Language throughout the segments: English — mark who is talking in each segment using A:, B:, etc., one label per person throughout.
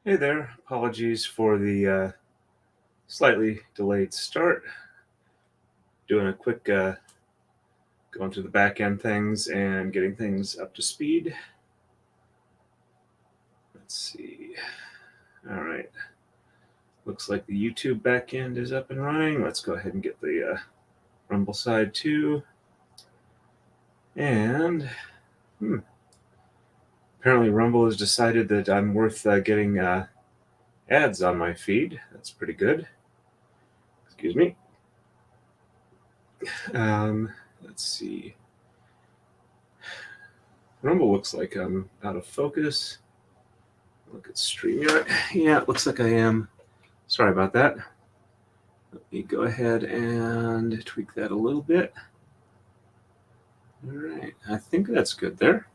A: Hey there, apologies for the slightly delayed start. Doing a quick going through the back end things and getting things up to speed. Let's see. All right. Looks like the YouTube back end is up and running. Let's go ahead and get the Rumble side too. And apparently Rumble has decided that I'm worth getting ads on my feed. That's pretty good. Excuse me. Let's see. Rumble looks like I'm out of focus. Look at StreamYard. Yeah, it looks like I am. Sorry about that. Let me go ahead and tweak that a little bit. All right, I think that's good there.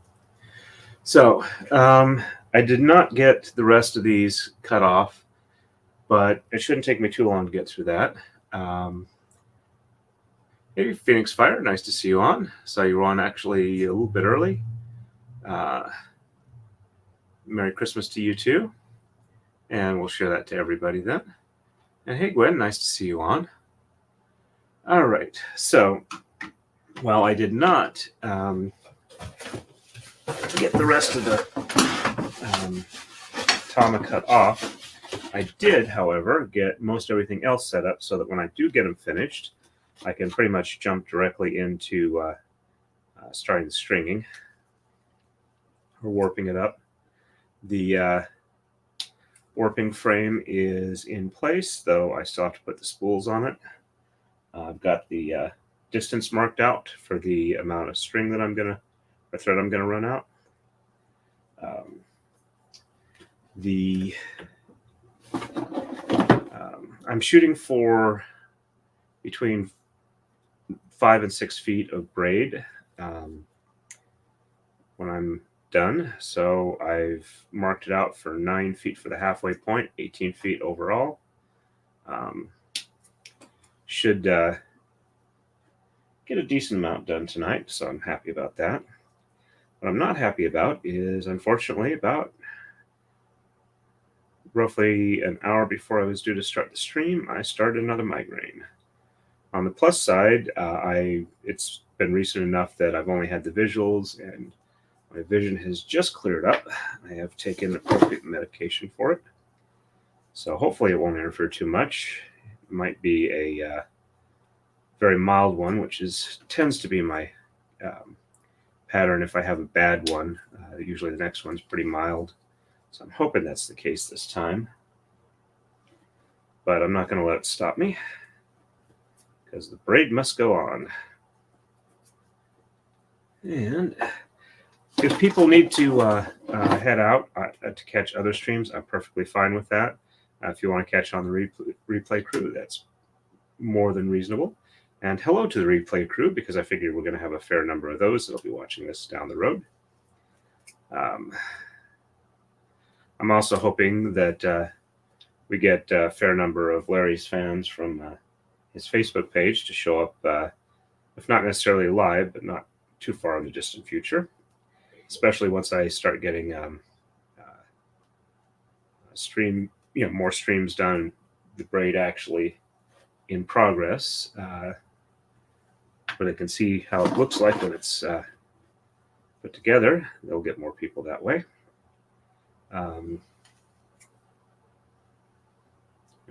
A: So I did not get the rest of these cut off, but it shouldn't take me too long to get through that. Hey, Phoenix Fire, nice to see you on. Saw you were on actually a little bit early. Merry Christmas to you too. And we'll share that to everybody then. And hey, Gwen, nice to see you on. All right, so while I did not get the rest of the Tama cut off, I did, however, get most everything else set up so that when I do get them finished, I can pretty much jump directly into starting the stringing or warping it up. The warping frame is in place, though I still have to put the spools on it. I've got the distance marked out for the amount of string that I'm gonna, or thread I'm gonna run out. I'm shooting for between 5 and 6 feet of braid when I'm done. So I've marked it out for 9 feet for the halfway point, 18 feet overall. Should get a decent amount done tonight, so I'm happy about that. What I'm not happy about is, unfortunately, about roughly an hour before I was due to start the stream, I started another migraine. On the plus side, it's been recent enough that I've only had the visuals and my vision has just cleared up. I have taken appropriate medication for it. So hopefully it won't interfere too much. It might be a very mild one, which tends to be my pattern if I have a bad one. Usually the next one's pretty mild. So I'm hoping that's the case this time. But I'm not going to let it stop me, because the braid must go on. And if people need to head out to catch other streams, I'm perfectly fine with that. If you want to catch on the replay crew, that's more than reasonable. And hello to the replay crew, because I figure we're going to have a fair number of those that'll be watching this down the road. I'm also hoping that we get a fair number of Larry's fans from his Facebook page to show up, if not necessarily live, but not too far in the distant future, especially once I start getting more streams done, the braid actually in progress, where they can see how it looks like when it's put together. They'll get more people that way.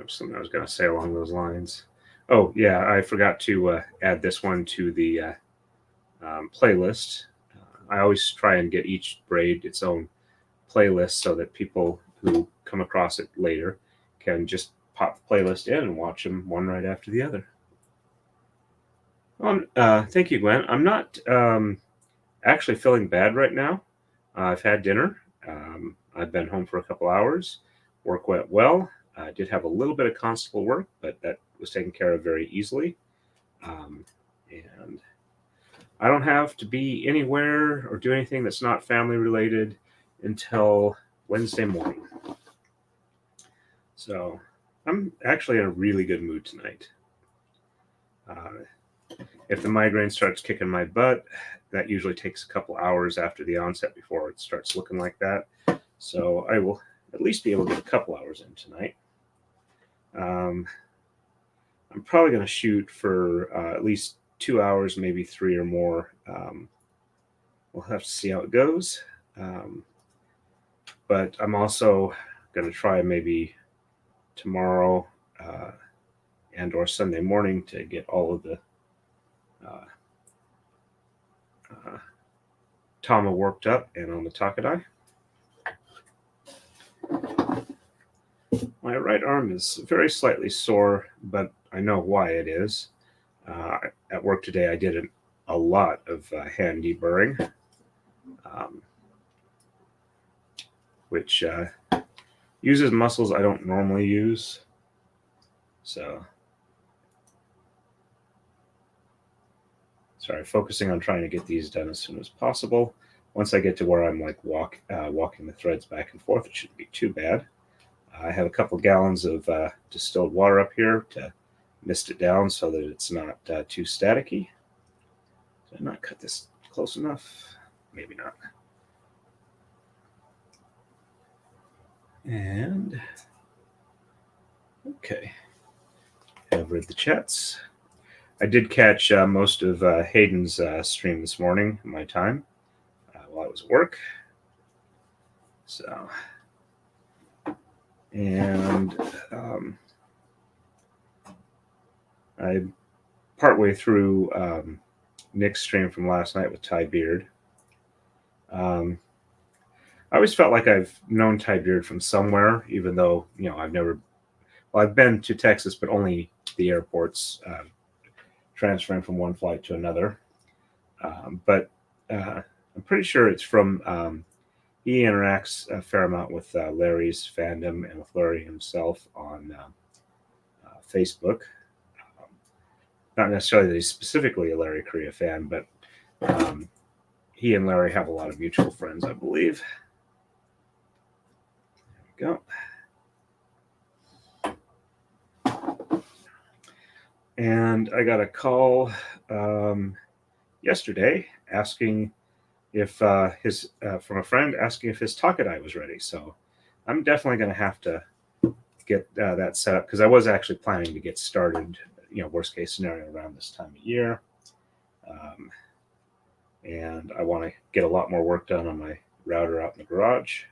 A: Something I was going to say along those lines. Oh, yeah, I forgot to add this one to the playlist. I always try and get each braid its own playlist so that people who come across it later can just pop the playlist in and watch them one right after the other. Thank you, Gwen. I'm not actually feeling bad right now. I've had dinner. I've been home for a couple hours. Work went well. I did have a little bit of constable work, but that was taken care of very easily. And I don't have to be anywhere or do anything that's not family related until Wednesday morning. So I'm actually in a really good mood tonight. If the migraine starts kicking my butt, that usually takes a couple hours after the onset before it starts looking like that. So I will at least be able to get a couple hours in tonight. I'm probably going to shoot for at least 2 hours, maybe 3 or more. We'll have to see how it goes. But I'm also going to try maybe tomorrow and or Sunday morning to get all of the Tama worked up and on the Taka-Dai. My right arm is very slightly sore, but I know why it is. At work today, I did a lot of hand deburring, which uses muscles I don't normally use. So, sorry, focusing on trying to get these done as soon as possible. Once I get to where I'm like walking the threads back and forth, it shouldn't be too bad. I have a couple gallons of distilled water up here to mist it down so that it's not too staticky. Did I not cut this close enough? Maybe not. And okay, I've read the chats. I did catch most of Hayden's stream this morning, my time, while I was at work. So, and I'm partway through Nick's stream from last night with Ty Beard. I always felt like I've known Ty Beard from somewhere, even though, you know, I've been to Texas, but only the airports, transferring from one flight to another. But I'm pretty sure it's from, he interacts a fair amount with Larry's fandom and with Larry himself on Facebook. Not necessarily that he's specifically a Larry Correia fan, but he and Larry have a lot of mutual friends, I believe. There we go. And I got a call yesterday asking if from a friend asking if his Taka-Dai was ready. So I'm definitely going to have to get that set up because I was actually planning to get started, you know, worst case scenario around this time of year. And I want to get a lot more work done on my router out in the garage.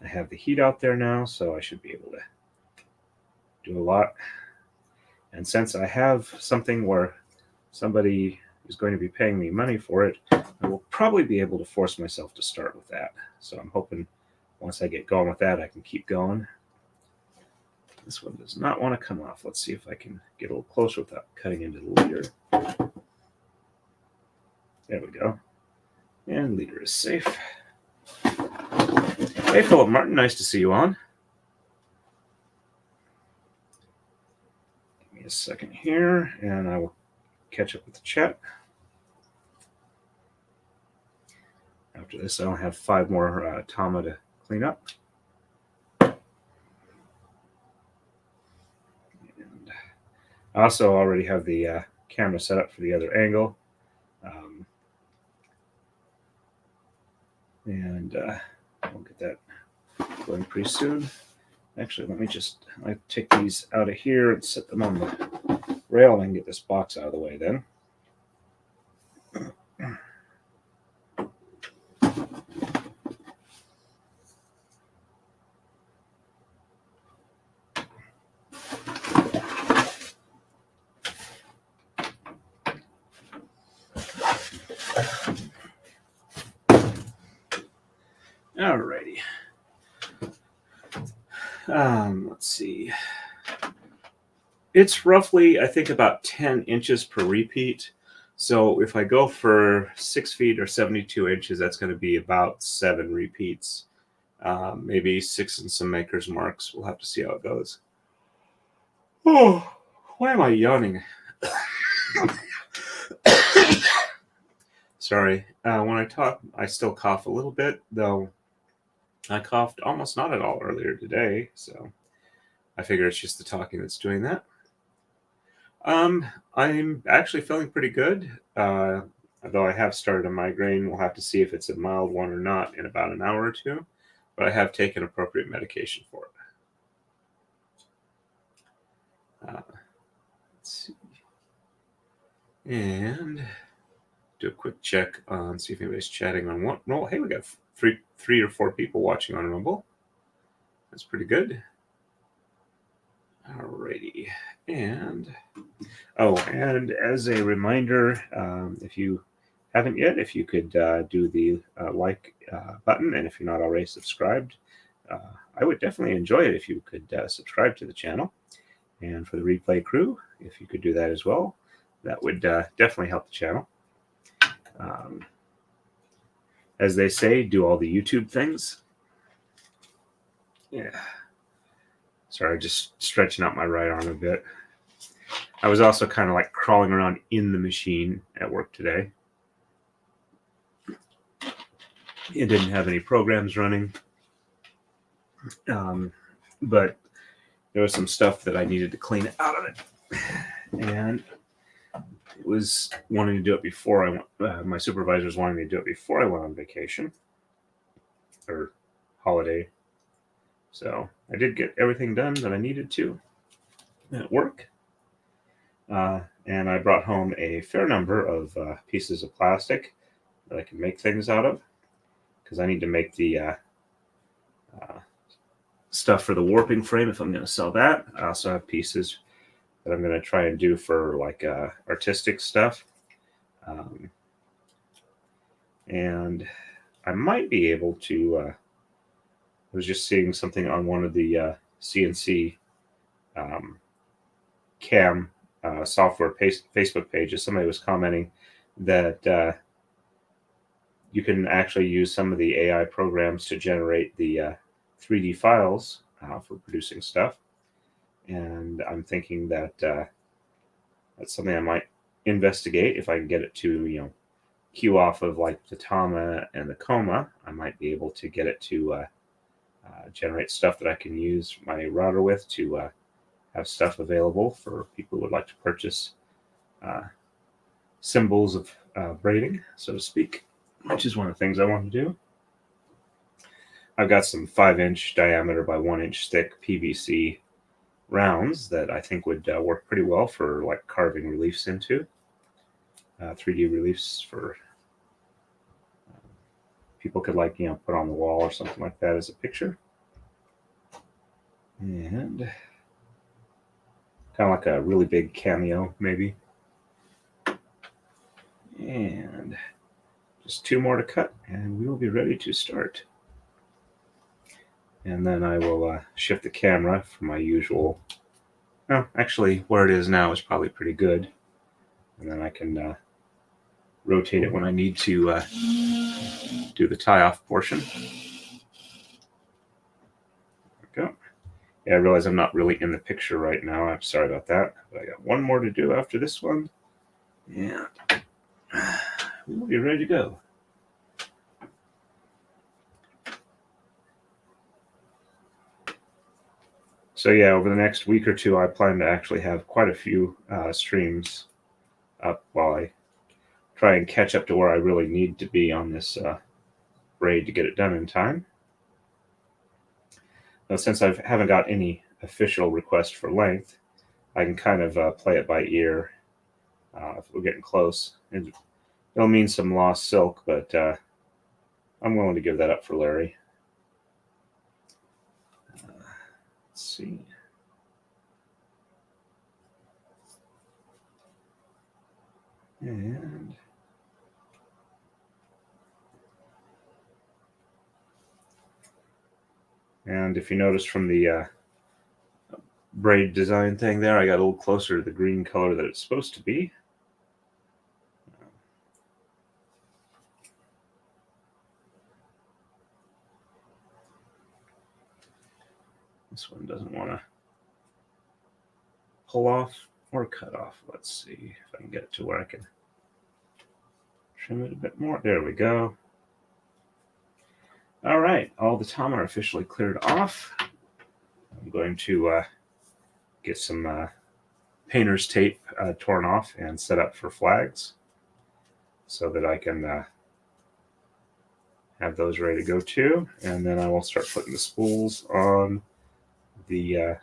A: I have the heat out there now, so I should be able to do a lot. And since I have something where somebody is going to be paying me money for it, I will probably be able to force myself to start with that. So I'm hoping once I get going with that, I can keep going. This one does not want to come off. Let's see if I can get a little closer without cutting into the leader. There we go. And leader is safe. Hey, Philip Martin, nice to see you on. Give me a second here, and I will catch up with the chat. After this, I'll have 5 more Tama to clean up. And I also already have the camera set up for the other angle. And we'll get that going pretty soon. Actually, let me take these out of here and set them on the rail and I can get this box out of the way then. Alrighty. Let's see. It's roughly, I think, about 10 inches per repeat. So if I go for 6 feet or 72 inches, that's going to be about 7 repeats. Maybe 6 and some maker's marks. We'll have to see how it goes. Oh, why am I yawning? Sorry. When I talk, I still cough a little bit, though I coughed almost not at all earlier today, so I figure it's just the talking that's doing that. I'm actually feeling pretty good, although I have started a migraine. We'll have to see if it's a mild one or not in about an hour or two. but I have taken appropriate medication for it. Let's see. And do a quick check on, see if anybody's chatting on one. Well, hey, we got three or four people watching on Rumble. That's pretty good. Alrighty. And as a reminder, if you haven't yet, if you could do the like button, and if you're not already subscribed, I would definitely enjoy it if you could subscribe to the channel. And for the replay crew, if you could do that as well, that would definitely help the channel. As they say, do all the YouTube things. Yeah. Sorry, just stretching out my right arm a bit. I was also kind of like crawling around in the machine at work today. It didn't have any programs running. But there was some stuff that I needed to clean out of it. And it was wanting to do it before I went. My supervisors wanted me to do it before I went on vacation or holiday. So I did get everything done that I needed to at work. And I brought home a fair number of pieces of plastic that I can make things out of, because I need to make the stuff for the warping frame if I'm going to sell that. I also have pieces that I'm going to try and do for like artistic stuff. And I might be able to, I was just seeing something on one of the CNC cam software Facebook pages. Somebody was commenting that you can actually use some of the AI programs to generate the 3D files for producing stuff. And I'm thinking that that's something I might investigate. If I can get it to, queue off of like the Tama and the Coma, I might be able to get it to generate stuff that I can use my router with to have stuff available for people who would like to purchase symbols of braiding, so to speak, which is one of the things I want to do. I've got some 5-inch diameter by 1-inch thick PVC rounds that I think would work pretty well for like carving reliefs into 3D reliefs for people could like put on the wall or something like that as a picture, and kind of like a really big cameo maybe. And just 2 more to cut and we will be ready to start. And then I will shift the camera from my usual. Well, actually, where it is now is probably pretty good. And then I can rotate it when I need to do the tie-off portion. There we go. Yeah, I realize I'm not really in the picture right now. I'm sorry about that. But I got one more to do after this one. And we'll be ready to go. So yeah, over the next week or two, I plan to actually have quite a few streams up while I try and catch up to where I really need to be on this braid to get it done in time. Now, since I haven't got any official request for length, I can kind of play it by ear if we're getting close. And it'll mean some lost silk, but I'm willing to give that up for Larry. Let's see. And if you notice from the braid design thing there, I got a little closer to the green color that it's supposed to be. This one doesn't want to pull off or cut off. Let's see if I can get it to where I can trim it a bit more. There we go. All right, all the Tama are officially cleared off. I'm going to get some painter's tape torn off and set up for flags so that I can have those ready to go too, and then I will start putting the spools on the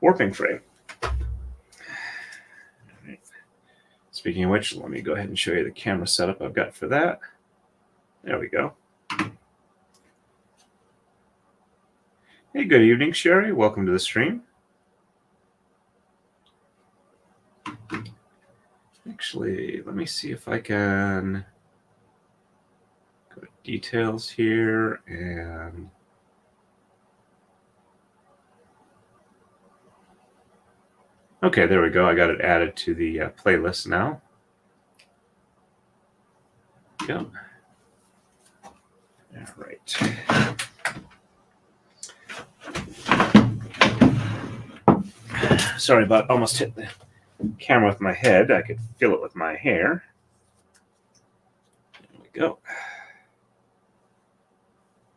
A: warping frame. Right. Speaking of which, let me go ahead and show you the camera setup I've got for that. There we go. Hey, good evening, Sherry. Welcome to the stream. Actually, let me see if I can go to details here and okay, there we go. I got it added to the playlist now. Go. All right. Sorry about almost hit the camera with my head. I could feel it with my hair. There we go.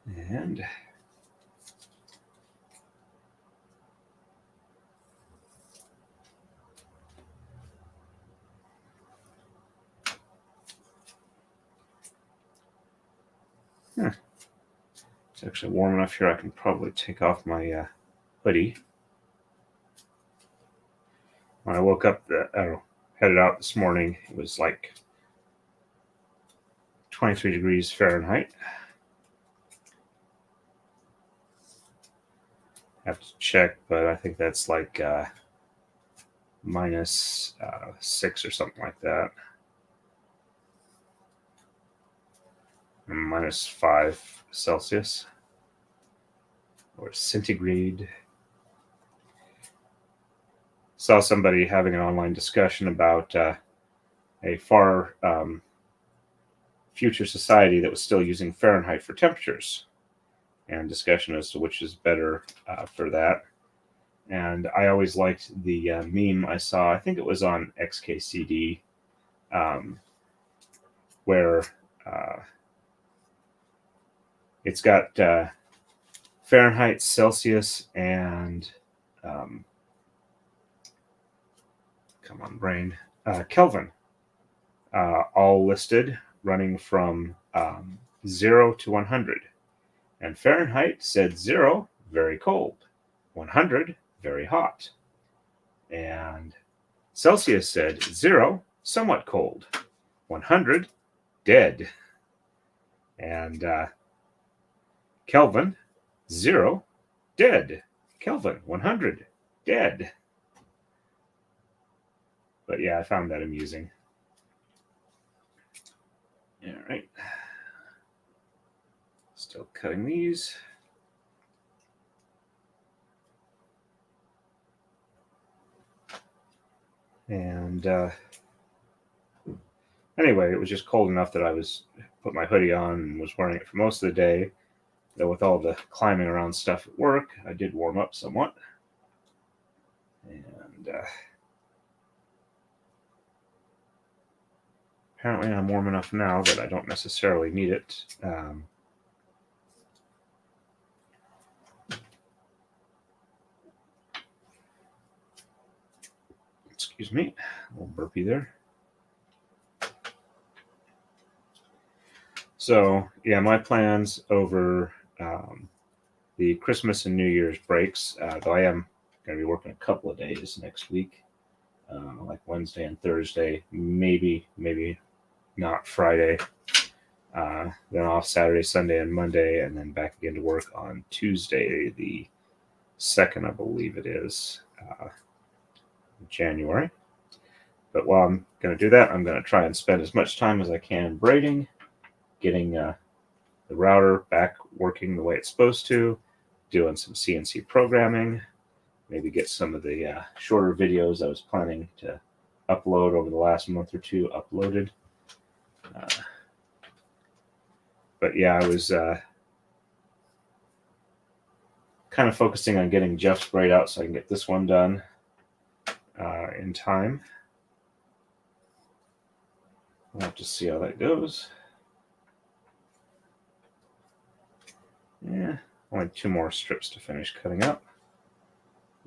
A: And it's actually warm enough here. I can probably take off my hoodie. When I woke up, headed out this morning, it was like 23 degrees Fahrenheit. Have to check, but I think that's like minus 6 or something like that. And minus 5 Celsius or centigrade. Saw somebody having an online discussion about a far future society that was still using Fahrenheit for temperatures, and discussion as to which is better for that. And I always liked the meme I saw, I think it was on XKCD, where it's got Fahrenheit, Celsius, and come on, brain, Kelvin, all listed, running from 0 to 100. And Fahrenheit said 0, very cold, 100, very hot. And Celsius said 0, somewhat cold, 100, dead. And Kelvin, 0, dead. Kelvin, 100, dead. But yeah, I found that amusing. All right. Still cutting these. And anyway, it was just cold enough that I put my hoodie on and was wearing it for most of the day. Though with all the climbing around stuff at work, I did warm up somewhat. And apparently I'm warm enough now that I don't necessarily need it. Excuse me, a little burpee there. So yeah, my plans over the Christmas and New Year's breaks, though I am going to be working a couple of days next week, like Wednesday and Thursday, maybe not Friday, then off Saturday, Sunday, and Monday, and then back again to work on Tuesday, the 2nd, I believe it is, January. But while I'm going to do that, I'm going to try and spend as much time as I can braiding, getting the router back working the way it's supposed to, doing some CNC programming, maybe get some of the shorter videos I was planning to upload over the last month or two uploaded. But yeah, I was kind of focusing on getting Jeff's braid out so I can get this one done in time. We'll have to see how that goes. Yeah, only 2 more strips to finish cutting up.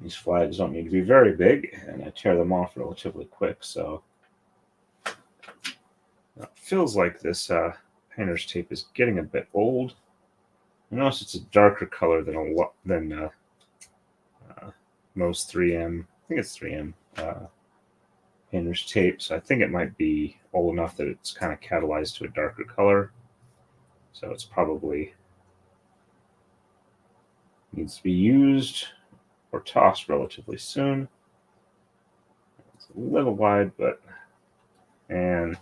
A: These flags don't need to be very big, and I tear them off relatively quick, so It feels like this painter's tape is getting a bit old. I notice it's a darker color than most 3M. I think it's 3M painter's tape, so I think it might be old enough that it's kind of catalyzed to a darker color. So it's probably needs to be used or tossed relatively soon. It's a little wide, but and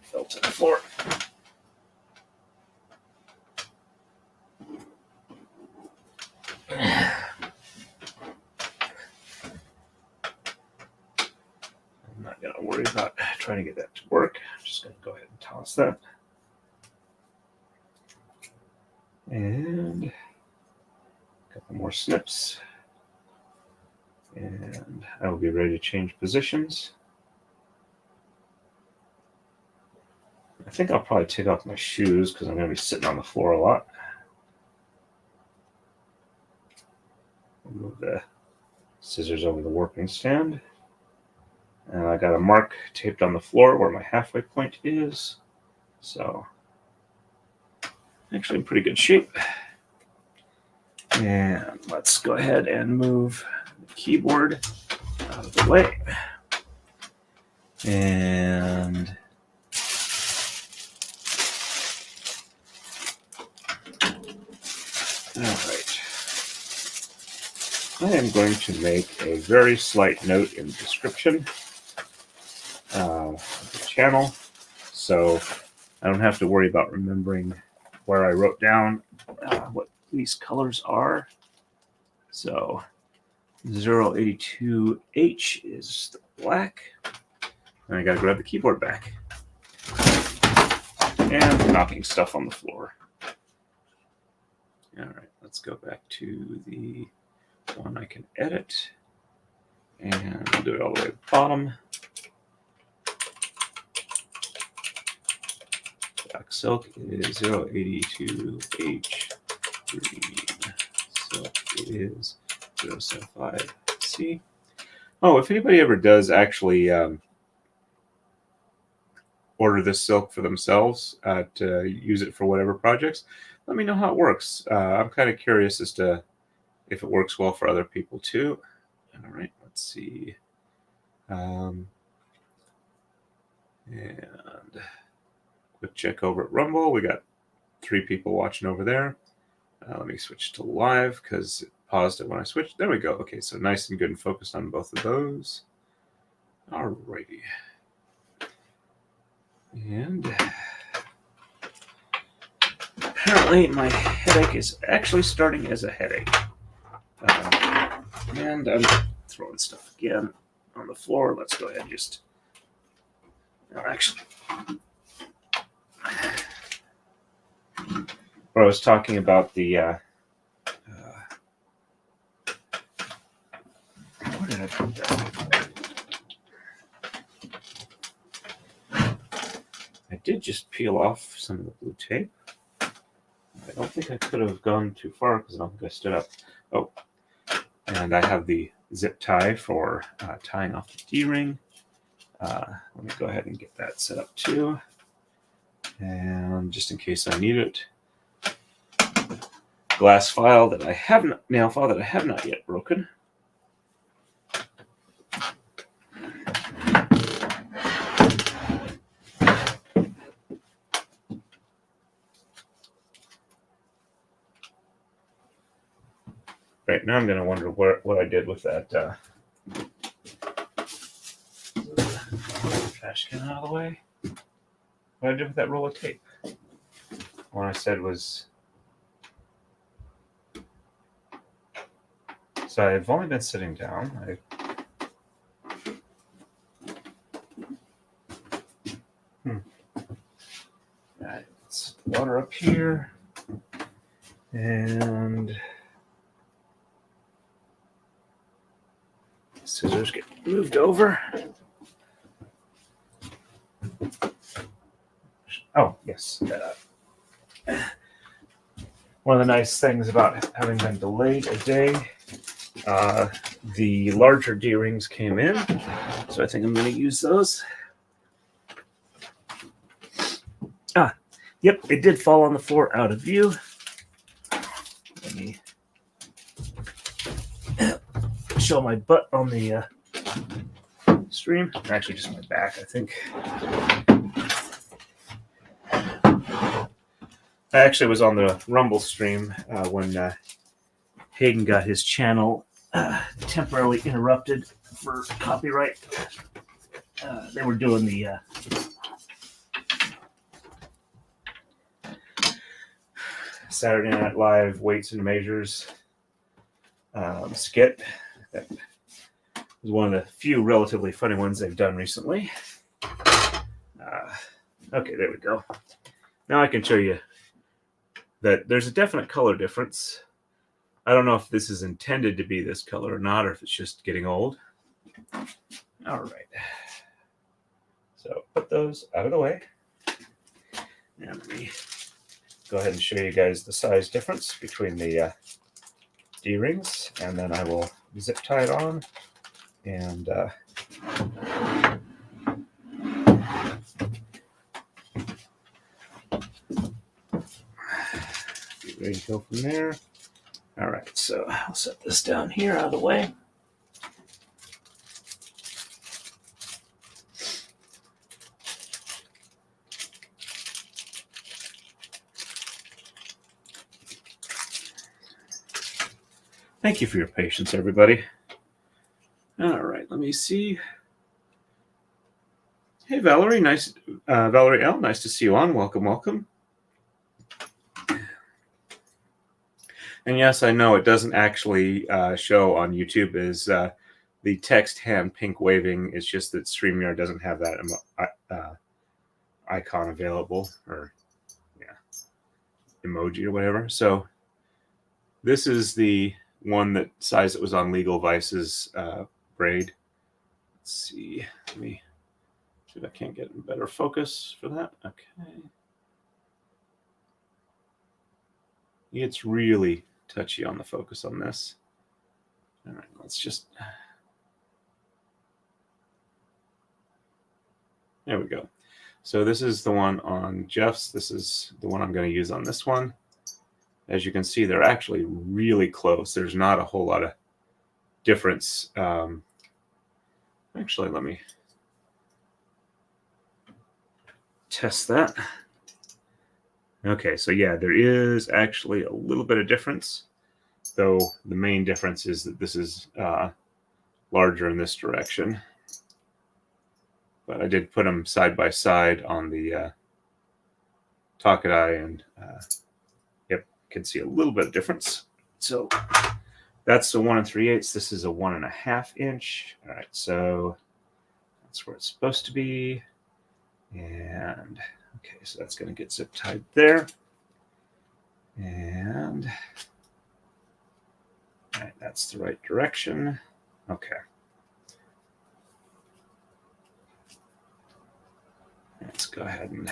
A: fell to the floor. I'm not going to worry about trying to get that to work. I'm just going to go ahead and toss that. And a couple more snips. And I will be ready to change positions. I think I'll probably take off my shoes because I'm going to be sitting on the floor a lot. Move the scissors over the working stand. And I got a mark taped on the floor where my halfway point is. So, actually in pretty good shape. And let's go ahead and move the keyboard out of the way. And all right. I am going to make a very slight note in the description of the channel, so I don't have to worry about remembering where I wrote down what these colors are. So 082H is the black, and I got to grab the keyboard back and knocking stuff on the floor. All right, let's go back to the one I can edit, and I'll do it all the way at the bottom. Black silk is 082H. Green silk is 075C. Oh, if anybody ever does actually order this silk for themselves to use it for whatever projects, let me know how it works. I'm kind of curious as to if it works well for other people too. All right, let's see. And quick check over at Rumble. We got 3 people watching over there. Let me switch to live because it paused it when I switched. There we go. Okay, so nice and good and focused on both of those. All righty. And apparently my headache is actually starting as a headache. And I'm throwing stuff again on the floor. Let's go ahead and just... actually... Where I was talking about the... where did I put that? I did just peel off some of the blue tape. I don't think I could have gone too far because I don't think I stood up. Oh, and I have the zip tie for tying off the D-ring. Let me go ahead and get that set up too. And just in case I need it, glass file that I haven't, nail file that I have not yet broken. Right, now I'm going to wonder what I did with that trash can out of the way. What I did with that roll of tape. What I said was... So I've only been sitting down. Right, let's water up here. And... scissors get moved over. Oh, yes. One of the nice things about having been delayed a day, the larger D-rings came in, so I think I'm going to use those. Yep, it did fall on the floor out of view. Let me show my butt on the stream. Actually, just my back, I think. I actually was on the Rumble stream when Hayden got his channel temporarily interrupted for copyright. They were doing the Saturday Night Live weights and measures skit. That was one of the few relatively funny ones they've done recently. Okay, there we go. Now I can show you that there's a definite color difference. I don't know if this is intended to be this color or not, or if it's just getting old. All right. So put those out of the way. And let me go ahead and show you guys the size difference between the D-rings, and then I will zip tie it on and get ready to go from there. All right, so I'll set this down here out of the way. Thank you for your patience, everybody. All right, let me see. Hey, Valerie, nice. Valerie L, nice to see you on. Welcome, welcome. And yes, I know it doesn't actually show on YouTube as the text hand pink waving. It's just that StreamYard doesn't have that icon available, or emoji or whatever. So this is the one that size that was on Legal Vice's braid. Let's see. Let me see if I can't get in better focus for that. Okay. It's really touchy on the focus on this. All right, let's just. There we go. So this is the one on Jeff's. This is the one I'm going to use on this one. As you can see, they're actually really close. There's not a whole lot of difference. Actually, let me test that. Okay, so yeah, there is actually a little bit of difference, though the main difference is that this is larger in this direction. But I did put them side by side on the Taka-Dai, and yep, you can see a little bit of difference. So that's the 1 3/8. This is a 1.5 inch. All right, so that's where it's supposed to be. And okay, so that's going to get zip tied there. And all right, that's the right direction. Okay. Let's go ahead and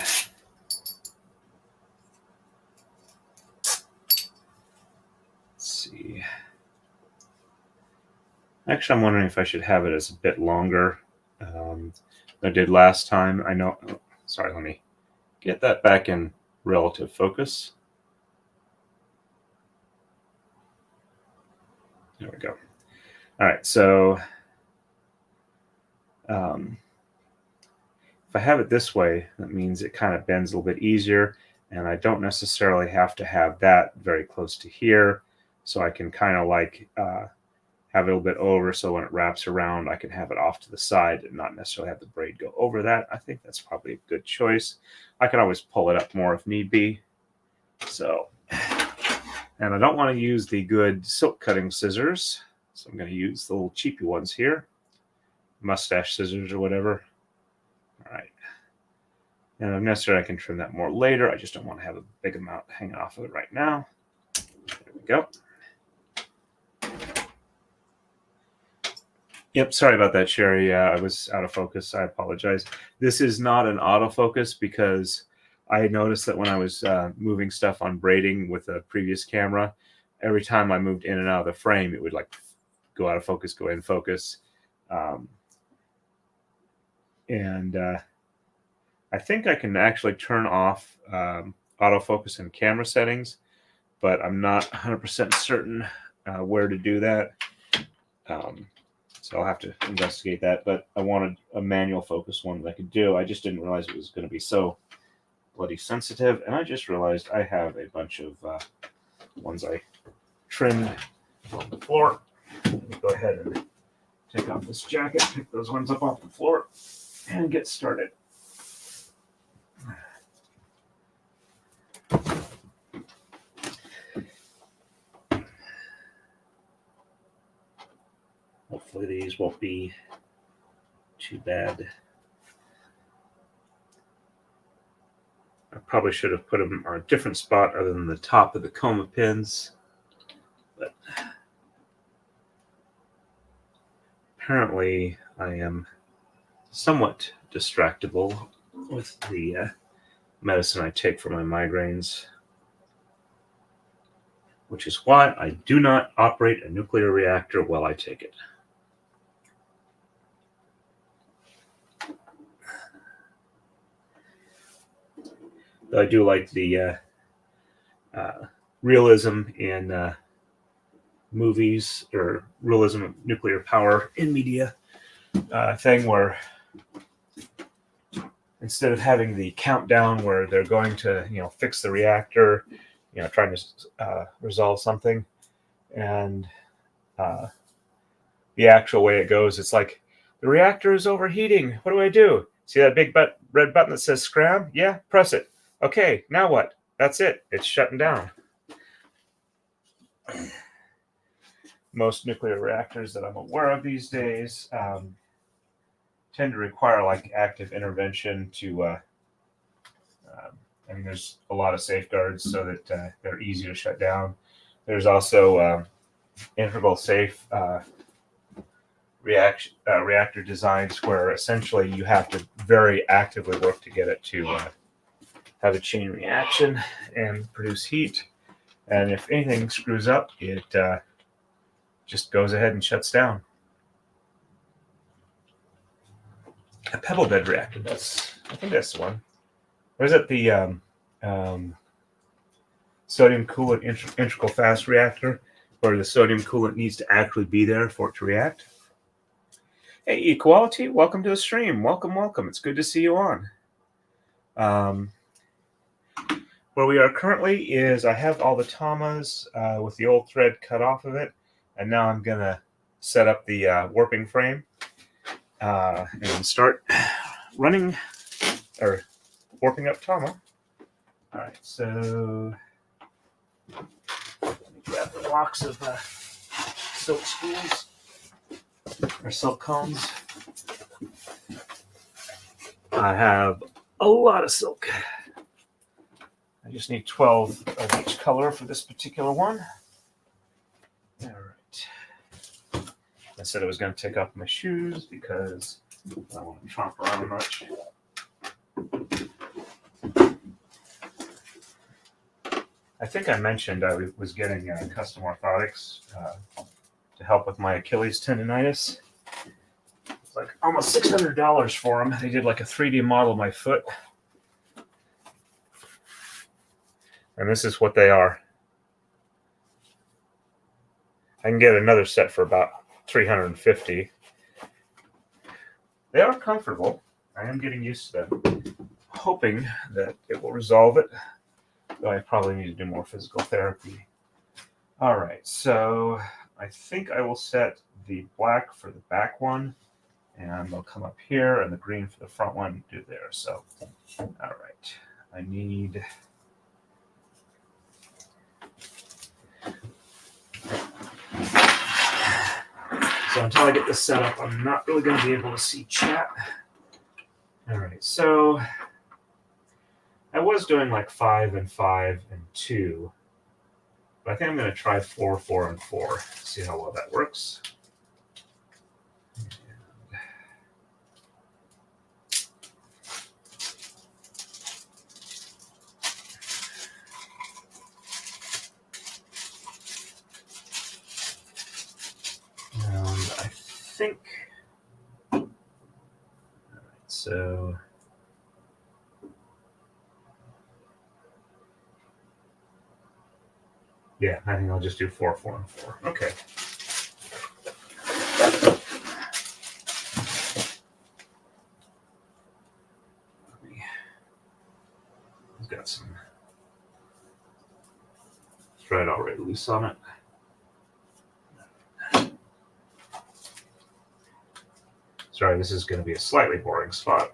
A: see. Actually, I'm wondering if I should have it as a bit longer than I did last time. I know. Oh, sorry, let me get that back in relative focus. There we go. All right, so if I have it this way, that means it kind of bends a little bit easier, and I don't necessarily have to have that very close to here. So I can kind of like have it a little bit over, so when it wraps around, I can have it off to the side and not necessarily have the braid go over that. I think that's probably a good choice. I can always pull it up more if need be. So, and I don't want to use the good silk cutting scissors, so I'm going to use the little cheapy ones here, mustache scissors or whatever. All right. And if necessary, I can trim that more later. I just don't want to have a big amount hanging off of it right now. There we go. Yep, sorry about that, Sherry. I was out of focus. I apologize. This is not an autofocus because I noticed that when I was moving stuff on braiding with a previous camera, every time I moved in and out of the frame, it would like go out of focus, go in focus. And I think I can actually turn off autofocus and camera settings, but I'm not 100% certain where to do that. So I'll have to investigate that, but I wanted a manual focus one that I could do. I just didn't realize it was going to be so bloody sensitive, and I just realized I have a bunch of ones I trimmed on the floor. Let me go ahead and take off this jacket, pick those ones up off the floor, and get started. Hopefully these won't be too bad. I probably should have put them on a different spot other than the top of the coma pins, but apparently I am somewhat distractible with the medicine I take for my migraines, which is why I do not operate a nuclear reactor while I take it. Though I do like the realism in movies, or realism of nuclear power in media thing, where instead of having the countdown where they're going to, fix the reactor, trying to resolve something, and the actual way it goes, it's like, the reactor is overheating. What do I do? See that big red button that says scram? Yeah, press it. Okay, now what? That's it. It's shutting down. Most nuclear reactors that I'm aware of these days tend to require like active intervention to there's a lot of safeguards so that they're easy to shut down. There's also integral safe reactor designs where essentially you have to very actively work to get it to have a chain reaction and produce heat. And if anything screws up, it just goes ahead and shuts down. A pebble bed reactor, I think that's the one. Or is it the sodium coolant integral fast reactor, where the sodium coolant needs to actually be there for it to react? Hey, Equality, welcome to the stream. Welcome, welcome. It's good to see you on. Where we are currently is I have all the tamas with the old thread cut off of it, and now I'm going to set up the warping frame and start running or warping up tama. All right, so let me grab the box of silk spools or silk combs. I have a lot of silk. I just need 12 of each color for this particular one. All right. I said I was going to take off my shoes because I don't want to tromp around much. I think I mentioned I was getting custom orthotics to help with my Achilles tendonitis. It's like almost $600 for them. They did like a 3D model of my foot. And this is what they are. I can get another set for about $350. They are comfortable. I am getting used to them. Hoping that it will resolve it. Though I probably need to do more physical therapy. All right, so I think I will set the black for the back one, and they'll come up here, and the green for the front one do there. So, all right, I need. So until I get this set up, I'm not really going to be able to see chat. All right, so I was doing like 5 and 5 and 2, but I think I'm going to try 4, 4, and 4. See how well that works. And I think. All right, so. Yeah, I think I'll just do 4, 4, and 4. Okay. He's got some thread already loose on it. Sorry, this is going to be a slightly boring spot.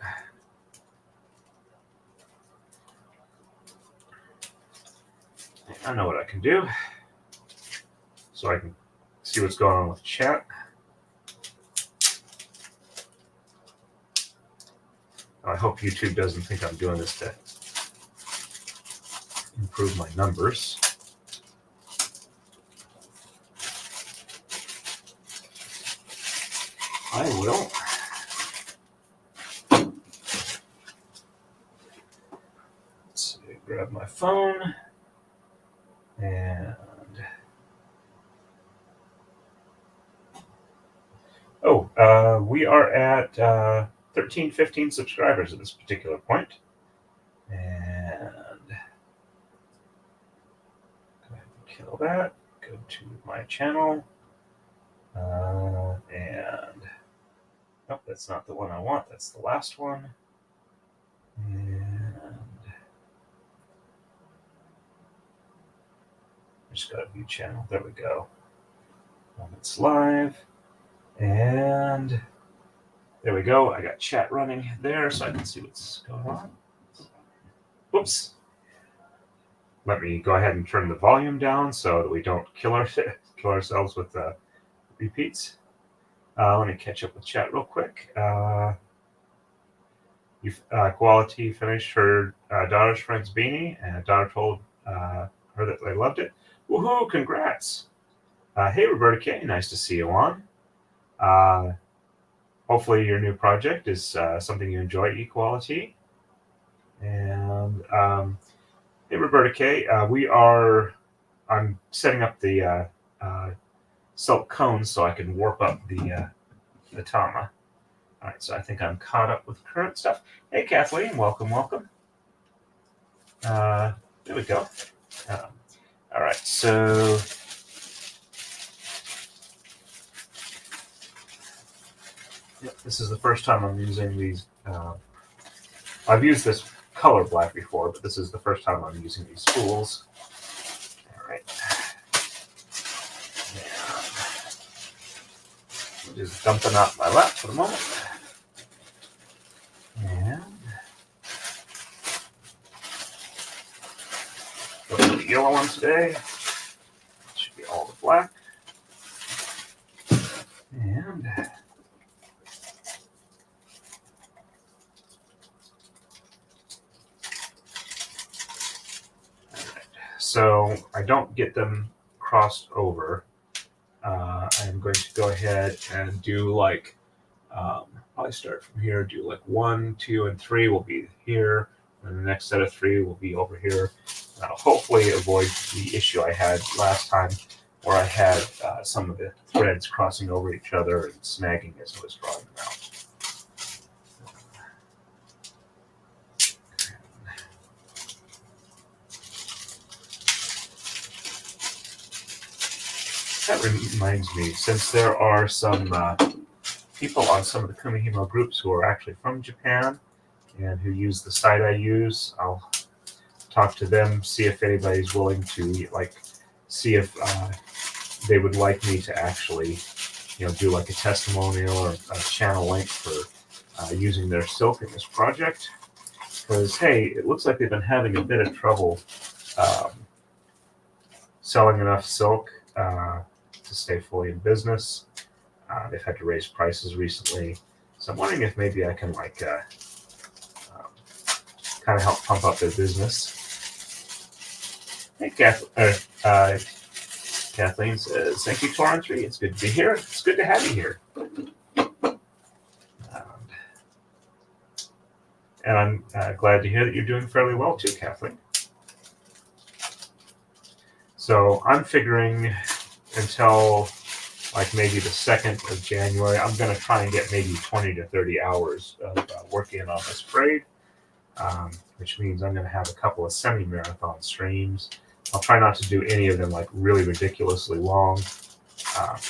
A: I know what I can do. So I can see what's going on with chat. I hope YouTube doesn't think I'm doing this to improve my numbers. I will. Let's see, grab my phone and we are at 13, 15 subscribers at this particular point. And go ahead and kill that. Go to my channel. And nope, that's not the one I want. That's the last one. And I just got a view channel. There we go. It's live. And there we go. I got chat running there so I can see what's going on. Whoops. Let me go ahead and turn the volume down so that we don't kill ourselves with repeats. Let me catch up with chat real quick. Quality finished her daughter's friend's beanie, and daughter told her that they loved it. Woohoo! Congrats! Hey, Roberta K. Nice to see you on. Hopefully your new project is something you enjoy, equality. And hey, Roberta K. I'm setting up the silk cones so I can warp up the tama. All right, so I think I'm caught up with current stuff. Hey, Kathleen, welcome. There we go. All right, so this is the first time I'm using these. I've used this color black before, but this is the first time I'm using these spools. All right. And just dumping out my lap for the moment. And go for the yellow one today. Should be all the black. And so I don't get them crossed over. I'm going to go ahead and do like, probably start from here, do like 1, 2, and 3 will be here, and the next set of 3 will be over here. Hopefully avoid the issue I had last time where I had some of the threads crossing over each other and snagging as I was drawing them out. That reminds me, since there are some people on some of the Kumihimo groups who are actually from Japan and who use the site I use, I'll talk to them, see if anybody's willing to see if they would like me to actually, do like a testimonial or a channel link for using their silk in this project. Because hey, it looks like they've been having a bit of trouble selling enough silk to stay fully in business. They've had to raise prices recently, so I'm wondering if maybe I can kind of help pump up their business. Hey, Kathleen says, "Thank you, Torrentry. It's good to be here. It's good to have you here." And I'm glad to hear that you're doing fairly well too, Kathleen. So I'm figuring until like maybe the 2nd of January, I'm going to try and get maybe 20 to 30 hours of working on this braid, which means I'm going to have a couple of semi-marathon streams. I'll try not to do any of them like really ridiculously long.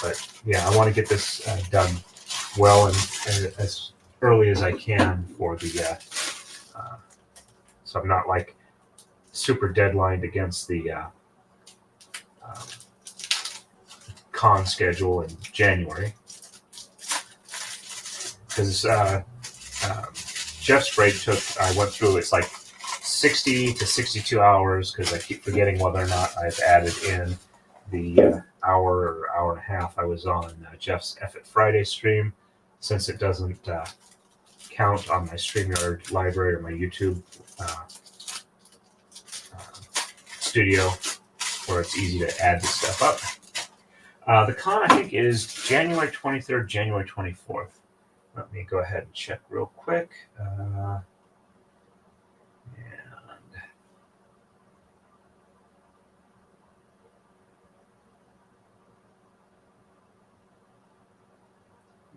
A: But yeah, I want to get this done well and as early as I can for the so I'm not like super deadlined against the con schedule in January, because Jeff's braid I went through, it's like 60 to 62 hours, because I keep forgetting whether or not I've added in the hour or hour and a half I was on Jeff's F It Friday stream, since it doesn't count on my StreamYard library or my YouTube studio, where it's easy to add the stuff up. The con, I think, is January 23rd, January 24th. Let me go ahead and check real quick. And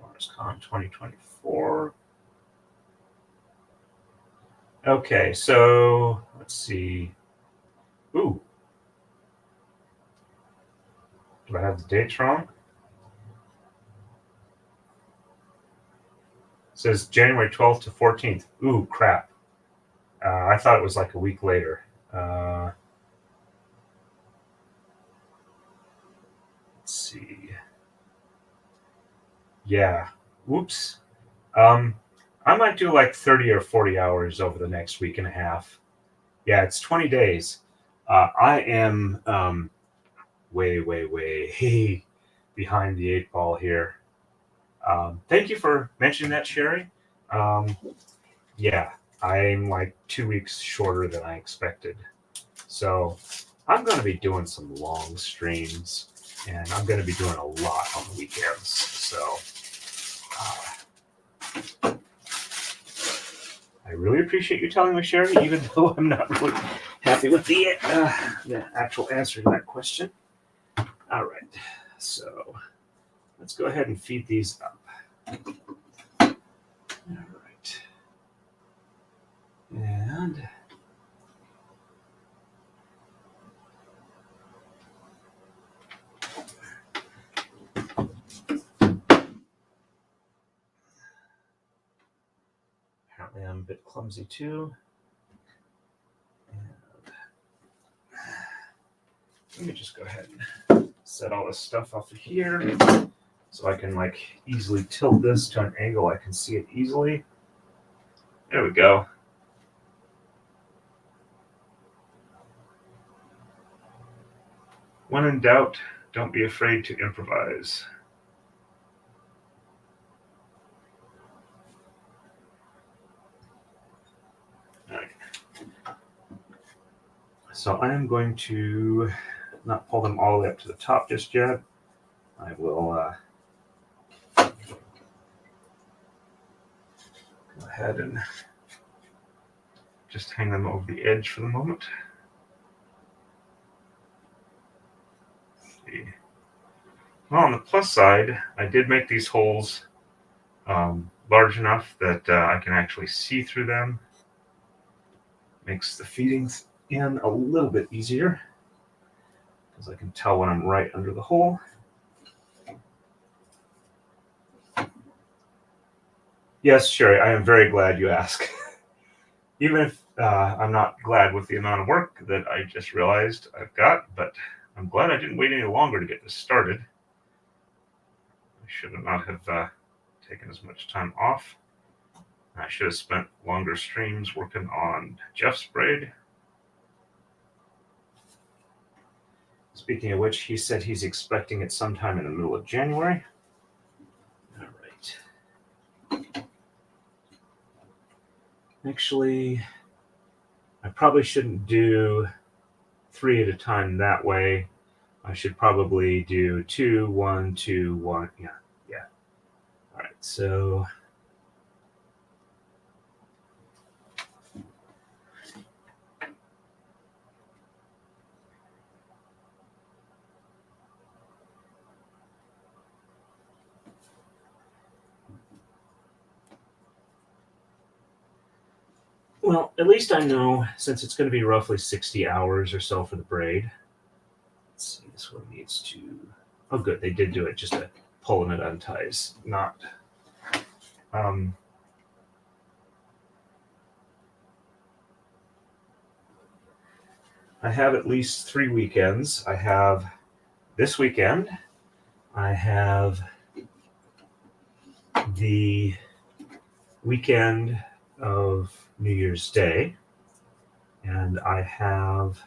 A: MarsCon 2024. Okay, so let's see. Ooh. Do I have the dates wrong? It says January 12th to 14th. Ooh, crap. I thought it was like a week later. Let's see. Yeah. Whoops. I might do like 30 or 40 hours over the next week and a half. Yeah, it's 20 days. I am way behind the 8 ball here. Thank you for mentioning that, Sherry. Yeah, I'm like 2 weeks shorter than I expected. So I'm going to be doing some long streams, and I'm going to be doing a lot on the weekends. So I really appreciate you telling me, Sherry, even though I'm not really happy with the actual answer to that question. All right, so let's go ahead and feed these up. All right. And apparently I'm a bit clumsy too. And let me just go ahead and set all this stuff off of here so I can like easily tilt this to an angle I can see it easily. There we go. When in doubt, don't be afraid to improvise. Okay. So I am going to not pull them all the way up to the top just yet. I will go ahead and just hang them over the edge for the moment. Let's see. Well, on the plus side, I did make these holes large enough that I can actually see through them. Makes the feeding in a little bit easier, because I can tell when I'm right under the hole. Yes, Sherry, I am very glad you asked. Even if I'm not glad with the amount of work that I just realized I've got, but I'm glad I didn't wait any longer to get this started. I should not have taken as much time off. I should have spent longer streams working on Jeff's braid. Speaking of which, he said he's expecting it sometime in the middle of January. All right. Actually, I probably shouldn't do 3 at a time that way. I should probably do 2, 1, 2, 1. Yeah. All right, so Well, at least I know, since it's going to be roughly 60 hours or so for the braid. Let's see, this one needs to... Oh, good, they did do it, just a pull and it unties, not... I have at least 3 weekends. I have this weekend. I have the weekend of New Year's Day. And I have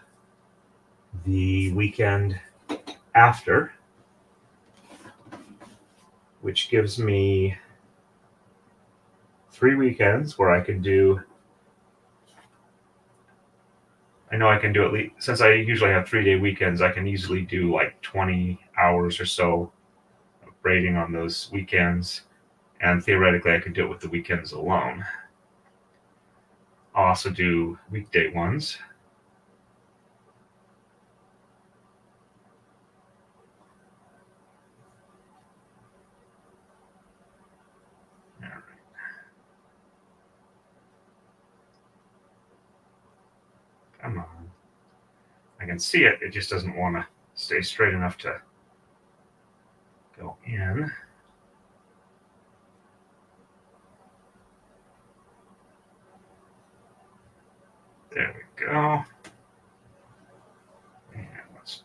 A: the weekend after, which gives me 3 weekends where I can do... I know I can do at least, since I usually have 3-day weekends, I can easily do like 20 hours or so of braiding on those weekends. And theoretically, I could do it with the weekends alone. I'll also do weekday ones. All right. Come on. I can see it. It just doesn't want to stay straight enough to go in. There we go. And let's...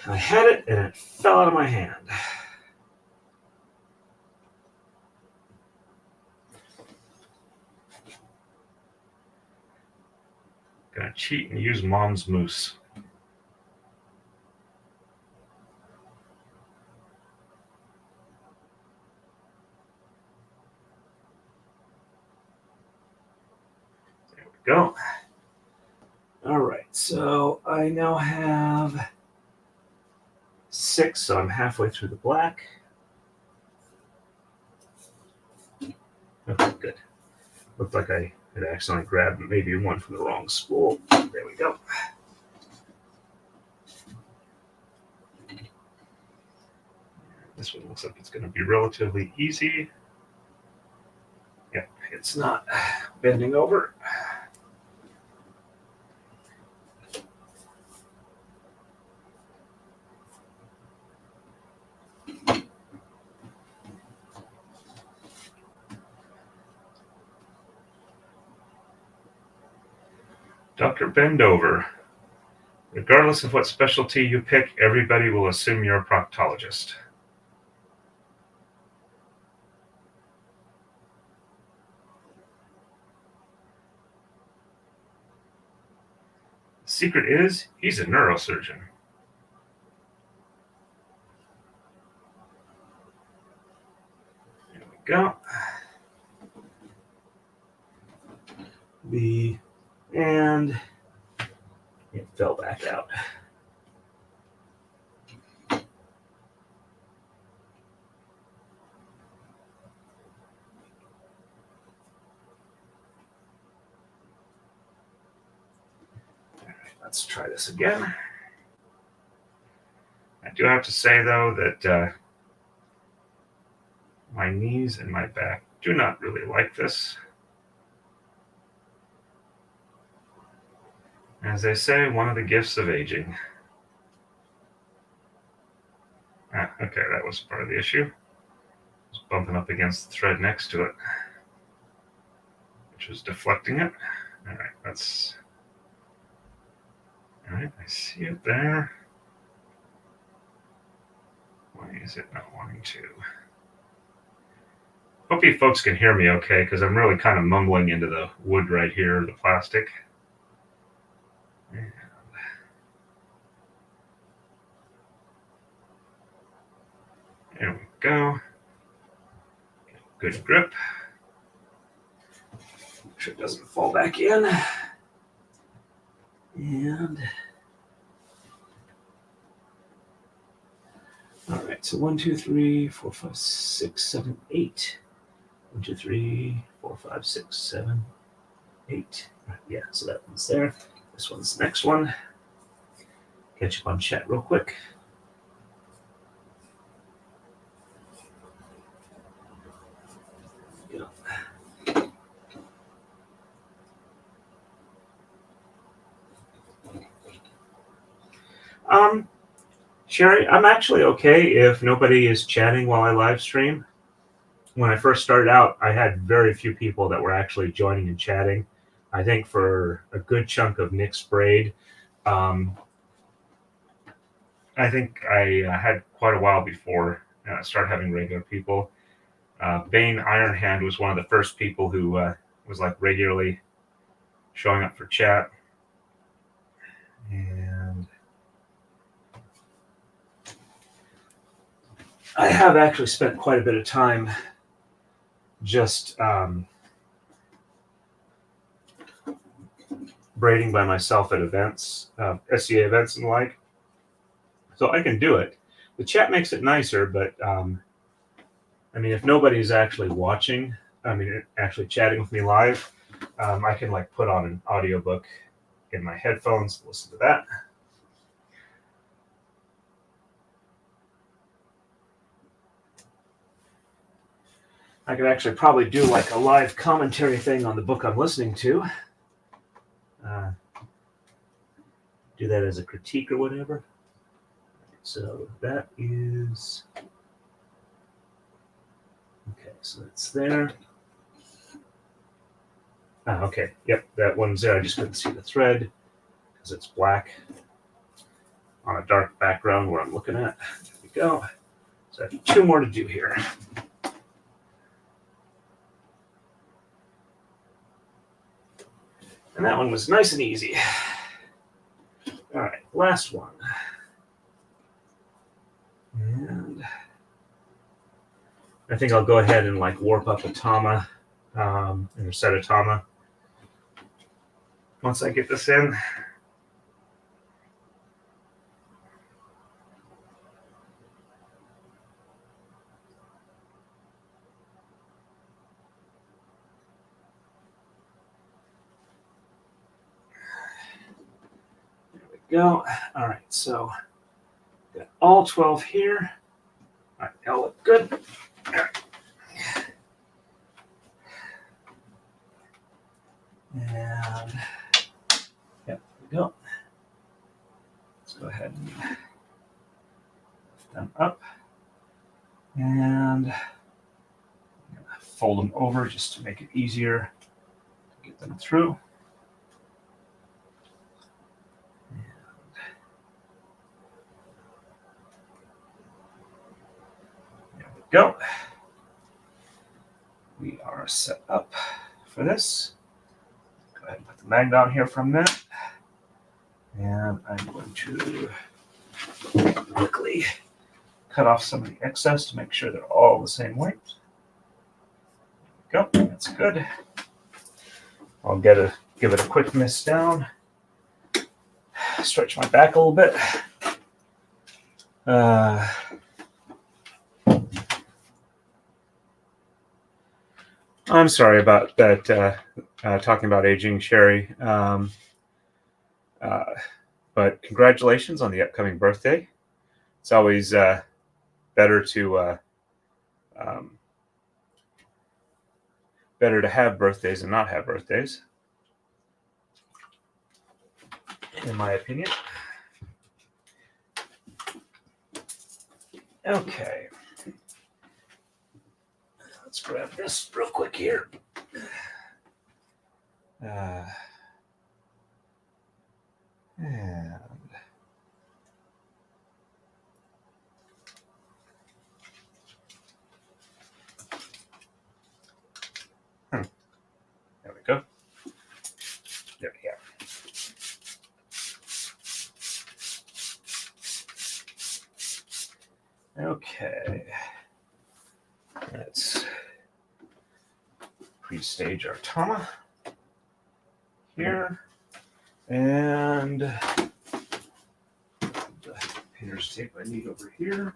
A: I had it and it fell out of my hand. Gonna cheat and use Mom's mousse. There we go. All right, so I now have 6, so I'm halfway through the black. Okay, good. Looked like I had accidentally grabbed maybe one from the wrong spool. There we go. This one looks like it's going to be relatively easy. Yep, it's not bending over. Dr. Bendover. Regardless of what specialty you pick, everybody will assume you're a proctologist. The secret is, he's a neurosurgeon. There we go. And it fell back out. All right, let's try this again. I do have to say, though, that my knees and my back do not really like this. As they say, one of the gifts of aging. Okay, that was part of the issue. Just bumping up against the thread next to it, which was deflecting it. All right, that's... All right, I see it there. Why is it not wanting to? Hope you folks can hear me okay, because I'm really kind of mumbling into the wood right here, the plastic. And there we go. Good grip. Make sure it doesn't fall back in. And all right, so 1, 2, 3, 4, 5, 6, 7, 8. 1, 2, 3, 4, 5, 6, 7, 8. Right, yeah, so that one's there. This one's the next one. Catch up on chat real quick. Sherry, I'm actually okay if nobody is chatting while I live stream. When I first started out, I had very few people that were actually joining and chatting. I think for a good chunk of Nick's braid, um, I think I had quite a while before I started having regular people. Bane Ironhand was one of the first people who was like regularly showing up for chat. And I have actually spent quite a bit of time just braiding by myself at events, SCA events and the like. So I can do it. The chat makes it nicer, but I mean, if nobody's actually watching, I mean, actually chatting with me live, I can like put on an audiobook in my headphones, listen to that. I could actually probably do like a live commentary thing on the book I'm listening to. Do that as a critique or whatever. So that is, okay, so that's there. Okay, yep, that one's there. I just couldn't see the thread because it's black on a dark background where I'm looking at. There we go. So I have 2 more to do here. And that one was nice and easy. All right, last one. And I think I'll go ahead and like warp up a Tama or set a Tama once I get this in. There we go. All right, so got all 12 here. All right, they all look good. All right. And yep, there we go. Let's go ahead and lift them up and fold them over just to make it easier to get them through. There we go. We are set up for this. Go ahead and put the magnet on here for a minute. And I'm going to quickly cut off some of the excess to make sure they're all the same weight. There we go, that's good. I'll give it a quick mist down. Stretch my back a little bit. I'm sorry about that, talking about aging, Sherry. But congratulations on the upcoming birthday. It's always better to have birthdays than not have birthdays, in my opinion. Okay. Let's grab this real quick here. And there we go. There we go. Okay. Let's pre-stage our Tama here. And the painter's tape I need over here.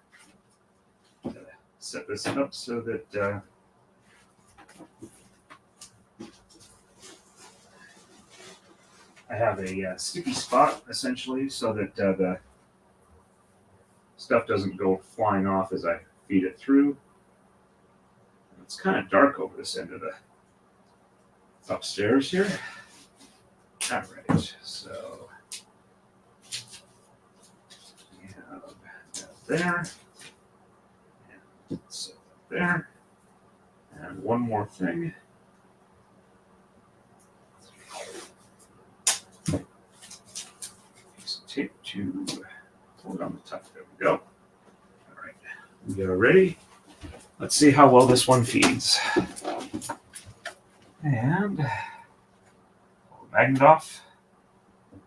A: Set this up so that I have a sticky spot, essentially, so that the stuff doesn't go flying off as I feed it through. It's kind of dark over this end of the upstairs here. All right, so there. And set that there. And one more thing. Some tape to pull it on the top. There we go. All right, we are ready. Let's see how well this one feeds. And pull the magnet off. Make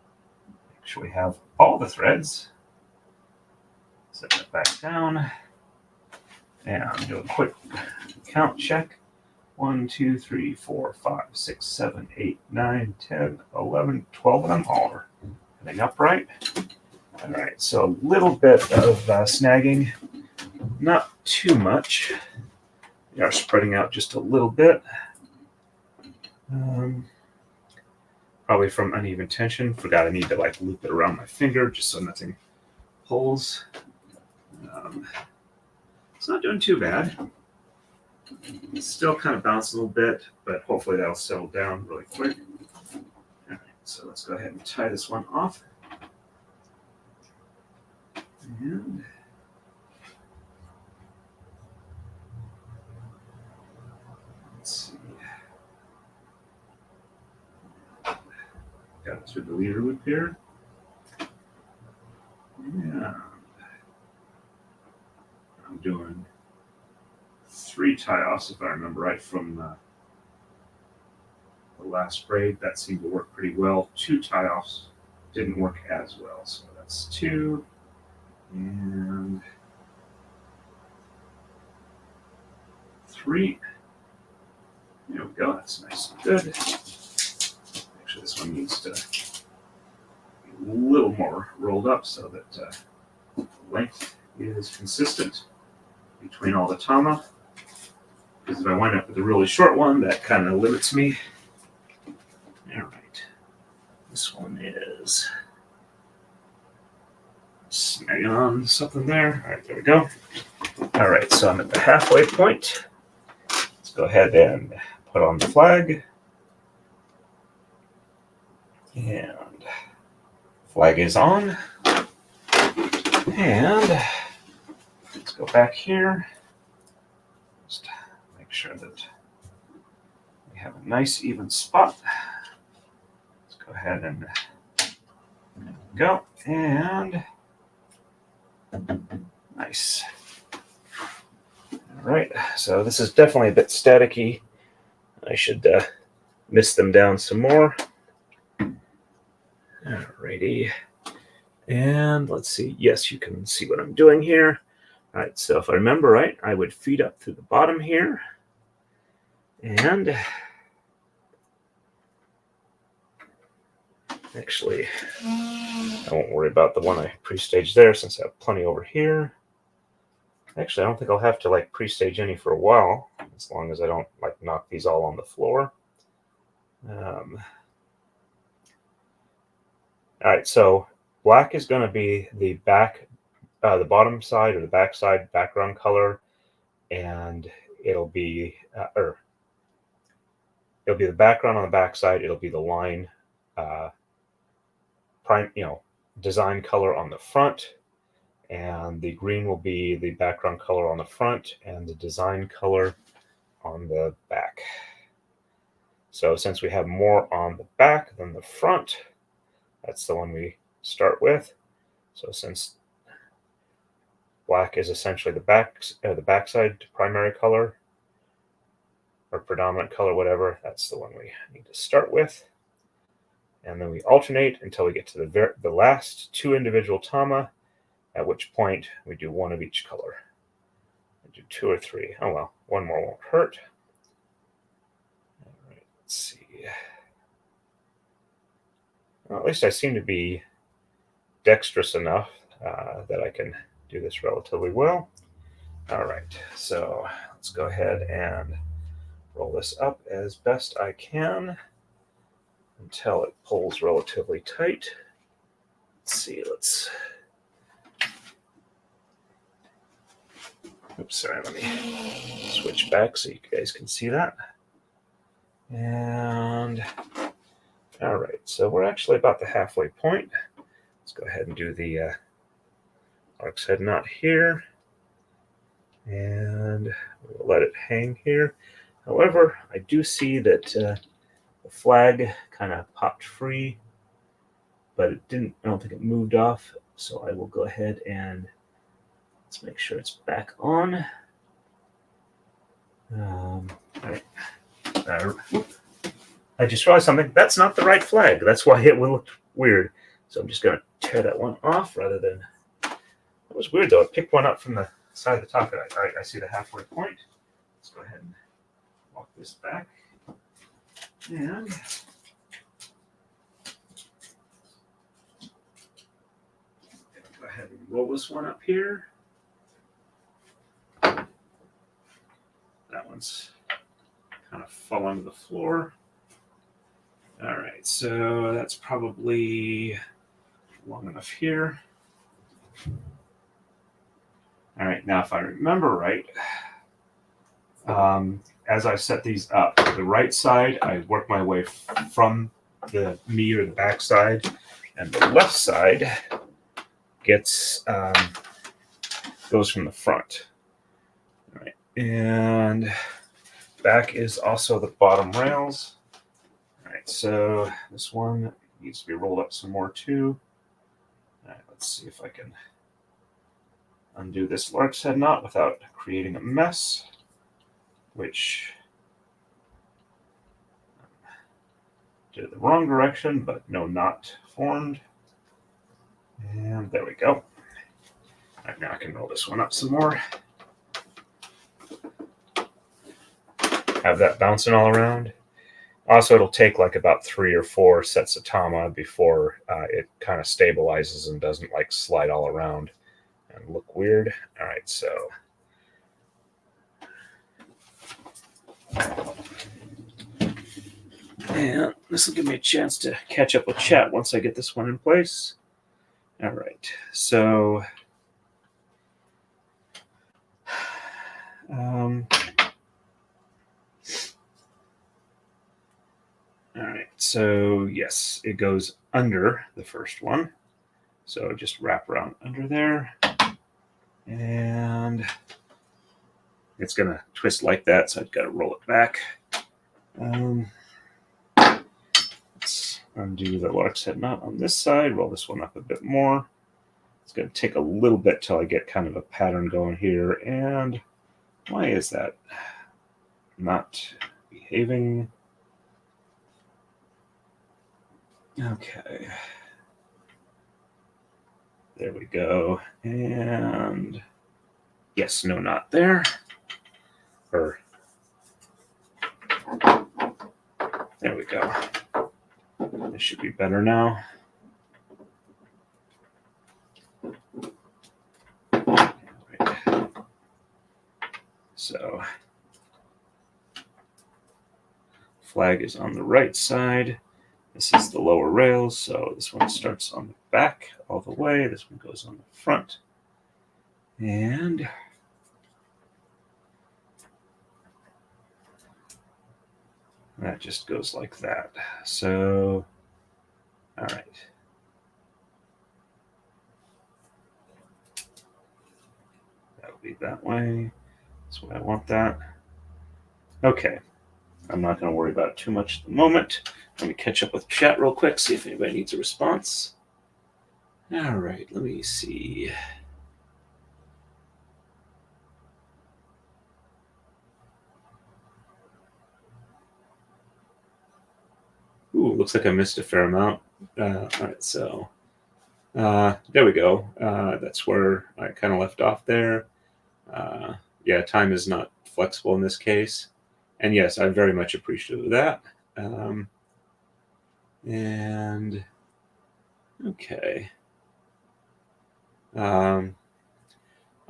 A: sure we have all the threads. Set that back down. And do a quick count check. 1, 2, 3, 4, 5, 6, 7, 8, 9, 10, 11, 12 of them all are heading upright. All right, so a little bit of snagging, not too much. We are spreading out just a little bit. Probably from uneven tension. Forgot I need to like loop it around my finger just so nothing pulls. It's not doing too bad. It's still kind of bouncing a little bit, but hopefully that'll settle down really quick. All right, so let's go ahead and tie this one off. And let's see. Got it through the leader loop here. Yeah. I'm doing 3 tie-offs, if I remember right, from the last braid. That seemed to work pretty well. 2 tie-offs didn't work as well. So that's 2. And 3. There we go. That's nice and good. Actually, this one needs to be a little more rolled up so that the length is consistent between all the tama. Because if I wind up with a really short one, that kind of limits me. All right. This one is snagging on something there. All right, there we go. All right, so I'm at the halfway point. Let's go ahead and put on the flag. And flag is on. And let's go back here. Just make sure that we have a nice even spot. Let's go ahead and go. And nice. All right, so this is definitely a bit staticky. I should mist them down some more. Alrighty. And let's see. Yes, you can see what I'm doing here. All right, so if I remember right, I would feed up through the bottom here. And actually, I won't worry about the one I pre-staged there since I have plenty over here. Actually, I don't think I'll have to like pre-stage any for a while, as long as I don't like knock these all on the floor. All right, so black is going to be the the bottom side or the back side background color, and it'll be it'll be the background on the back side. It'll be the line, design color on the front, and the green will be the background color on the front and the design color on the back. So since we have more on the back than the front, that's the one we start with. So since black is essentially the backside primary color or predominant color, whatever, that's the one we need to start with. And then we alternate until we get to the last 2 individual tama, at which point we do 1 of each color. We do 2 or 3. Oh well, 1 more won't hurt. All right, let's see. Well, at least I seem to be dexterous enough that I can do this relatively well. All right, so let's go ahead and roll this up as best I can until it pulls relatively tight. Let's see, oops, sorry, let me switch back so you guys can see that. And all right, so we're actually about the halfway point. Let's go ahead and do the lark's head knot here, and we'll let it hang here. However, I do see that the flag kind of popped free, but it didn't. I don't think it moved off. So I will go ahead and let's make sure it's back on. All right. I just realized something. That's not the right flag. That's why it looked weird. So I'm just going to tear that one off rather than. It was weird though. I picked one up from the side of the Taka-Dai. All right, I see the halfway point. Let's go ahead and walk this back. And go ahead and roll this one up here. That one's kind of falling to the floor. All right, so that's probably long enough here. All right, now if I remember right, as I set these up, the right side, I work my way from the me or the back side, and the left side gets goes from the front. All right, and back is also the bottom rails. All right, so this one needs to be rolled up some more too. All right, let's see if I can undo this lark's head knot without creating a mess, which did it the wrong direction, but no knot formed. And there we go. All right, now I can roll this one up some more. Have that bouncing all around. Also, it'll take like about 3 or 4 sets of tama before it kind of stabilizes and doesn't like slide all around and look weird. All right, so and this will give me a chance to catch up with chat once I get this one in place. All right, so all right, so yes, it goes under the first one. So just wrap around under there. And it's going to twist like that, so I've got to roll it back. Let's undo the lark's head knot on this side, roll this one up a bit more. It's going to take a little bit till I get kind of a pattern going here. And why is that not behaving? Okay. There we go. And yes, no knot there. Or there we go. This should be better now. Right. So flag is on the right side. This is the lower rails, so this one starts on the back all the way. This one goes on the front. And that just goes like that. So, all right. That'll be that way. That's why I want that. Okay. I'm not going to worry about it too much at the moment. Let me catch up with chat real quick, see if anybody needs a response. All right, let me see. Ooh, looks like I missed a fair amount. All right, so there we go. That's where I kind of left off there. Yeah, time is not flexible in this case. And yes, I'm very much appreciative of that. And okay. I'm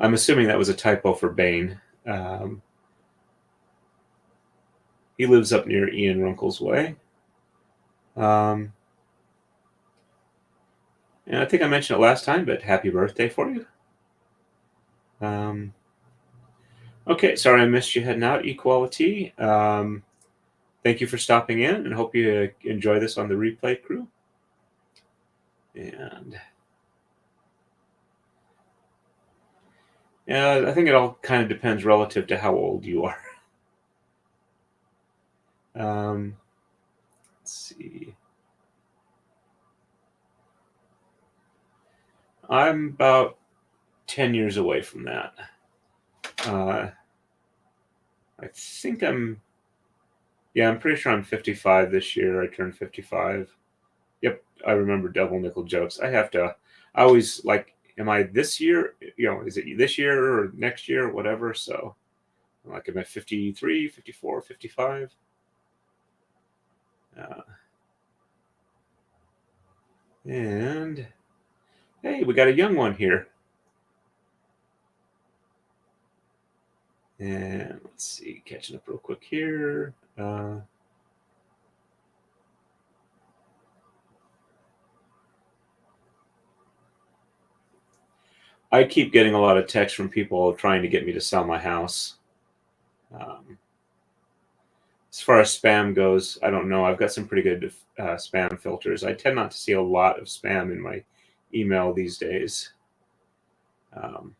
A: assuming that was a typo for Bane. He lives up near Ian Runkle's Way. And I think I mentioned it last time, but happy birthday for you. Okay, sorry I missed you heading out, Equality. Thank you for stopping in, and hope you enjoy this on the replay crew. And Yeah, I think it all kind of depends relative to how old you are. Let's see. I'm about 10 years away from that. I think I'm pretty sure I'm 55 this year. I turned 55. Yep, I remember double nickel jokes. I always like, am I this year? Is it this year or next year or whatever? So, like, am I 53, 54, 55? And hey, we got a young one here. And let's see, catching up real quick here. I keep getting a lot of texts from people trying to get me to sell my house. Um, as far as spam goes, I don't know. I've got some pretty good spam filters. I tend not to see a lot of spam in my email these days. Um,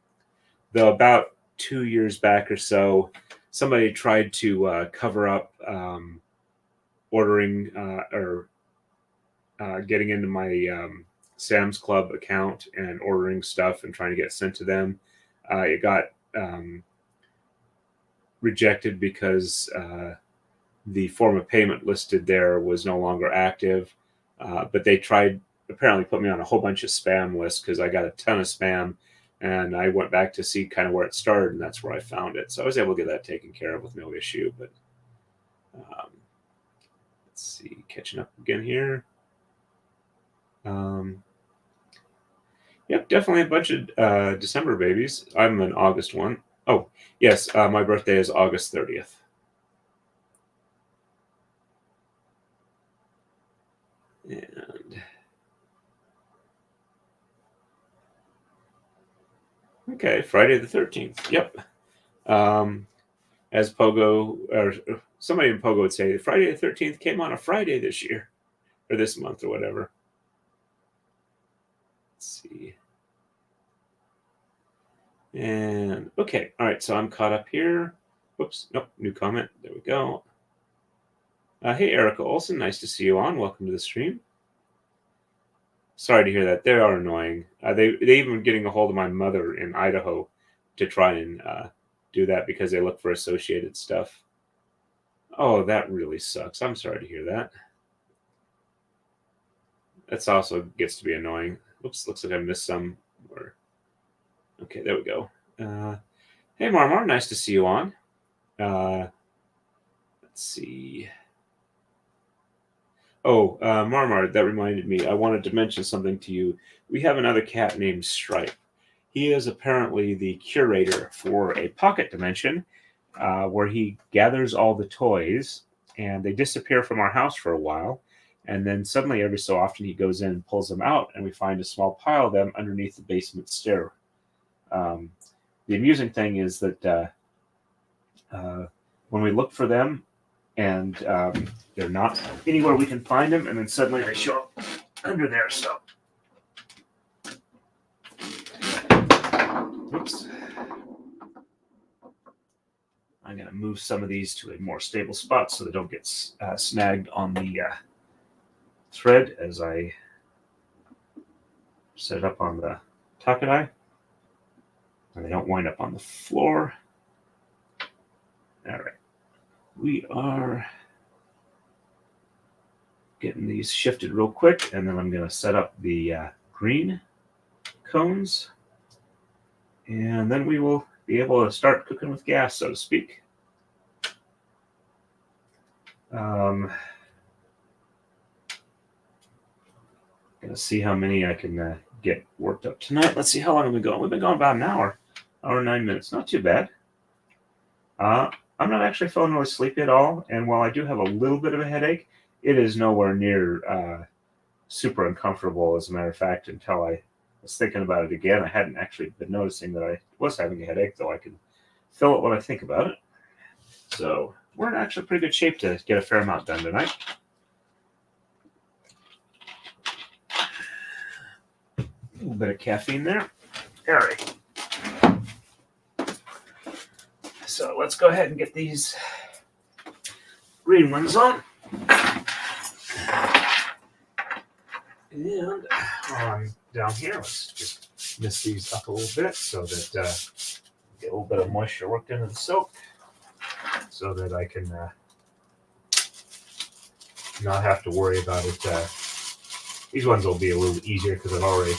A: though about 2 years back or so, somebody tried to cover up ordering or getting into my Sam's Club account and ordering stuff and trying to get sent to them. It got rejected because the form of payment listed there was no longer active. But they tried, apparently, put me on a whole bunch of spam lists because I got a ton of spam. And I went back to see kind of where it started, and that's where I found it. So I was able to get that taken care of with no issue. But let's see, catching up again here. Yep, definitely a bunch of December babies. I'm an August one. Oh, yes, my birthday is August 30th. And okay, Friday the 13th. Yep. As Pogo or somebody in Pogo would say, Friday the 13th came on a Friday this year or this month or whatever. Let's see. And okay, all right, so I'm caught up here. Whoops, nope, new comment. There we go. Hey, Erica Olson, nice to see you on. Welcome to the stream. Sorry to hear that. They are annoying. They even getting a hold of my mother in Idaho to try and do that because they look for associated stuff. Oh, that really sucks. I'm sorry to hear that. That's also gets to be annoying. Oops, looks like I missed some. Okay, there we go. Hey, Marmar, nice to see you on. Let's see. Oh, Marmar, that reminded me. I wanted to mention something to you. We have another cat named Stripe. He is apparently the curator for a pocket dimension where he gathers all the toys and they disappear from our house for a while. And then suddenly, every so often, he goes in and pulls them out, and we find a small pile of them underneath the basement stair. The amusing thing is that when we look for them and they're not anywhere we can find them, and then suddenly they show up under there. So, oops. I'm going to move some of these to a more stable spot so they don't get snagged on the thread as I set it up on the Taka-Dai. And they don't wind up on the floor. All right. We are getting these shifted real quick, and then I'm going to set up the green cones. And then we will be able to start cooking with gas, so to speak. Gonna see how many I can get worked up tonight. Let's see how long have we been going. We've been going about an hour and 9 minutes. Not too bad. I'm not actually feeling really sleepy at all, and while I do have a little bit of a headache, it is nowhere near super uncomfortable. As a matter of fact, until I was thinking about it again, I hadn't actually been noticing that I was having a headache, though I can feel it when I think about it. So we're in actually pretty good shape to get a fair amount done tonight. A little bit of caffeine there. All right. let's go ahead and get these green ones on. And while I'm down here, let's just mist these up a little bit so that get a little bit of moisture worked into the silk so that I can not have to worry about it. These ones will be a little easier because I've already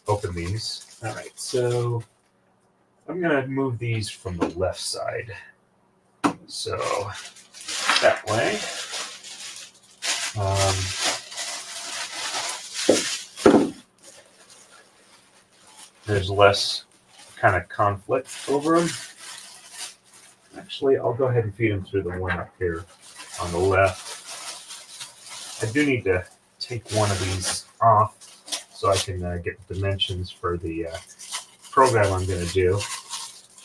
A: opened these. All right, so I'm going to move these from the left side. So that way. There's less kind of conflict over them. Actually, I'll go ahead and feed them through the one up here on the left. I do need to take one of these off so I can get the dimensions for the program I'm going to do.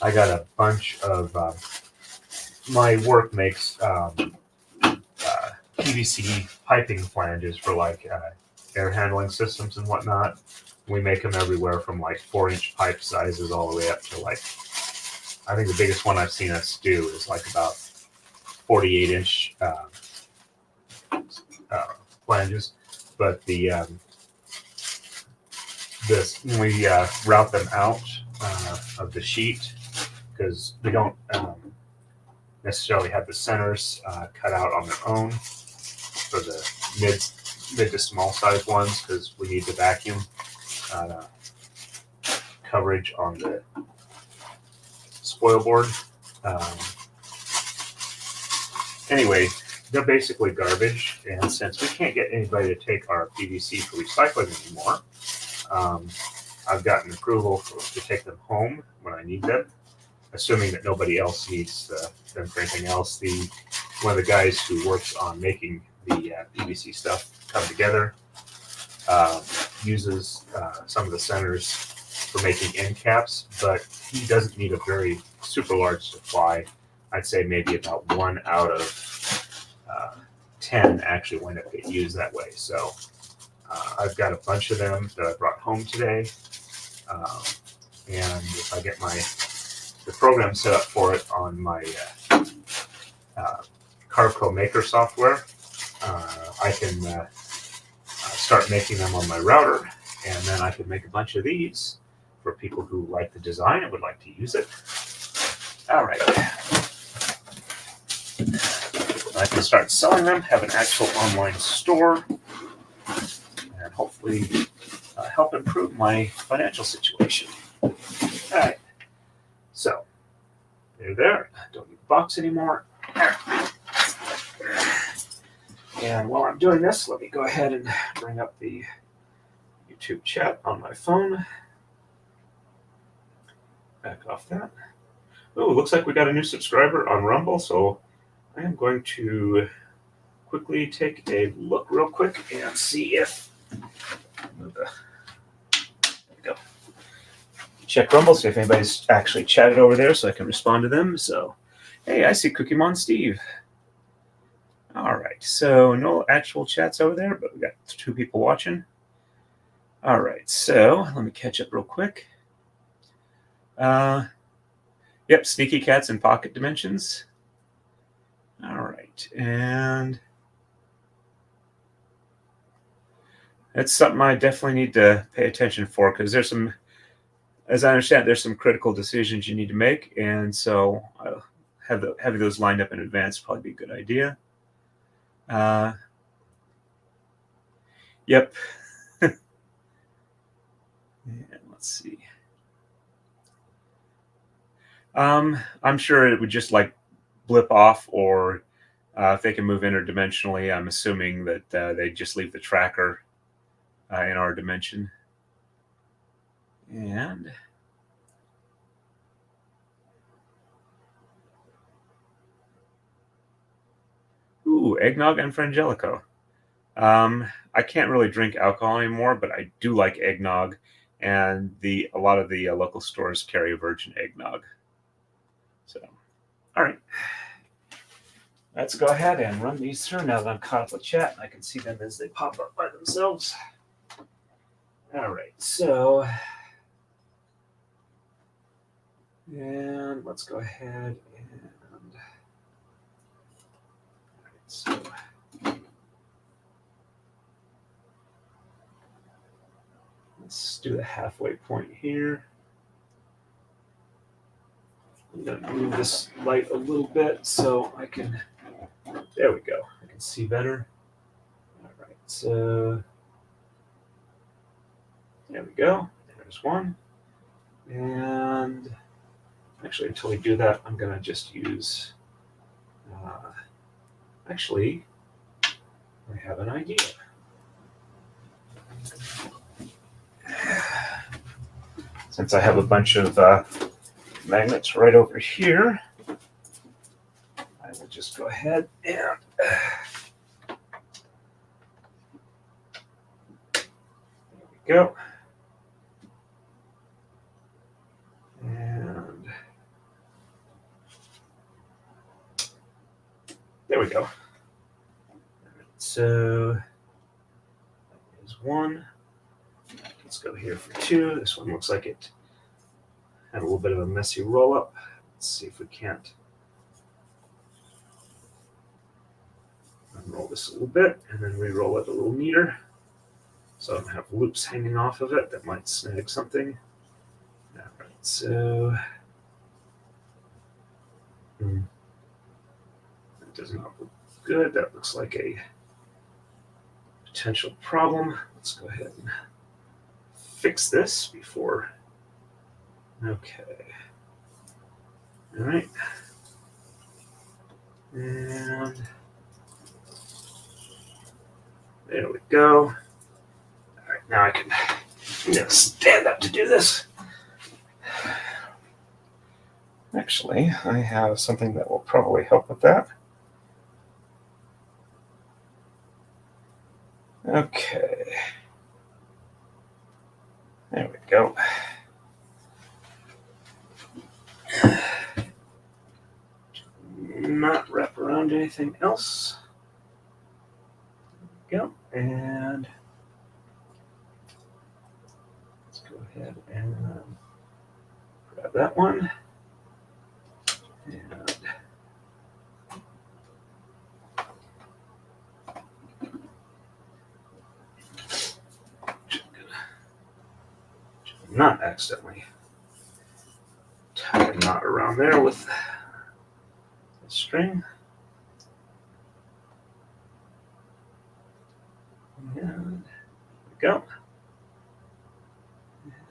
A: I got a bunch of my work makes PVC piping flanges for like air handling systems and whatnot. We make them everywhere from like 4-inch pipe sizes all the way up to like, I think the biggest one I've seen us do is like about 48-inch flanges. But the when we route them out of the sheet, because we don't necessarily have the centers cut out on their own for the mid to small size ones, because we need the vacuum coverage on the spoil board. Anyway, they're basically garbage, and since we can't get anybody to take our PVC for recycling anymore, I've gotten approval to take them home when I need them, assuming that nobody else needs them for anything else. One of the guys who works on making the PVC stuff come together uses some of the centers for making end caps, but he doesn't need a very super large supply. I'd say maybe about 1 out of 10 actually wind up getting used that way. So I've got a bunch of them that I brought home today, and if I get the program set up for it on my Carco Maker software, I can start making them on my router, and then I can make a bunch of these for people who like the design and would like to use it. All right. I can start selling them, have an actual online store, and hopefully help improve my financial situation. All right. So, they're there. Don't need the box anymore. And while I'm doing this, let me go ahead and bring up the YouTube chat on my phone. Back off that. Oh, looks like we got a new subscriber on Rumble, so I am going to quickly take a look real quick and see if... There we go. Check Rumble, see if anybody's actually chatted over there so I can respond to them. So, hey, I see Cookie Mon Steve. All right, so no actual chats over there, but we got 2 people watching. All right, so let me catch up real quick. Yep, Sneaky Cats and Pocket Dimensions. All right, and that's something I definitely need to pay attention for, because there's some, as I understand, there's some critical decisions you need to make, and so having those lined up in advance would probably be a good idea. Yep. And let's see. I'm sure it would just like blip off, or if they can move interdimensionally, I'm assuming that they just leave the tracker in our dimension. And ooh, eggnog and frangelico. I can't really drink alcohol anymore, but I do like eggnog, and a lot of the local stores carry virgin eggnog. So, all right. Let's go ahead and run these through now that I'm caught up with chat. I can see them as they pop up by themselves. All right, so, and let's go ahead and So let's do the halfway point here. I'm going to move this light a little bit so I can, there we go, I can see better. All right, so there we go, there's one. And actually, until we do that, I'm going to just use, actually, I have an idea. Since I have a bunch of magnets right over here, I will just go ahead and there we go. And there we go. So there's one. Let's go here for two. This one looks like it had a little bit of a messy roll up. Let's see if we can't unroll this a little bit and then re-roll it a little neater. So I don't have loops hanging off of it that might snag something. All right, so that does not look good. That looks like a potential problem. Let's go ahead and fix this before. Okay. All right. And there we go. All right, now I'm gonna stand up to do this. Actually, I have something that will probably help with that. Okay. There we go. Not wrap around anything else. There we go. And let's go ahead and grab that one. And not accidentally tie a knot around there with the string. And there we go.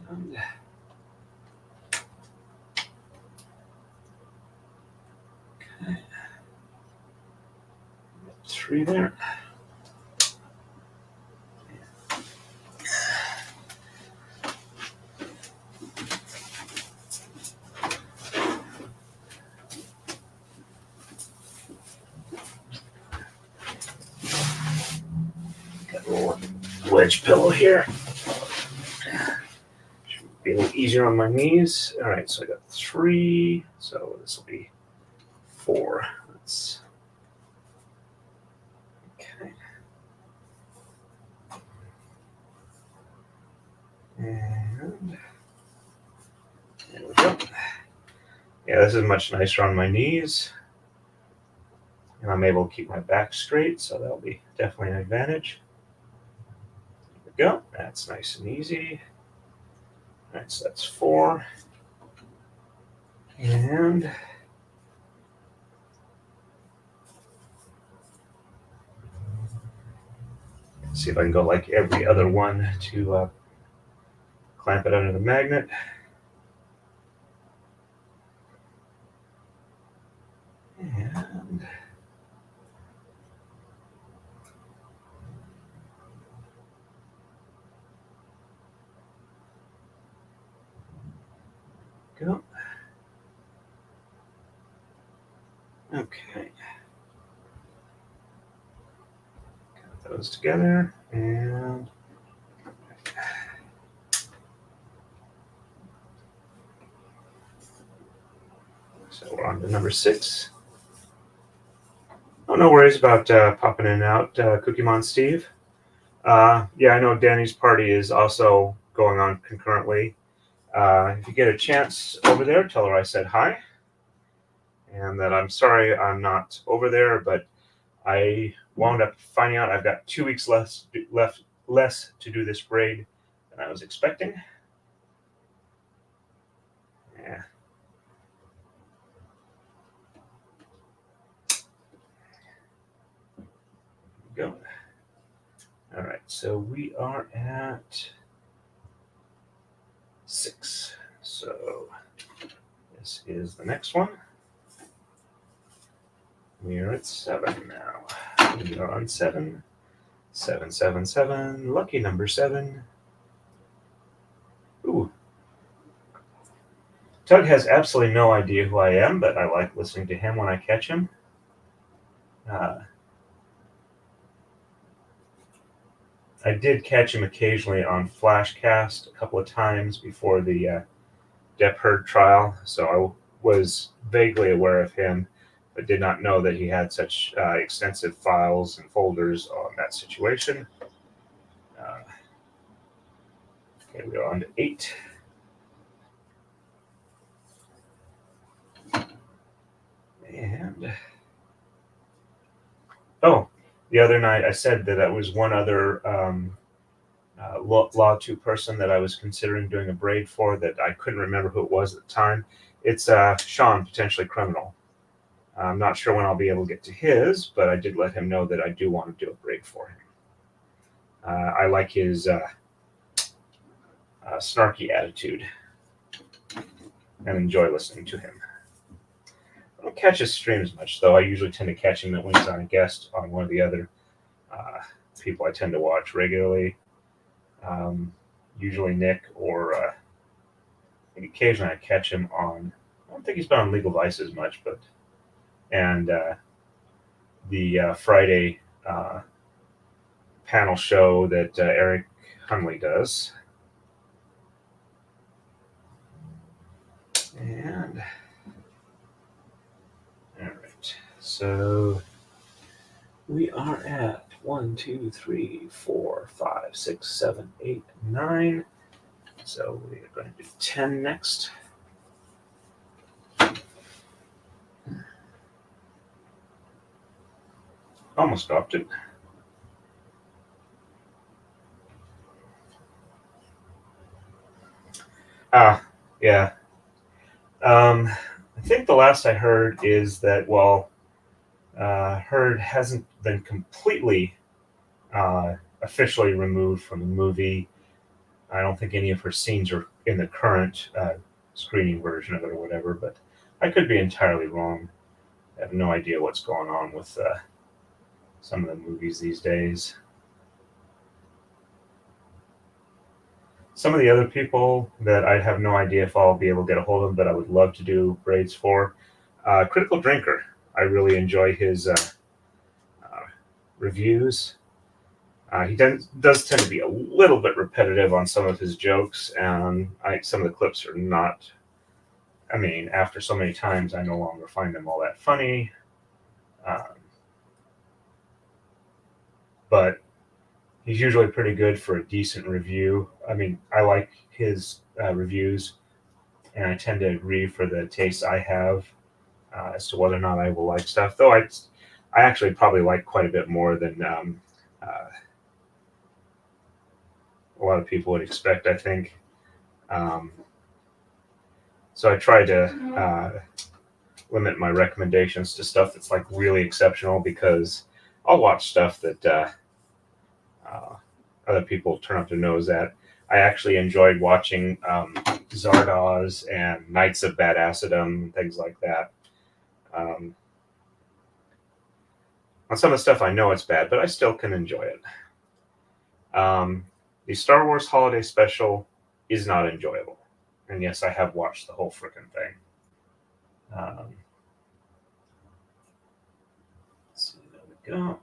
A: And okay. 3 there. Wedge pillow here. Should be a little easier on my knees. All right, so I got 3. So this will be 4. Let's. Okay. And there we go. Yeah, this is much nicer on my knees. And I'm able to keep my back straight, so that'll be definitely an advantage. Go. That's nice and easy. All right, so that's 4. And see if I can go like every other one to clamp it under the magnet. And go. Okay. Got those together and so we're on to number 6. Oh, no worries about popping in and out, Kumihimo Steve. Yeah, I know Danny's party is also going on concurrently. If you get a chance over there, tell her I said hi. And that I'm sorry I'm not over there, but I wound up finding out I've got 2 weeks less to do this braid than I was expecting. Yeah. Go. All right, so we are at 6. So this is the next one. We are at 7 now. We are on 7. 7, 7, 7. Lucky number 7. Ooh. Tug has absolutely no idea who I am, but I like listening to him when I catch him. I did catch him occasionally on Flashcast a couple of times before the Depp Heard trial, so I was vaguely aware of him, but did not know that he had such extensive files and folders on that situation. Okay, we are on to 8. And the other night I said that I was one other Law 2 person that I was considering doing a braid for that I couldn't remember who it was at the time. It's Sean, potentially criminal. I'm not sure when I'll be able to get to his, but I did let him know that I do want to do a braid for him. I like his snarky attitude and enjoy listening to him. I don't catch his streams much, though. I usually tend to catch him when he's on a guest on one of the other people I tend to watch regularly. Usually Nick, or I think occasionally I catch him on, I don't think he's been on Legal Vices much, but, and the Friday panel show that Eric Hunley does. And, all right, so we are at 1, 2, 3, 4, 5, 6, 7, 8, 9. So we are going to do 10 next. Almost dropped it. Yeah. I think the last I heard is that while Heard hasn't been completely officially removed from the movie, I don't think any of her scenes are in the current screening version of it or whatever, but I could be entirely wrong. I have no idea what's going on with some of the movies these days. Some of the other people that I have no idea if I'll be able to get a hold of, but I would love to do braids for. Critical Drinker. I really enjoy his reviews. He does tend to be a little bit repetitive on some of his jokes, and some of the clips are not. I mean, after so many times, I no longer find them all that funny. But he's usually pretty good for a decent review. I mean, I like his reviews, and I tend to agree for the taste I have as to whether or not I will like stuff. Though I actually probably like quite a bit more than a lot of people would expect, I think. So I try to limit my recommendations to stuff that's like really exceptional, because I'll watch stuff that other people turn up their nose at. I actually enjoyed watching Zardoz and Knights of Badassadom and things like that. On some of the stuff I know it's bad, but I still can enjoy it. The Star Wars Holiday Special is not enjoyable. And yes, I have watched the whole frickin' thing. So there we go.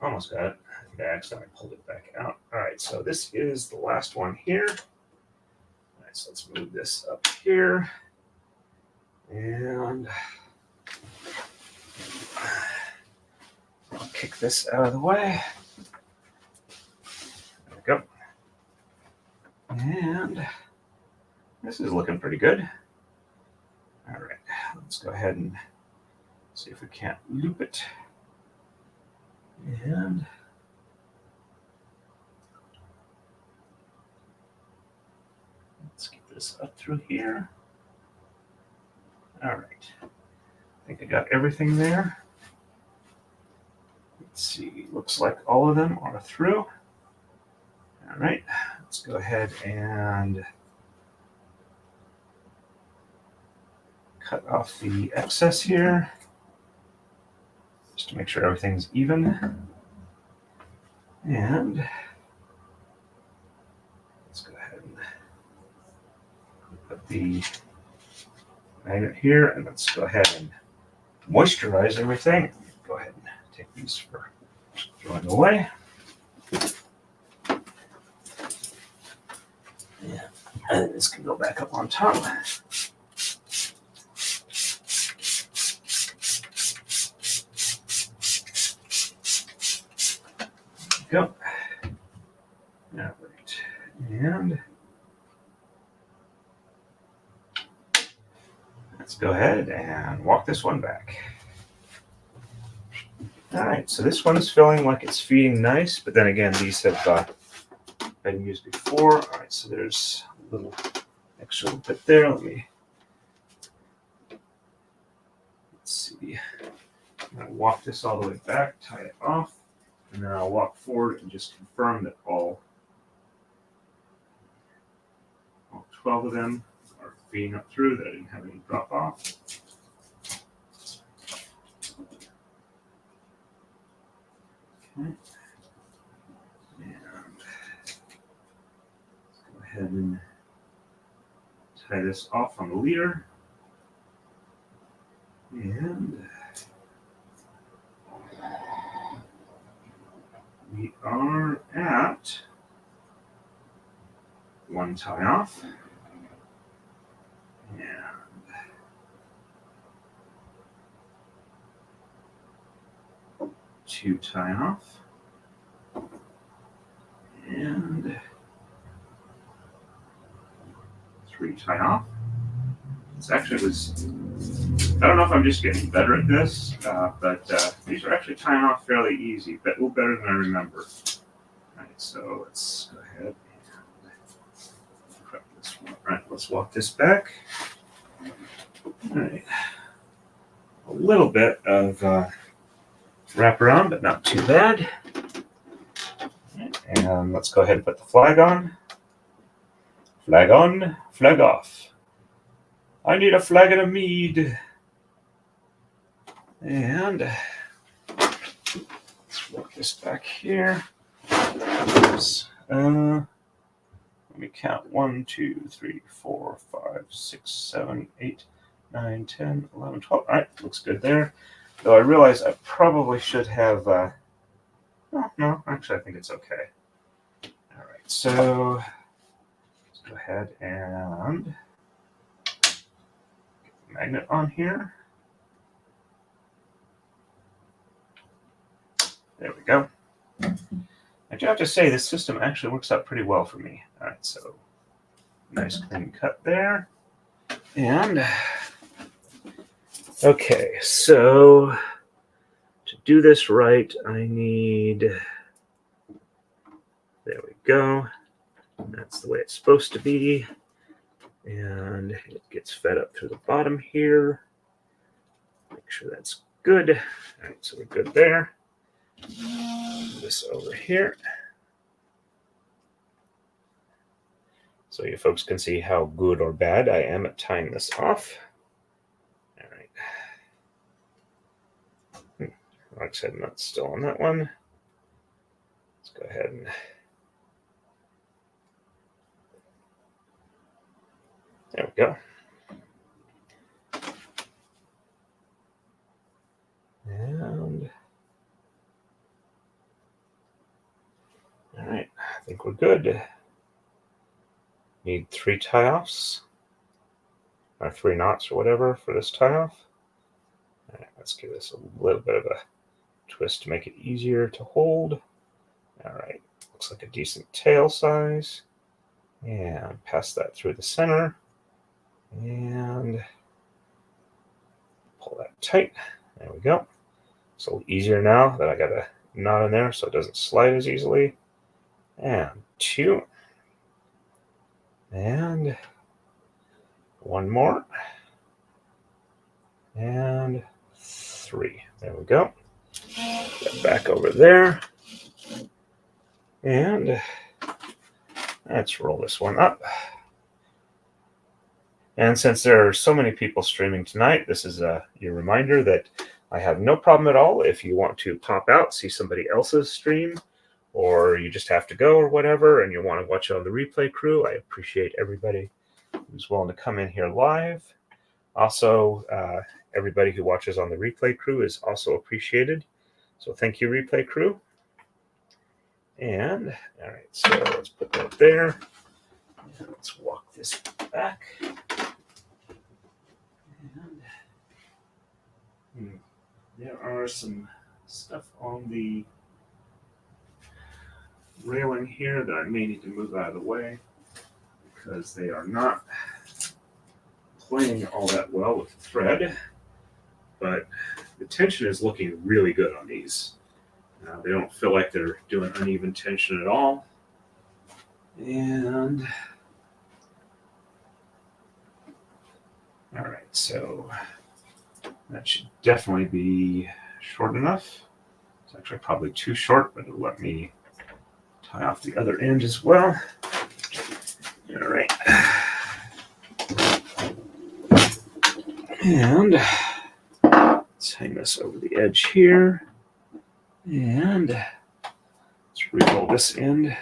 A: Almost got it. I think I accidentally pulled it back out. All right, so this is the last one here. All right, so let's move this up here. And I'll kick this out of the way. There we go. And this is looking pretty good. All right, let's go ahead and See if we can't loop it. And let's get this up through here. All right. I think I got everything there. Let's see. Looks like all of them are through. All right. Let's go ahead and cut off the excess here, just to make sure everything's even. And let's go ahead and put the magnet here, and let's go ahead and moisturize everything. Go ahead and take these for throwing away. Yeah, and this can go back up on top. Go. All right, and let's go ahead and walk this one back. All right, so this one is feeling like it's feeding nice, but then again, these have been used before. All right, so there's a little extra bit there. Let's see. I'm going to walk this all the way back, tie it off, and then I'll walk forward and just confirm that all 12 of them are feeding up through, that I didn't have any drop off. Okay. And let's go ahead and tie this off on the leader. And we are at one tie off. And two tie off. And three tie off. This actually was, I don't know if I'm just getting better at this, but these are actually tying off fairly easy, but a little better than I remember. All right, so let's go ahead and prep this one. All right, let's walk this back. All right, a little bit of wraparound, but not too bad. And let's go ahead and put the flag on. Flag on, flag off. I need a flagon of mead. And let's work this back here. Oops. Let me count 1, 2, 3, 4, 5, 6, 7, 8, 9, 10, 11, 12. All right, looks good there. Though I realize I probably should have. No, actually, I think it's okay. All right, so let's go ahead and get the magnet on here. There we go. I do have to say, this system actually works out pretty well for me. All right, so nice clean cut there. And okay, so to do this right, I need, there we go. That's the way it's supposed to be. And it gets fed up through the bottom here. Make sure that's good. All right, so we're good there. Move this over here. So you folks can see how good or bad I am at tying this off. All right. Like I said, not still on that one. Let's go ahead and there we go. And all right, I think we're good. Need 3 tie-offs, or 3 knots or whatever for this tie-off. All right, let's give this a little bit of a twist to make it easier to hold. All right, looks like a decent tail size. And pass that through the center. And pull that tight. There we go. It's a little easier now that I got a knot in there so it doesn't slide as easily. And 2. And 1 more. And 3. There we go. Get back over there. And let's roll this one up. And since there are so many people streaming tonight, this is your reminder that I have no problem at all if you want to pop out, see somebody else's stream, or you just have to go or whatever, and you want to watch it on the replay crew. I appreciate everybody who's willing to come in here live. Also, everybody who watches on the replay crew is also appreciated. So thank you, replay crew. And all right, so let's put that there. And let's walk this back. And there are some stuff on the railing here that I may need to move out of the way because they are not playing all that well with the thread. But the tension is looking really good on these. They don't feel like they're doing uneven tension at all. And all right, so that should definitely be short enough. It's actually probably too short, but it'll let me tie off the other end as well. All right. And let's hang this over the edge here. And let's re-roll this end.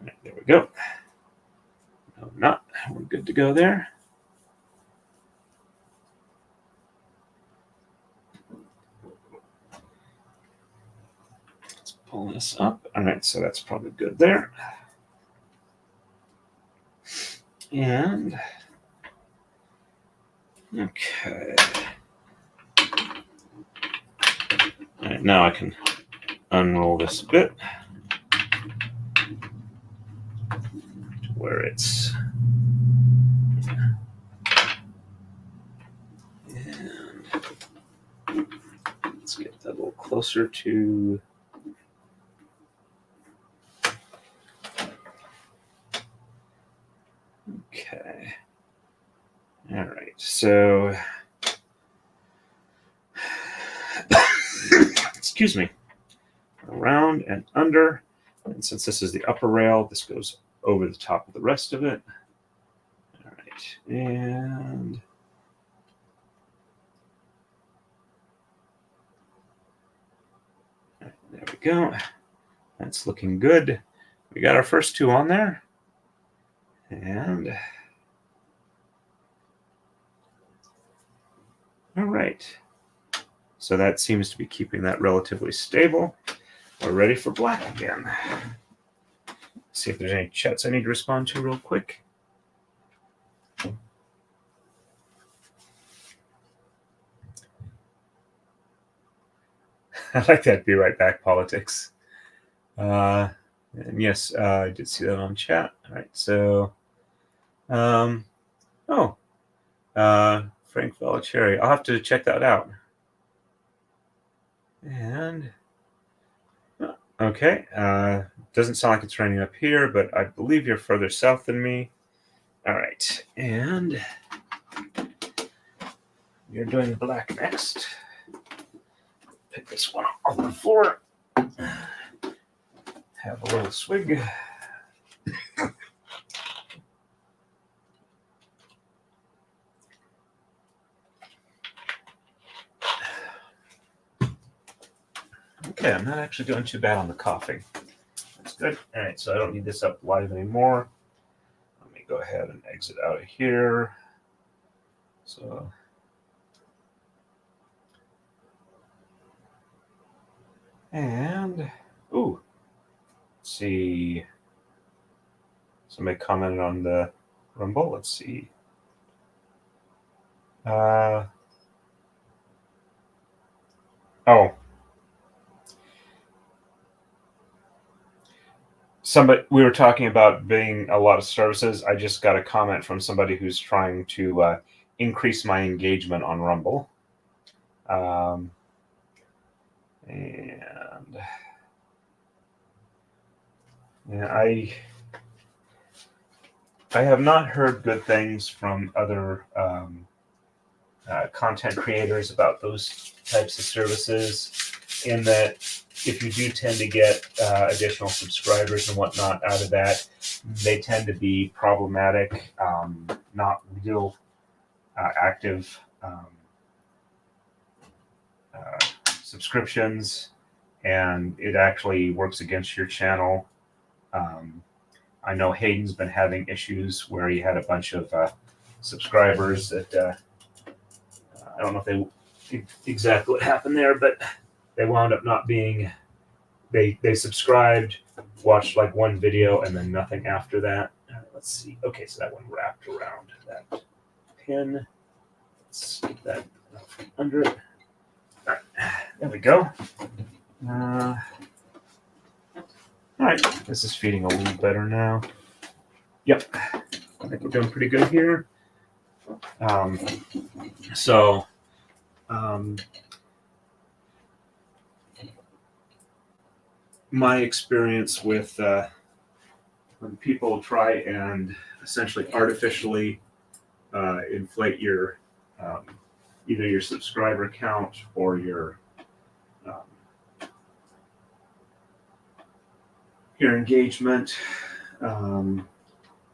A: Right, there we go. No, not. We're good to go there. Let's pull this up. All right, so that's probably good there. And okay. All right, now I can unroll this a bit to where it's. And let's get that a little closer to. Okay. All right. So, excuse me. Around and under. And since this is the upper rail, this goes over the top of the rest of it. All right. And there we go. That's looking good. We got our first 2 on there. And all right. So that seems to be keeping that relatively stable. We're ready for black again. See if there's any chats I need to respond to real quick. I like that be right back politics. And yes, I did see that on chat. All right, so, Frank Velicheri. I'll have to check that out. And, okay, doesn't sound like it's raining up here, but I believe you're further south than me. All right, and you're doing black next. Pick this one off the floor. Have a little swig. Okay, I'm not actually doing too bad on the coffee. That's good. All right, so I don't need this up live anymore. Let me go ahead and exit out of here. So, and, ooh, let's see. Somebody commented on the Rumble. Let's see. Oh. we were talking about being a lot of services. I just got a comment from somebody who's trying to increase my engagement on Rumble. And yeah, I have not heard good things from other content creators about those types of services, in that if you do tend to get additional subscribers and whatnot out of that, they tend to be problematic, not real active subscriptions, and it actually works against your channel. I know Hayden's been having issues where he had a bunch of subscribers that I don't know if exactly what happened there, but they wound up not being. They subscribed, watched like one video, and then nothing after that. Let's see. Okay, so that one wrapped around that pin. Let's get that under it. All right, there we go. All right, this is feeding a little better now. Yep, I think we're doing pretty good here. My experience with when people try and essentially artificially inflate your either your subscriber count or your engagement,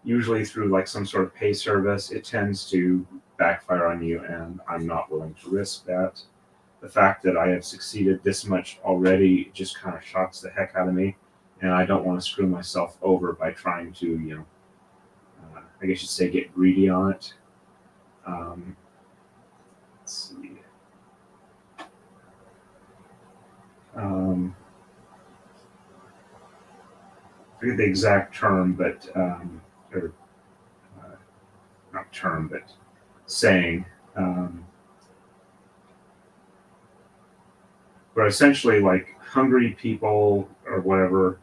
A: usually through like some sort of pay service, it tends to backfire on you, and I'm not willing to risk that. The fact that I have succeeded this much already just kind of shocks the heck out of me, and I don't want to screw myself over by trying to, I guess you'd say, get greedy on it. Let's see. I forget the exact term, but not term, but saying. But essentially, like, hungry people or whatever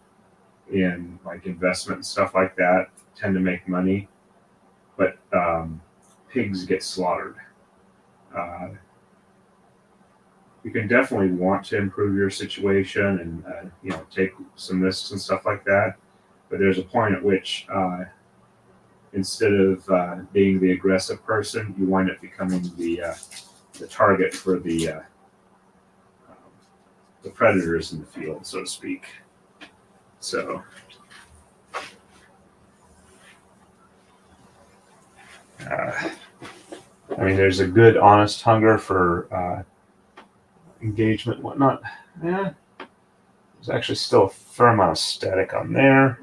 A: in like investment and stuff like that tend to make money, but pigs get slaughtered. You can definitely want to improve your situation and take some risks and stuff like that, but there's a point at which instead of being the aggressive person, you wind up becoming the target for the predators in the field, so to speak. So, I mean, there's a good, honest hunger for engagement and whatnot. Yeah, there's actually still a fair amount of static on there,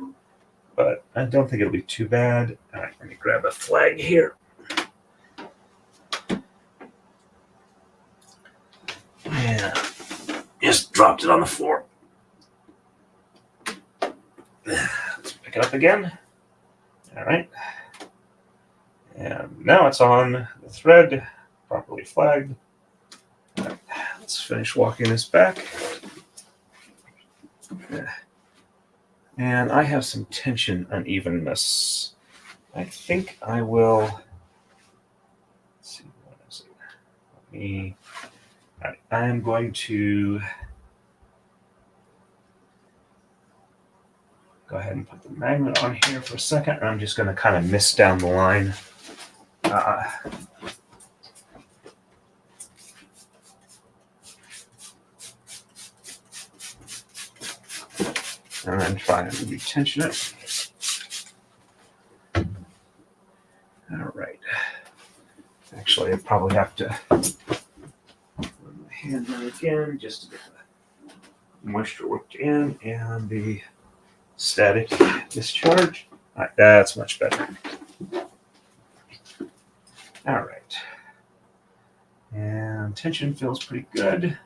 A: but I don't think it'll be too bad. All right, let me grab a flag here. Yeah, just dropped it on the floor. Let's pick it up again. All right. And now it's on the thread, properly flagged. All right, let's finish walking this back. And I have some tension unevenness. I think I will. Let's see, what is it? I am going to go ahead and put the magnet on here for a second. I'm just going to kind of mist down the line. And then try and retension it. All right. Actually, I probably have to run my hand down again just to get the moisture worked in and the static discharge. All right, that's much better. All right. And tension feels pretty good.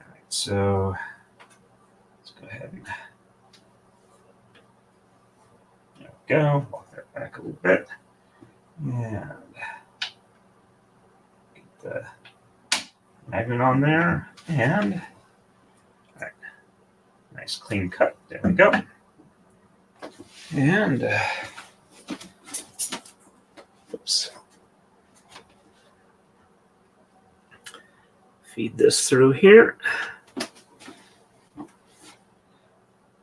A: All right, so let's go ahead and there we go. Walk that back a little bit. And get the magnet on there. And all right, nice clean cut. There we go. And oops. Feed this through here.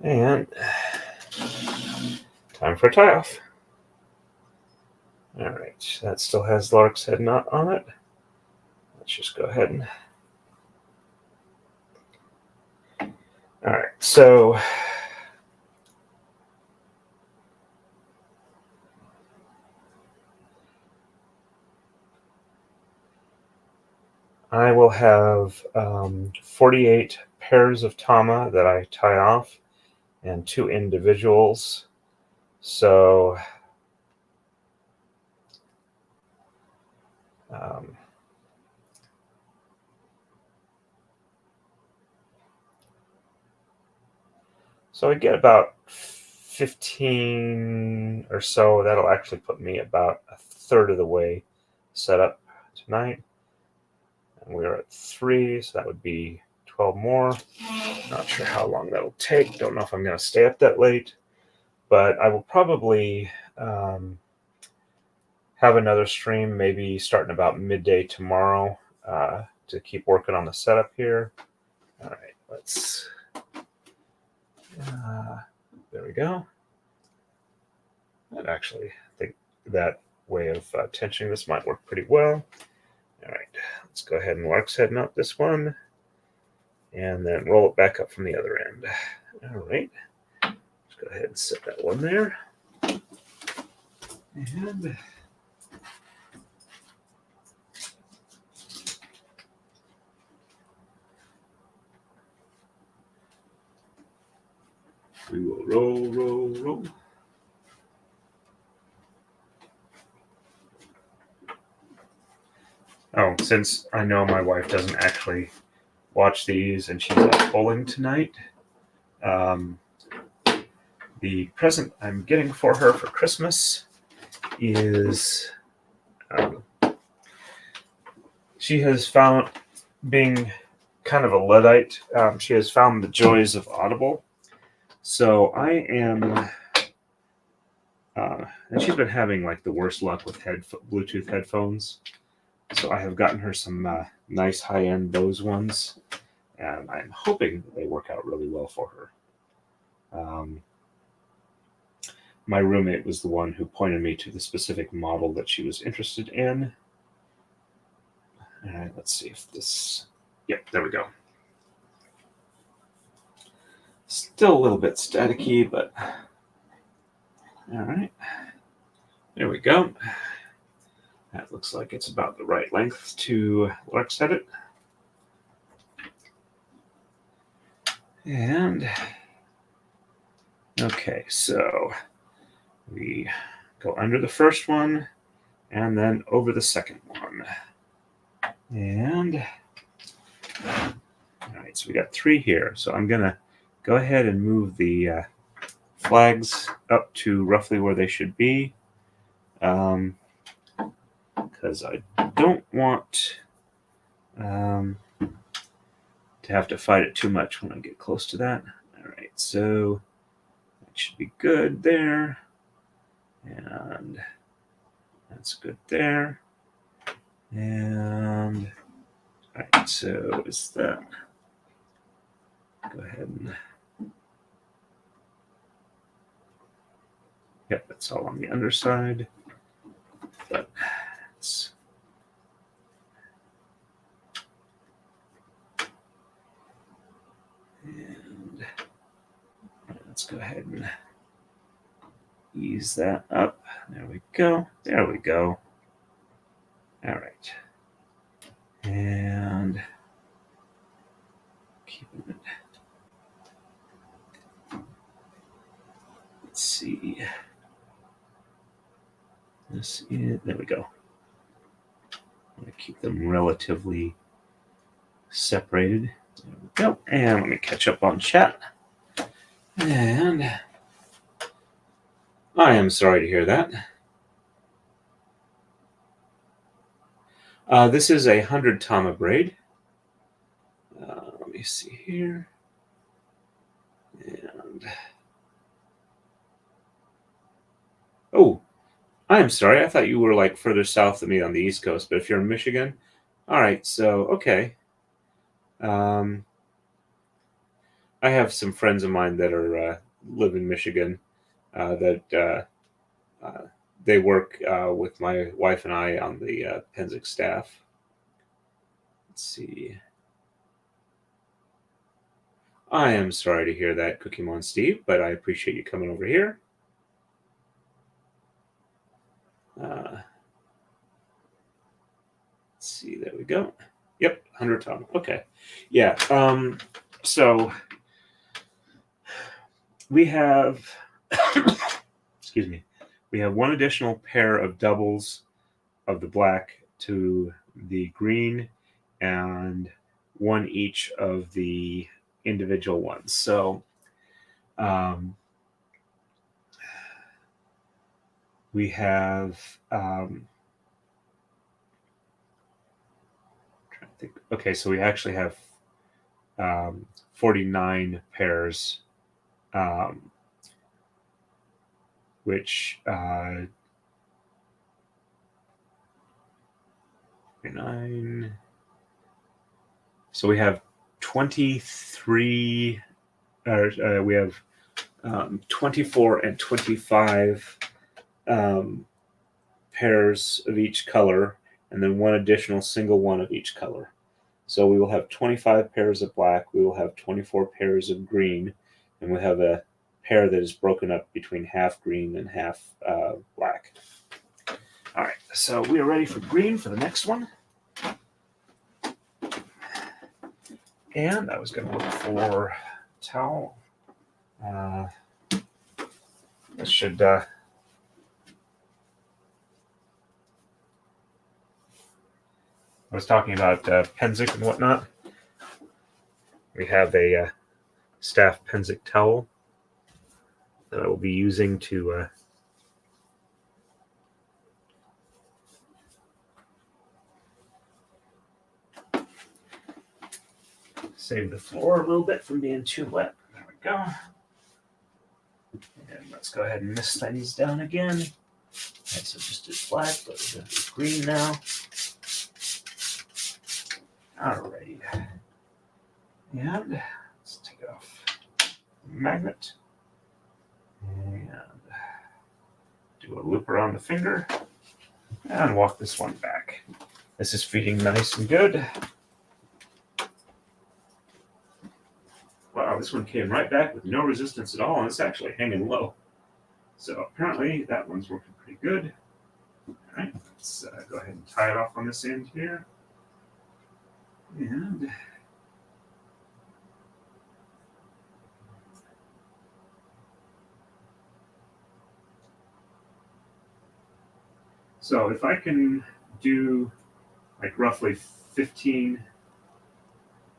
A: And time for a tie off. All right, that still has lark's head knot on it. Let's just go ahead and. All right, so I will have 48 pairs of tama that I tie off and 2 individuals. So so I get about 15 or so. That'll actually put me about a third of the way set up tonight. And we're at 3, so that would be 12 more. Not sure how long that'll take. Don't know if I'm going to stay up that late. But I will probably have another stream maybe starting about midday tomorrow to keep working on the setup here. All right, let's... there we go. And actually, I think that way of tensioning this might work pretty well. All right, let's go ahead and lark's head knot this one, and then roll it back up from the other end. All right, let's go ahead and set that one there. And we will roll. Oh, since I know my wife doesn't actually watch these and she's out bowling tonight, the present I'm getting for her for Christmas is she has found, being kind of a Luddite, she has found the joys of Audible. So I am, and she's been having like the worst luck with Bluetooth headphones. So I have gotten her some nice high-end Bose ones, and I'm hoping that they work out really well for her. My roommate was the one who pointed me to the specific model that she was interested in. All right, let's see if this... Yep, there we go. Still a little bit staticky, but... All right. There we go. That looks like it's about the right length to lark's head it. And... Okay, so we go under the first one and then over the second one. And all right, so we got 3 here. So I'm going to go ahead and move the flags up to roughly where they should be, because I don't want to have to fight it too much when I get close to that. All right, so that should be good there. And that's good there. And all right, so is that... Go ahead and... Yep, that's all on the underside. But it's... And let's go ahead and ease that up. There we go. There we go. All right. And keeping it... Let's see. This is... There we go. I'm going to keep them relatively separated. There we go. And let me catch up on chat. And I am sorry to hear that. This is a 100 tama braid. Let me see here. And I'm sorry, I thought you were like further south than me on the East Coast, but if you're in Michigan, all right, so okay. I have some friends of mine that are live in Michigan that they work with my wife and I on the Penzic staff. Let's see. I am sorry to hear that, Kumihimo Steve, but I appreciate you coming over here. Let's see, there we go. Yep, 100 ton. Okay. Yeah. So we have, excuse me, we have one additional pair of doubles of the black to the green and one each of the individual ones. So we have okay, so we actually have 49 pairs, which 9. So we have 23, we have 24 and 25 pairs of each color, and then one additional single one of each color. So we will have 25 pairs of black, we will have 24 pairs of green, and we have a pair that is broken up between half green and half black. All right, so we are ready for green for the next one. And I was going to look for towel. This should I was talking about Penzic and whatnot. We have a staff Penzic towel that I will be using to save the floor a little bit from being too wet. There we go. And let's go ahead and mist these down again. Right, so just as black, but it's green now. Alrighty. And let's take it off the magnet. And do a loop around the finger. And walk this one back. This is feeding nice and good. Wow, this one came right back with no resistance at all, and it's actually hanging low. So apparently that one's working pretty good. All right, let's go ahead and tie it off on this end here. And so if I can do like roughly 15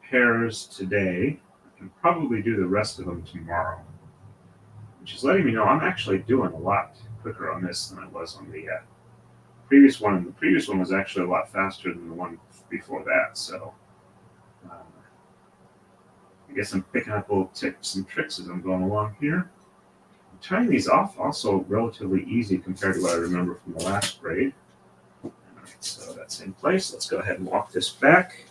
A: pairs today, I can probably do the rest of them tomorrow, which is letting me know I'm actually doing a lot quicker on this than I was on the previous one. And the previous one was actually a lot faster than the one before that. So I guess I'm picking up little tips and tricks as I'm going along here. Tying these off also relatively easy compared to what I remember from the last braid. All right, so that's in place. Let's go ahead and walk this back.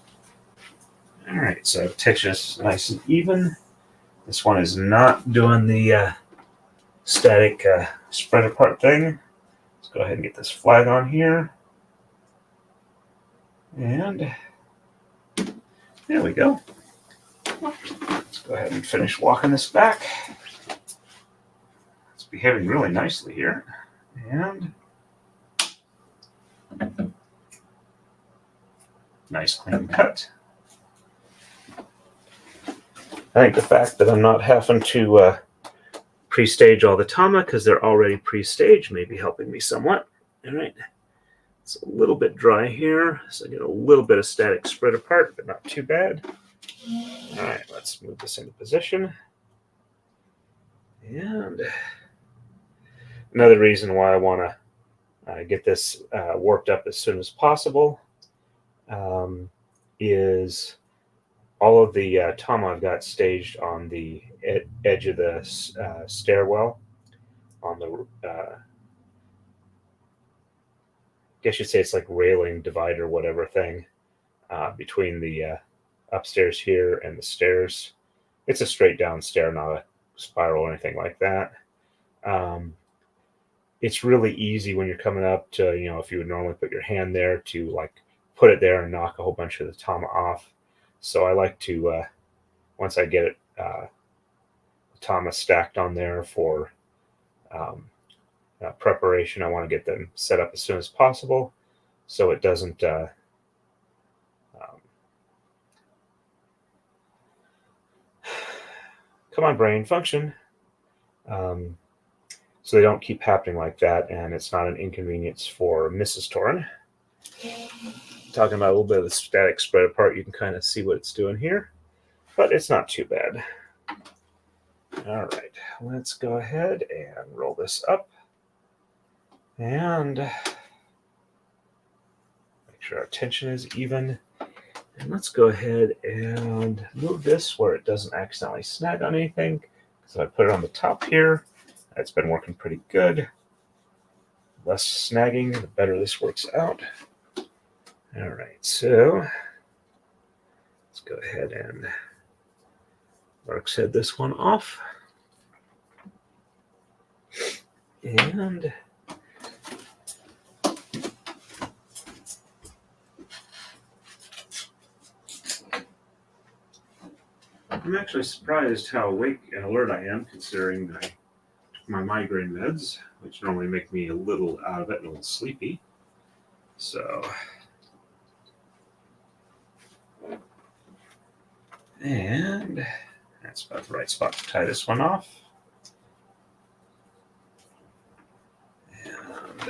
A: All right, so I've touched this nice and even. This one is not doing the static spread apart thing. Let's go ahead and get this flag on here. And there we go. Let's go ahead and finish walking this back. It's behaving really nicely here. And nice clean cut. I think the fact that I'm not having to pre-stage all the tama because they're already pre-staged may be helping me somewhat. All right. It's a little bit dry here, so I get a little bit of static spread apart, but not too bad. All right, let's move this into position. And another reason why I want to get this worked up as soon as possible is all of the tama I've got staged on the edge of the stairwell on the guess you'd say it's like railing divider, whatever thing, between the upstairs here and the stairs. It's a straight down stair, not a spiral or anything like that. It's really easy when you're coming up to, if you would normally put your hand there, to like put it there and knock a whole bunch of the tama off. So I like to, once I get it, tama stacked on there for preparation, I want to get them set up as soon as possible so it doesn't come on, brain, function. So they don't keep happening like that, and it's not an inconvenience for Mrs. Torrin. Talking about a little bit of the static spread apart, you can kind of see what it's doing here, but it's not too bad. All right, let's go ahead and roll this up and make sure our tension is even. And let's go ahead and move this where it doesn't accidentally snag on anything. So I put it on the top here. It's been working pretty good. Less snagging, the better this works out. All right, so let's go ahead and Mark's head this one off. And I'm actually surprised how awake and alert I am, considering I took my migraine meds, which normally make me a little out of it and a little sleepy. So, and that's about the right spot to tie this one off. And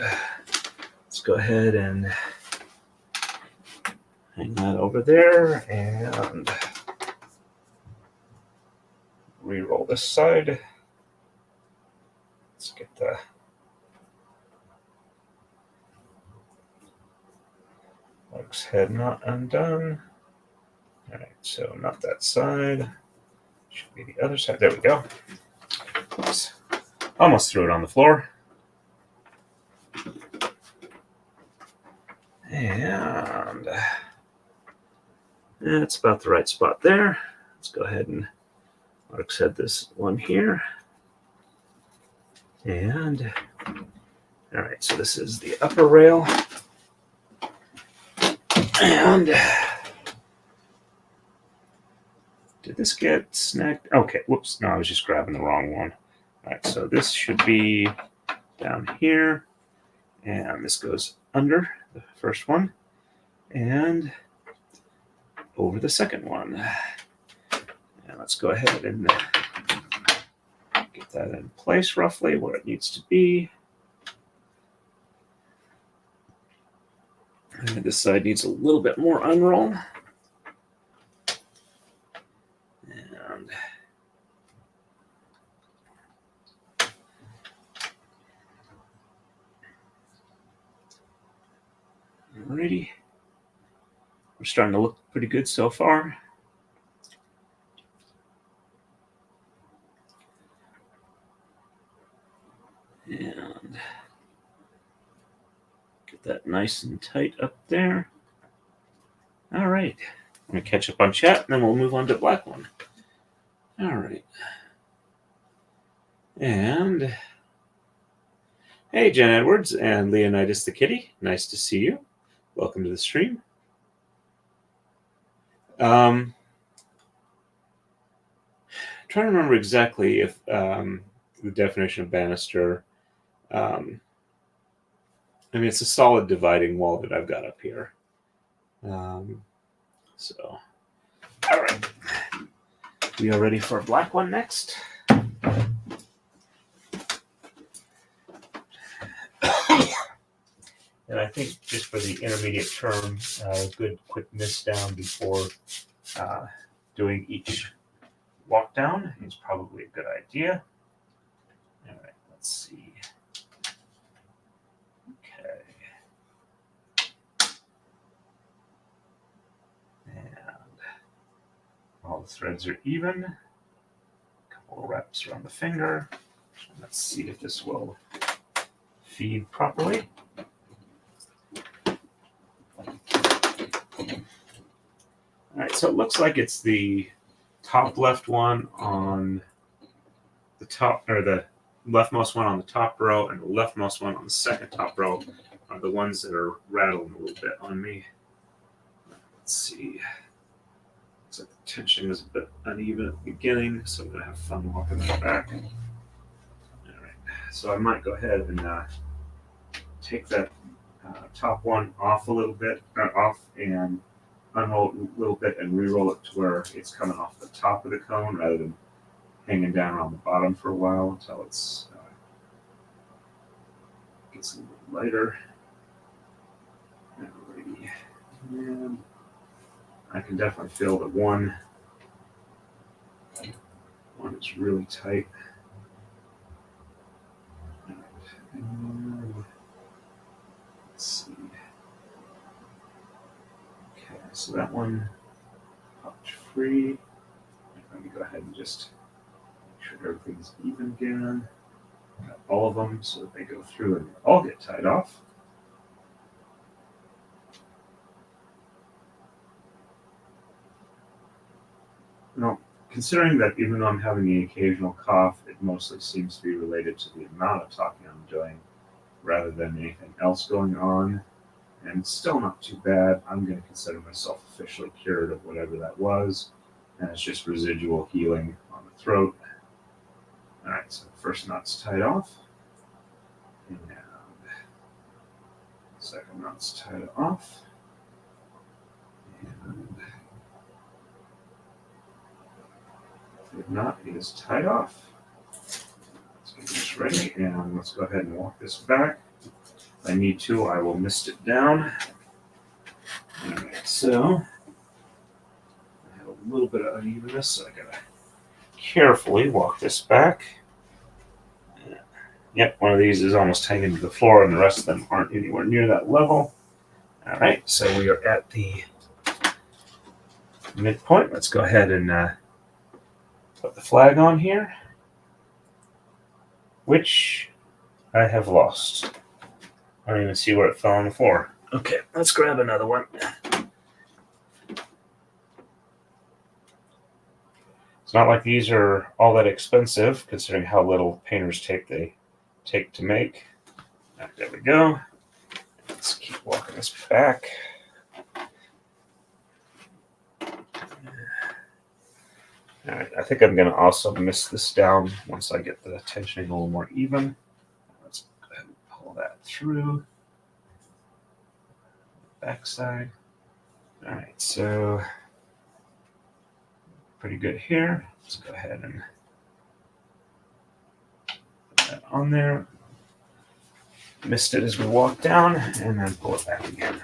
A: let's go ahead and hang that over there and re-roll this side. Let's get the Mark's head not undone. All right, so not that side. Should be the other side. There we go. Oops. Almost threw it on the floor. And that's about the right spot there. Let's go ahead and Mark's head this one here. And all right, so this is the upper rail. And did this get snagged? Okay, whoops, no, I was just grabbing the wrong one. All right, so this should be down here. And this goes under the first one and over the second one. And let's go ahead and get that in place roughly where it needs to be. And this side needs a little bit more unroll. And alrighty. We're starting to look pretty good so far. And get that nice and tight up there. All right. I'm going to catch up on chat, and then we'll move on to the black one. All right. And hey, Jen Edwards and Leonidas the Kitty. Nice to see you. Welcome to the stream. Trying to remember exactly if the definition of banister. I mean, it's a solid dividing wall that I've got up here. So, all right. We are ready for a black one next. And I think just for the intermediate term, a good quick miss down before doing each walk down is probably a good idea. All right, let's see. Okay. And all the threads are even. A couple of wraps around the finger. Let's see if this will feed properly. All right, so it looks like it's the top left one on the top, or the leftmost one on the top row, and the leftmost one on the second top row are the ones that are rattling a little bit on me. Let's see. Looks like the tension is a bit uneven at the beginning, so I'm going to have fun walking that back. All right, so I might go ahead and take that top one off a little bit, and unroll it a little bit and re-roll it to where it's coming off the top of the cone rather than hanging down on the bottom for a while until it's gets a little lighter. Alrighty. And I can definitely feel that one is really tight. And let's see. Okay, so that one popped free. Let me go ahead and just make sure everything's even again. Got all of them so that they go through and all get tied off. Now, considering that even though I'm having the occasional cough, it mostly seems to be related to the amount of talking I'm doing rather than anything else going on, and still not too bad, I'm going to consider myself officially cured of whatever that was, and it's just residual healing on the throat. All right, so the first knot's tied off, and the second knot's tied off, and the knot is tied off. Let's get this ready, and let's go ahead and walk this back. If I need to, I will mist it down. All right, so I have a little bit of unevenness, so I gotta carefully walk this back. Yep, one of these is almost hanging to the floor, and the rest of them aren't anywhere near that level. All right, so we are at the midpoint. Let's go ahead and put the flag on here, which I have lost. I don't even see where it fell on the floor. Okay, let's grab another one. It's not like these are all that expensive, considering how little painter's tape they take to make. There we go. Let's keep walking this back. All right, I think I'm going to also mist this down once I get the tensioning a little more even. Let's go ahead and pull that through. Backside. All right, so pretty good here. Let's go ahead and put that on there. Mist it as we walk down, and then pull it back again.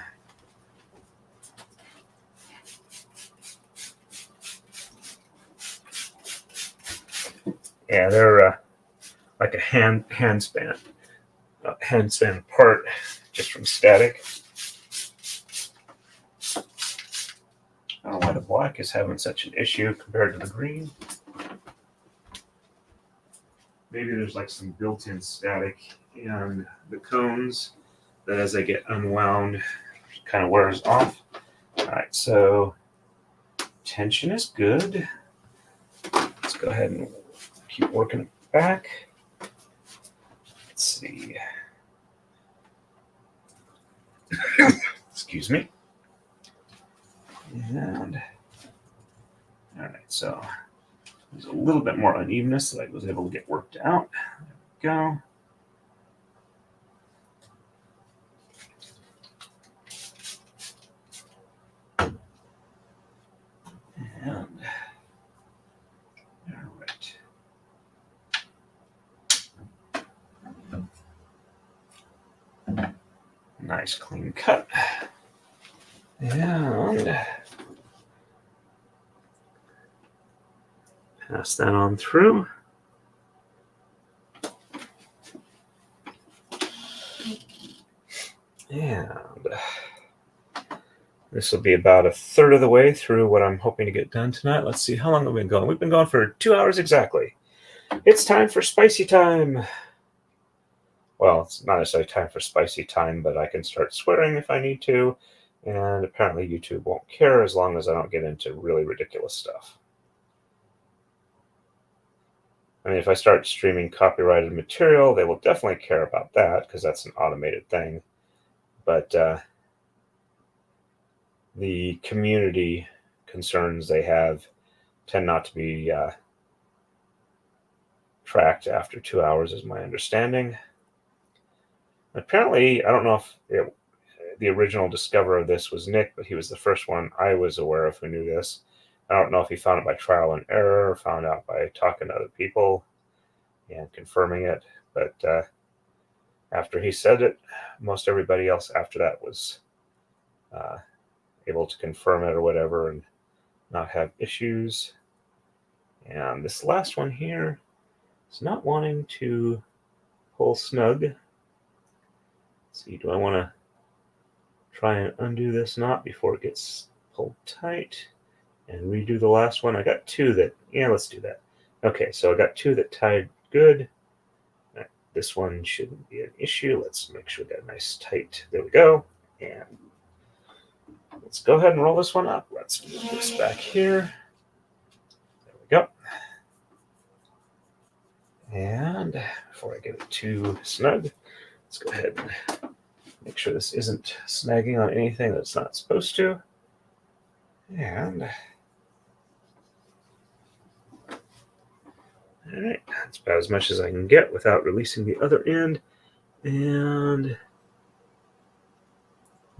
A: Yeah, they're like a hand span apart just from static. I don't know why the black is having such an issue compared to the green. Maybe there's like some built-in static in the cones that as they get unwound kind of wears off. All right, so tension is good. Let's go ahead and keep working it back. Let's see. Excuse me. And all right, so there's a little bit more unevenness that I was able to get worked out. There we go. And all right. Nice clean cut. And pass that on through. And this will be about a third of the way through what I'm hoping to get done tonight. Let's see, how long have we been going? We've been going for 2 hours exactly. It's time for spicy time. Well, it's not necessarily time for spicy time, but I can start swearing if I need to. And apparently YouTube won't care as long as I don't get into really ridiculous stuff. I mean, if I start streaming copyrighted material, they will definitely care about that because that's an automated thing. But the community concerns they have tend not to be tracked after 2 hours, is my understanding. Apparently, I don't know if the original discoverer of this was Nick, but he was the first one I was aware of who knew this. I don't know if he found it by trial and error or found out by talking to other people and confirming it. But after he said it, most everybody else after that was able to confirm it or whatever and not have issues. And this last one here is not wanting to pull snug. Let's see, do I want to try and undo this knot before it gets pulled tight and redo the last one? I got two that, yeah, let's do that. Okay, so I got two that tied good. This one shouldn't be an issue. Let's make sure we got a nice tight, there we go. And let's go ahead and roll this one up. Let's move this back here. There we go. And before I get it too snug, let's go ahead and make sure this isn't snagging on anything that's not supposed to. And all right, that's about as much as I can get without releasing the other end. And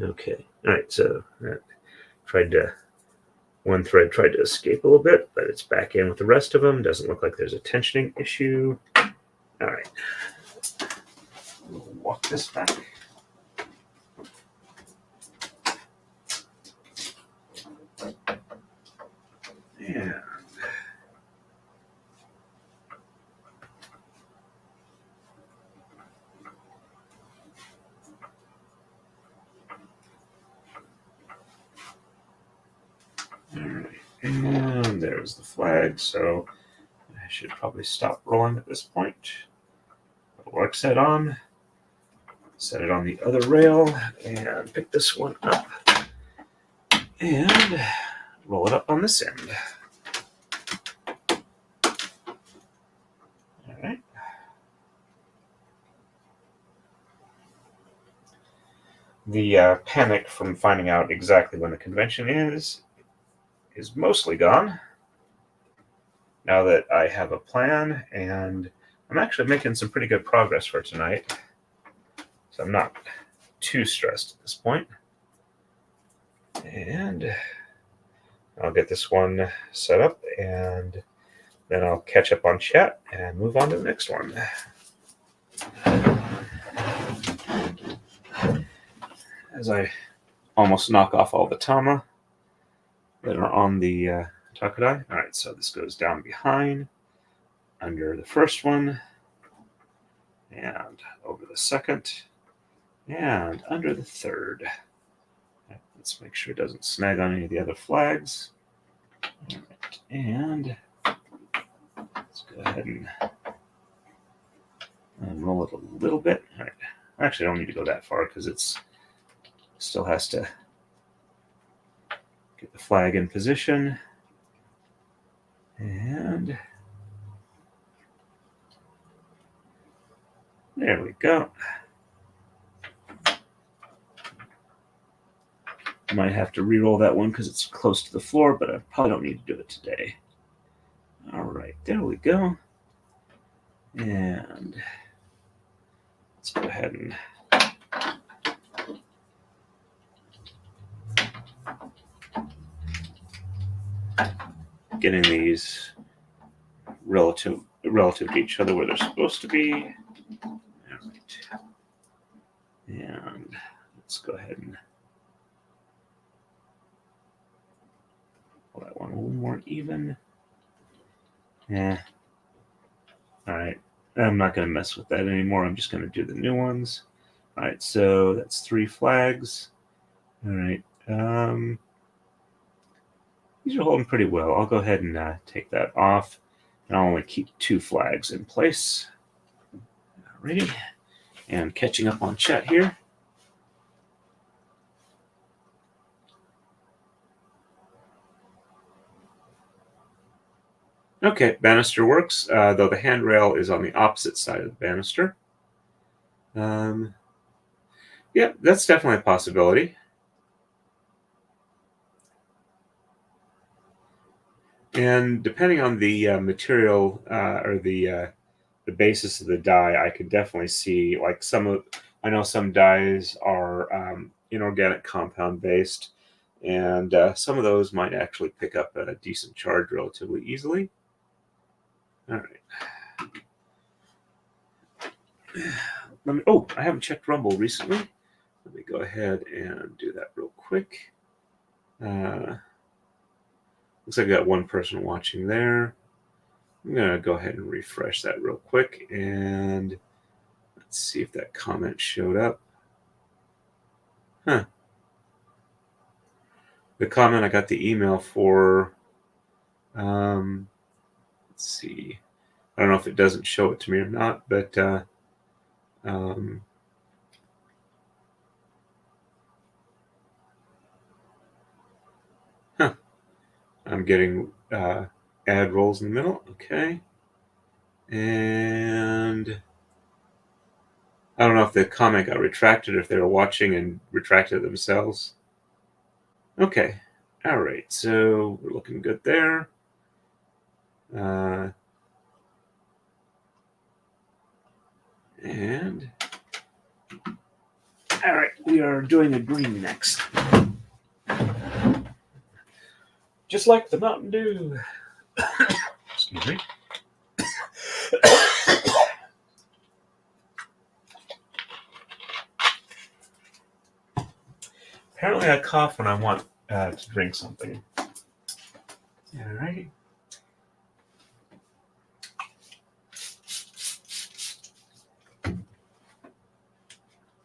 A: okay, all right, so that one thread tried to escape a little bit, but it's back in with the rest of them. Doesn't look like there's a tensioning issue. All right, we'll walk this back. Yeah. All right, and there's the flag, so I should probably stop rolling at this point. Put the work set on, set it on the other rail, and pick this one up, and roll it up on this end. All right. The panic from finding out exactly when the convention is mostly gone. Now that I have a plan, and I'm actually making some pretty good progress for tonight, so I'm not too stressed at this point. And I'll get this one set up, and then I'll catch up on chat and move on to the next one. As I almost knock off all the tama that are on the Taka-Dai. All right, so this goes down behind, under the first one, and over the second, and under the third. Let's make sure it doesn't snag on any of the other flags. All right, and let's go ahead and roll it a little bit. All right, actually, I don't need to go that far because it's still has to get the flag in position. And there we go. I might have to re-roll that one because it's close to the floor, but I probably don't need to do it today. All right, there we go. And let's go ahead and getting these relative to each other where they're supposed to be. All right. And let's go ahead and pull that one a little more even. Yeah. All right. I'm not going to mess with that anymore. I'm just going to do the new ones. All right. So that's 3 flags. All right. These are holding pretty well. I'll go ahead and take that off. And I'll only keep 2 flags in place. Alrighty. And catching up on chat here. Okay, banister works, though the handrail is on the opposite side of the banister. Yeah, that's definitely a possibility. And depending on the material or the basis of the dye, I could definitely see like I know some dyes are inorganic compound based, and some of those might actually pick up a decent charge relatively easily. All right. I haven't checked Rumble recently. Let me go ahead and do that real quick. Looks like I got one person watching there. I'm going to go ahead and refresh that real quick, and let's see if that comment showed up. Huh. The comment I got the email for, let's see. I don't know if it doesn't show it to me or not, but I'm getting ad rolls in the middle. Okay. And I don't know if the comment got retracted, if they were watching and retracted themselves. Okay. All right. So we're looking good there. And all right, we are doing a green next. Just like the Mountain Dew. Excuse me. Apparently I cough when I want to drink something. All right.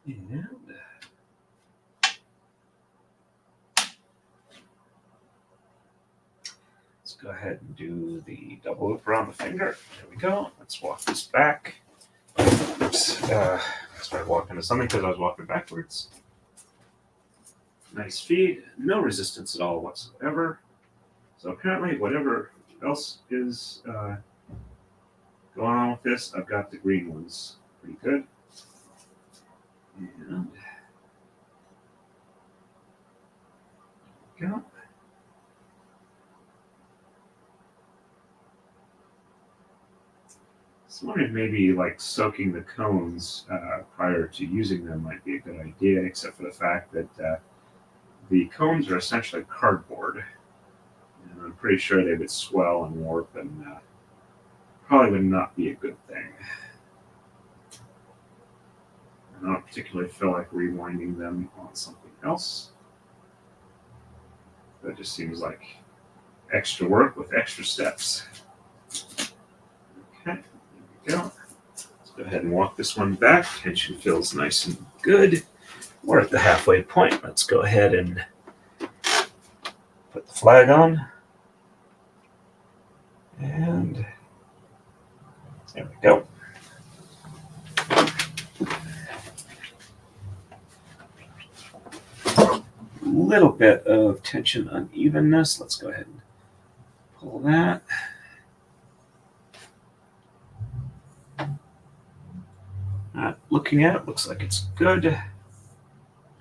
A: And let's go ahead and do the double loop around the finger. There we go. Let's walk this back. Oops. I started walking into something because I was walking backwards. Nice feed. No resistance at all whatsoever. So apparently whatever else is going on with this, I've got the green ones pretty good. And go. So I'm wondering if maybe like soaking the cones prior to using them might be a good idea, except for the fact that the cones are essentially cardboard. And I'm pretty sure they would swell and warp and probably would not be a good thing. I don't particularly feel like rewinding them on something else. That just seems like extra work with extra steps. Okay, there we go. Let's go ahead and walk this one back. Tension feels nice and good. We're at the halfway point. Let's go ahead and put the flag on. And there we go. A little bit of tension unevenness. Let's go ahead and pull that. Looking at it, looks like it's good.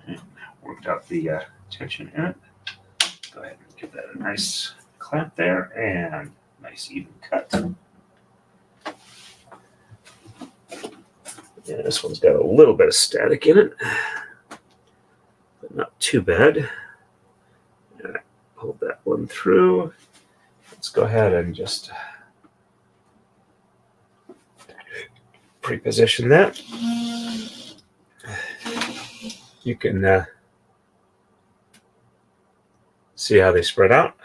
A: And worked out the tension in it. Go ahead and give that a nice clamp there and nice even cut. Yeah, this one's got a little bit of static in it, but not too bad. Yeah, pulled that one through. Let's go ahead and just pre-position that. You can see how they spread out.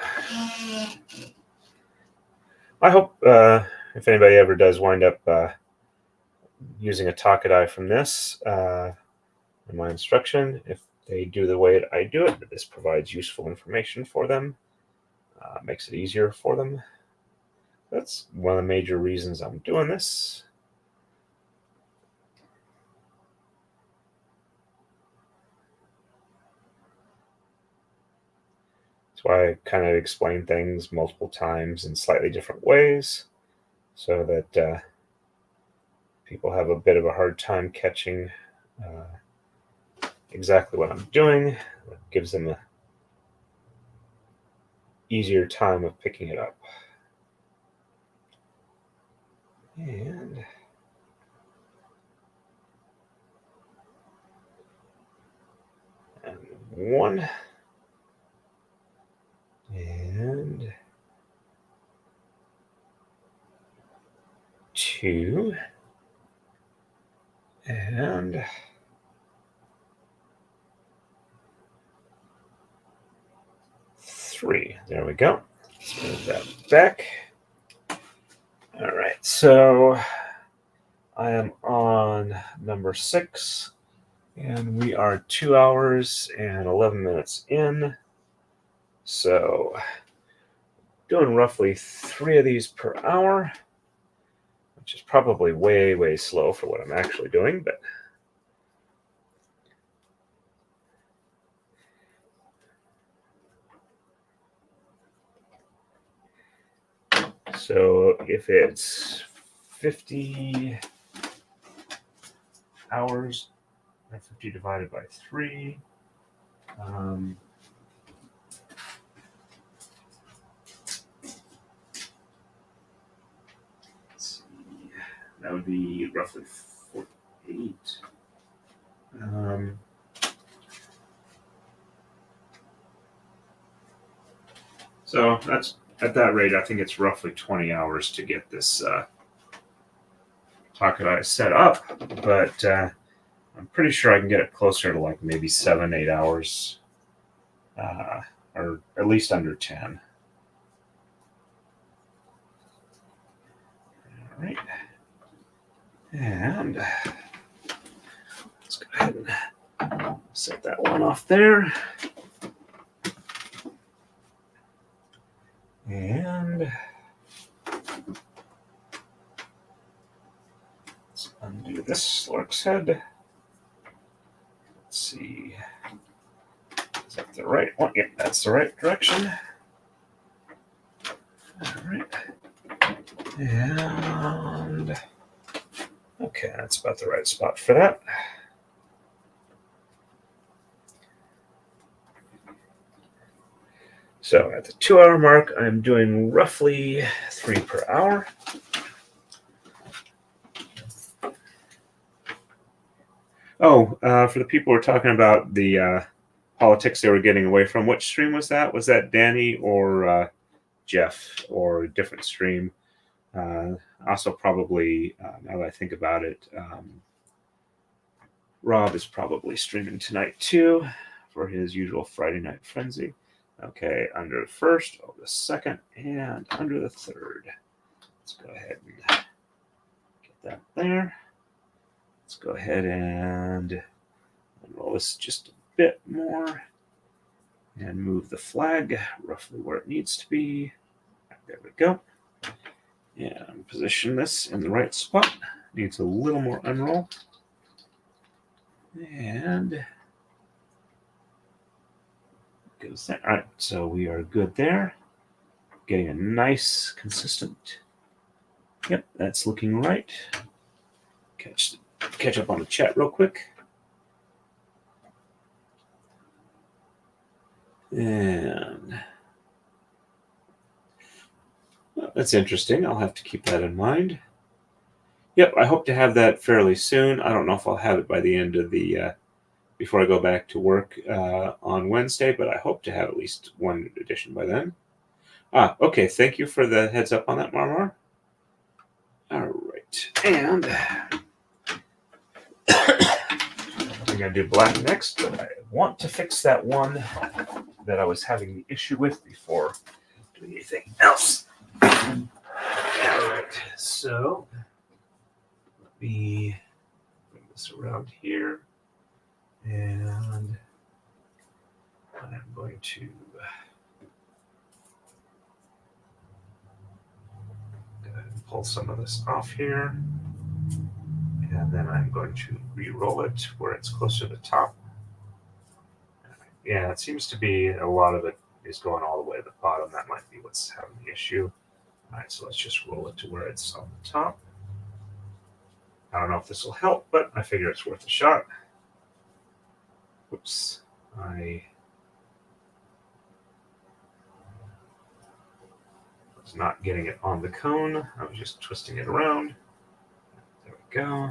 A: I hope if anybody ever does wind up using a Taka-Dai from this in my instruction, if they do the way I do it, this provides useful information for them, makes it easier for them. That's one of the major reasons I'm doing this. why I kind of explain things multiple times in slightly different ways so that people have a bit of a hard time catching exactly what I'm doing. It gives them a easier time of picking it up. And one. And 2. And 3. There we go. Let's move that back. All right, so I am on number 6, and we are 2 hours and 11 minutes in. So doing roughly 3 of these per hour, which is probably way, way slow for what I'm actually doing, but so if it's 50 hours, 50 divided by 3, let's see, that would be roughly 48. So that's, at that rate, I think it's roughly 20 hours to get this Taka-Dai set up, but I'm pretty sure I can get it closer to like maybe 7-8 hours, or at least under 10. All right, and let's go ahead and set that one off there. And let's undo this stork's head. Let's see. Is that the right one? Yep, that's the right direction. All right. And okay, that's about the right spot for that. So at the 2-hour mark, I'm doing roughly 3 per hour. Oh, for the people who are talking about the politics they were getting away from, which stream was that? Was that Danny or Jeff, or a different stream? Also probably, now that I think about it, Rob is probably streaming tonight too for his usual Friday Night Frenzy. Okay, under the first, over the second, and under the third. Let's go ahead and get that there. Let's go ahead and roll this just a bit more and move the flag roughly where it needs to be. There we go. And position this in the right spot. Needs a little more unroll. And goes there. All right, so we are good there. Getting a nice, consistent. Yep, that's looking right. Catch up on the chat real quick. And well, that's interesting. I'll have to keep that in mind. Yep, I hope to have that fairly soon. I don't know if I'll have it by the end of the before I go back to work on Wednesday, but I hope to have at least one edition by then. Okay. Thank you for the heads up on that, Marmar. All right. And I'm going to do black next, but I want to fix that one that I was having the issue with before doing anything else. All right. So let me bring this around here. And I'm going to go ahead and pull some of this off here. And then I'm going to re-roll it where it's closer to the top. Yeah, it seems to be a lot of it is going all the way to the bottom. That might be what's having the issue. All right, so let's just roll it to where it's on the top. I don't know if this will help, but I figure it's worth a shot. Oops, I was not getting it on the cone. I was just twisting it around. There we go.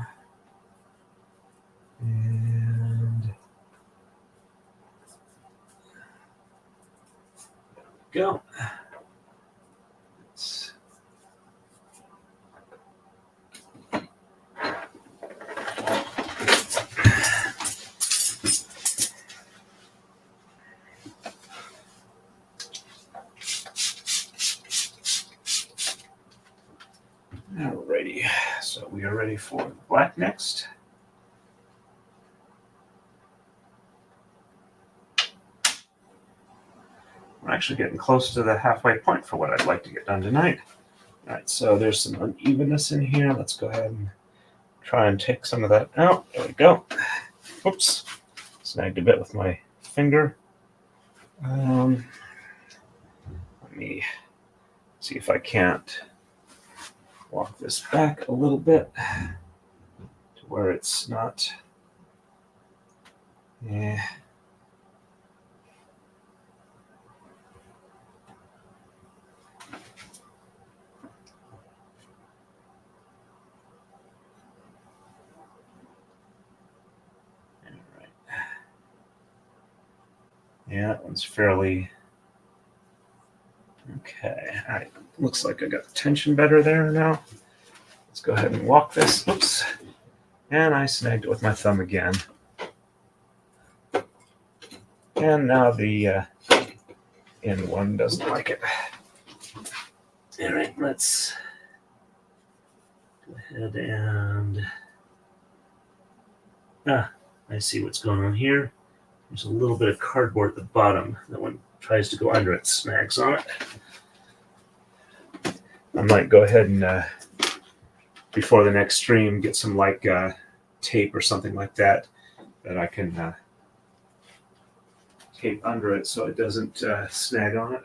A: And there we go. Alrighty, so we are ready for the black next. We're actually getting close to the halfway point for what I'd like to get done tonight. All right, so there's some unevenness in here. Let's go ahead and try and take some of that out. There we go. Whoops, snagged a bit with my finger. Let me see if I can't walk this back a little bit to where it's not. Yeah. Yeah, that one's fairly okay. All right, looks like I got the tension better there now. Let's go ahead and walk this. Oops. And I snagged it with my thumb again. And now the end one doesn't like it. All right, let's go ahead and... I see what's going on here. There's a little bit of cardboard at the bottom that when it tries to go under it, snags on it. I might go ahead and, before the next stream, get some like tape or something like that I can tape under it so it doesn't snag on it.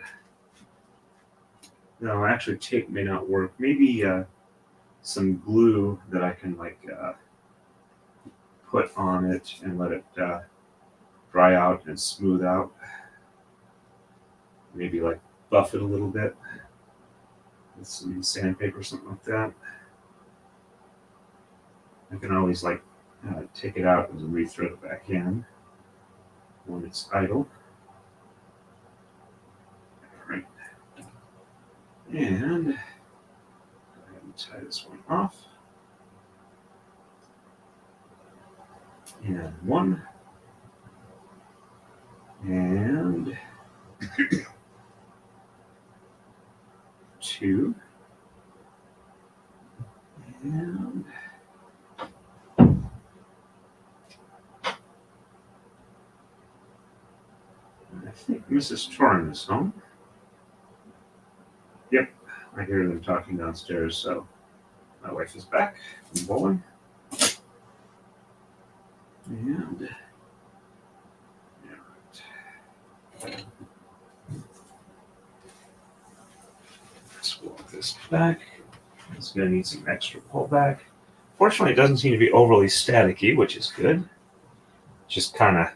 A: No, actually tape may not work. Maybe some glue that I can like put on it and let it dry out and smooth out. Maybe like buff it a little bit with some sandpaper or something like that. I can always like take it out and rethread it back in when it's idle. All right. And go ahead and tie this one off. And one. And two. And I think Mrs. Torrin is home. Yep, I hear them talking downstairs, so my wife is back from bowling. And let's walk this back. It's going to need some extra pullback. Fortunately, it doesn't seem to be overly staticky, which is good. Just kind of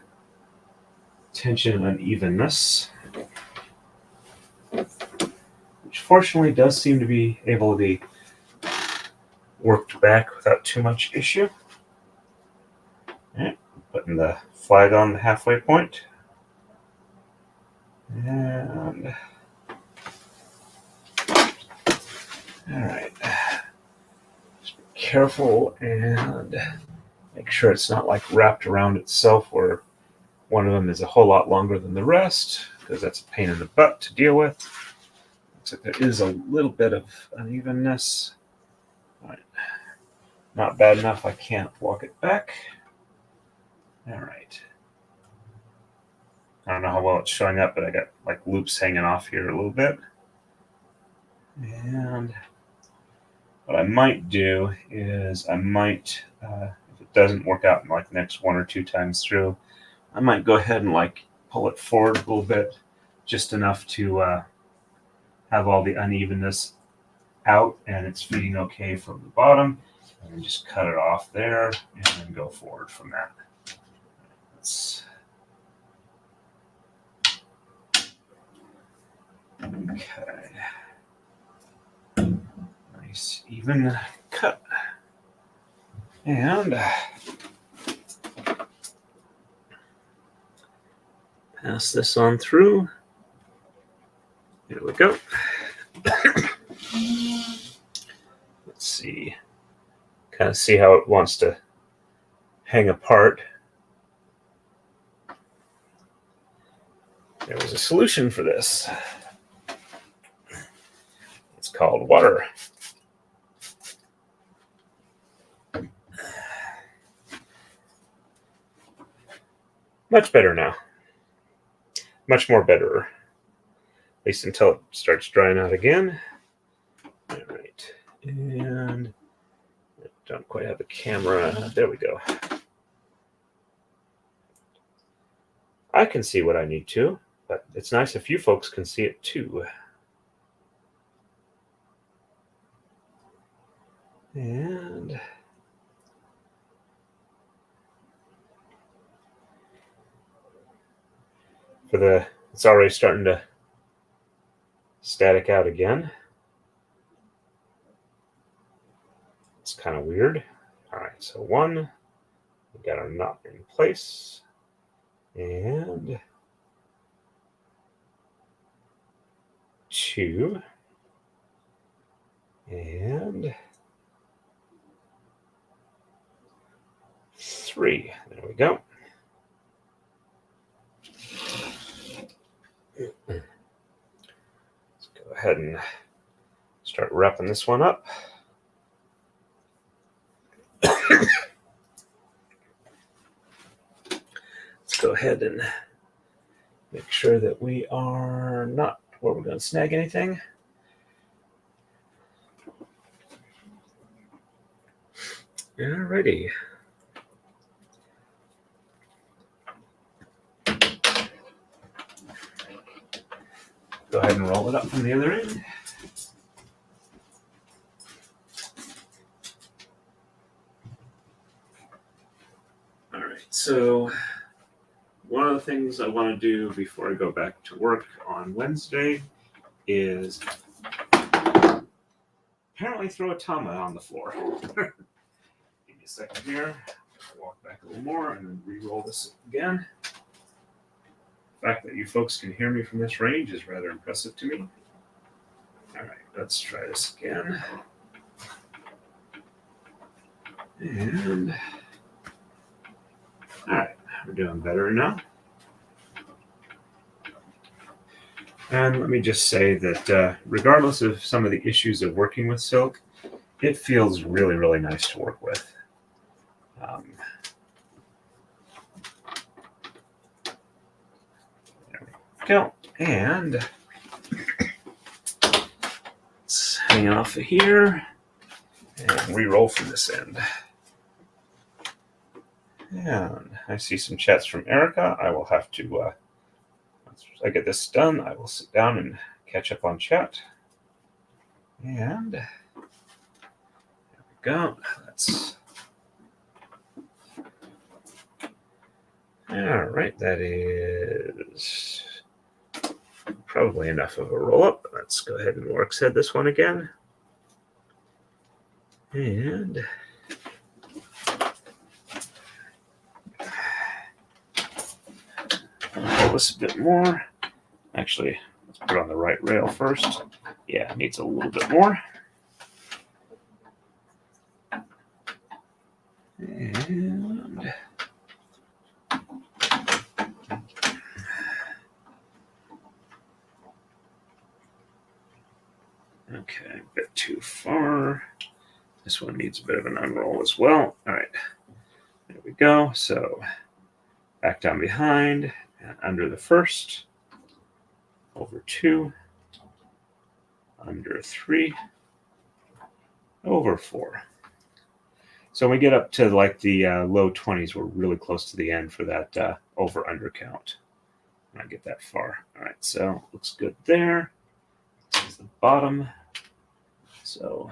A: tension unevenness, which fortunately does seem to be able to be worked back without too much issue. Right, putting the flag on the halfway point. And all right, just be careful and make sure it's not like wrapped around itself where one of them is a whole lot longer than the rest, because that's a pain in the butt to deal with. Looks like there is a little bit of unevenness. All right. Not bad enough I can't walk it back. All right. I don't know how well it's showing up, but I got like loops hanging off here a little bit. And what I might do is I might, if it doesn't work out in like the next one or two times through, I might go ahead and like pull it forward a little bit just enough to have all the unevenness out, and it's feeding okay from the bottom. And then just cut it off there and then go forward from that. Okay. Nice even cut. And pass this on through. There we go. Let's see. Kind of see how it wants to hang apart. There was a solution for this. It's called water. Much better now. Much more better. At least until it starts drying out again. All right. And I don't quite have a camera. There we go. I can see what I need to, but it's nice if you folks can see it too. And it's already starting to static out again. It's kind of weird. All right, so one, we got our knot in place, and two, and three. There we go. Let's go ahead and start wrapping this one up. Let's go ahead and make sure that we are not where we're going to snag anything. Alrighty. Go ahead and roll it up from the other end. All right, so one of the things I want to do before I go back to work on Wednesday is apparently throw a tama on the floor. Give me a second here. Walk back a little more and then re-roll this again. The fact that you folks can hear me from this range is rather impressive to me. All right, let's try this again. And all right, we're doing better now. And let me just say that regardless of some of the issues of working with silk, it feels really, really nice to work with. There we go. And let's hang it off of here and re-roll from this end. And I see some chats from Erica. I will have to, once I get this done, I will sit down and catch up on chat. And there we go. All right, that is probably enough of a roll up. Let's go ahead and work set this one again. And roll this a bit more. Actually, let's put it on the right rail first. Yeah, it needs a little bit more. And okay, a bit too far. This one needs a bit of an unroll as well. All right, there we go. So back down behind and under the first, over two, under three, over four. So when we get up to like the low 20s, we're really close to the end for that over-under count. when I get that far. All right, so looks good there. This is the bottom. So,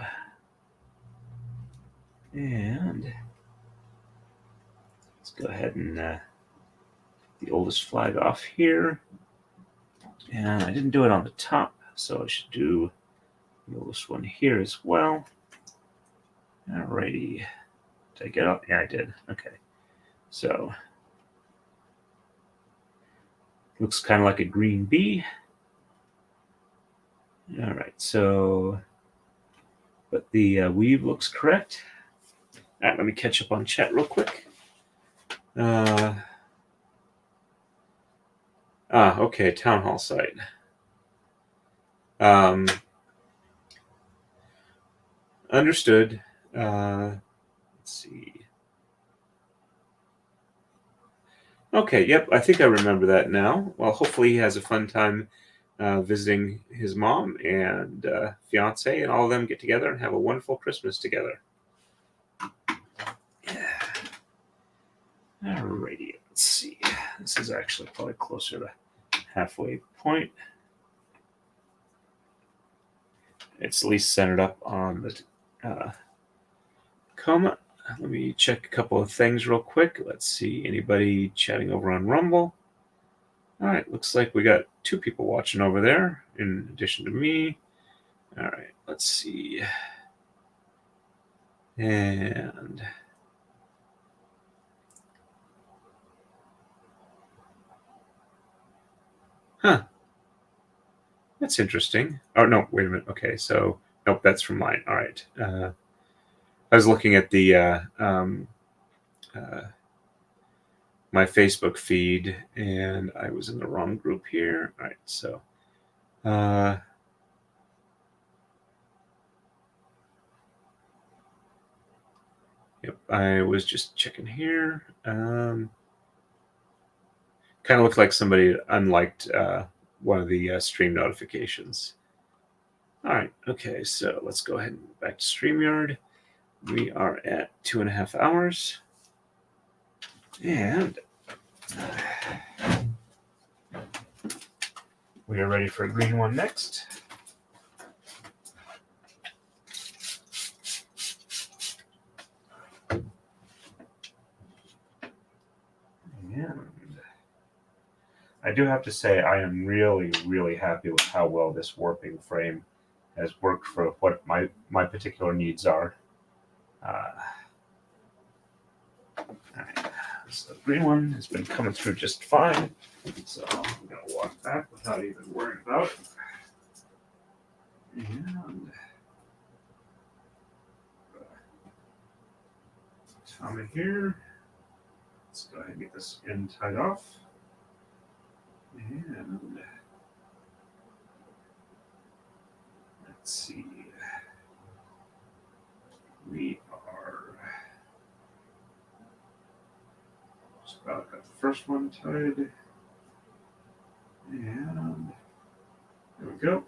A: and let's go ahead and the oldest flag off here. And I didn't do it on the top, so I should do the oldest one here as well. Alrighty. Did I get up? Yeah, I did. Okay. So, looks kind of like a green bee. All right, so, but the weave looks correct. All right, let me catch up on chat real quick. Okay, town hall site. Understood. Let's see. Okay, yep, I think I remember that now. Well, hopefully he has a fun time visiting his mom and fiance, and all of them get together and have a wonderful Christmas together. Yeah. Alrighty, let's see. This is actually probably closer to halfway point. It's at least centered up on the coma. Let me check a couple of things real quick. Let's see. Anybody chatting over on Rumble? All right. Looks like we got 2 people watching over there in addition to me. All right. Let's see. And that's interesting. Oh, no. Wait a minute. Okay. So, nope. That's from mine. All right. I was looking at the my Facebook feed, and I was in the wrong group here. All right, so yep, I was just checking here. Kind of looked like somebody unliked one of the stream notifications. All right, okay, so let's go ahead and back to StreamYard. We are at 2.5 hours. And we are ready for a green one next. And I do have to say I am really, really happy with how well this warping frame has worked for what my particular needs are. All right. So the green one has been coming through just fine. So I'm going to walk back without even worrying about it. And Tommy here. Let's go ahead and get this end tied off. And let's see. We are just about got the first one tied. And there we go.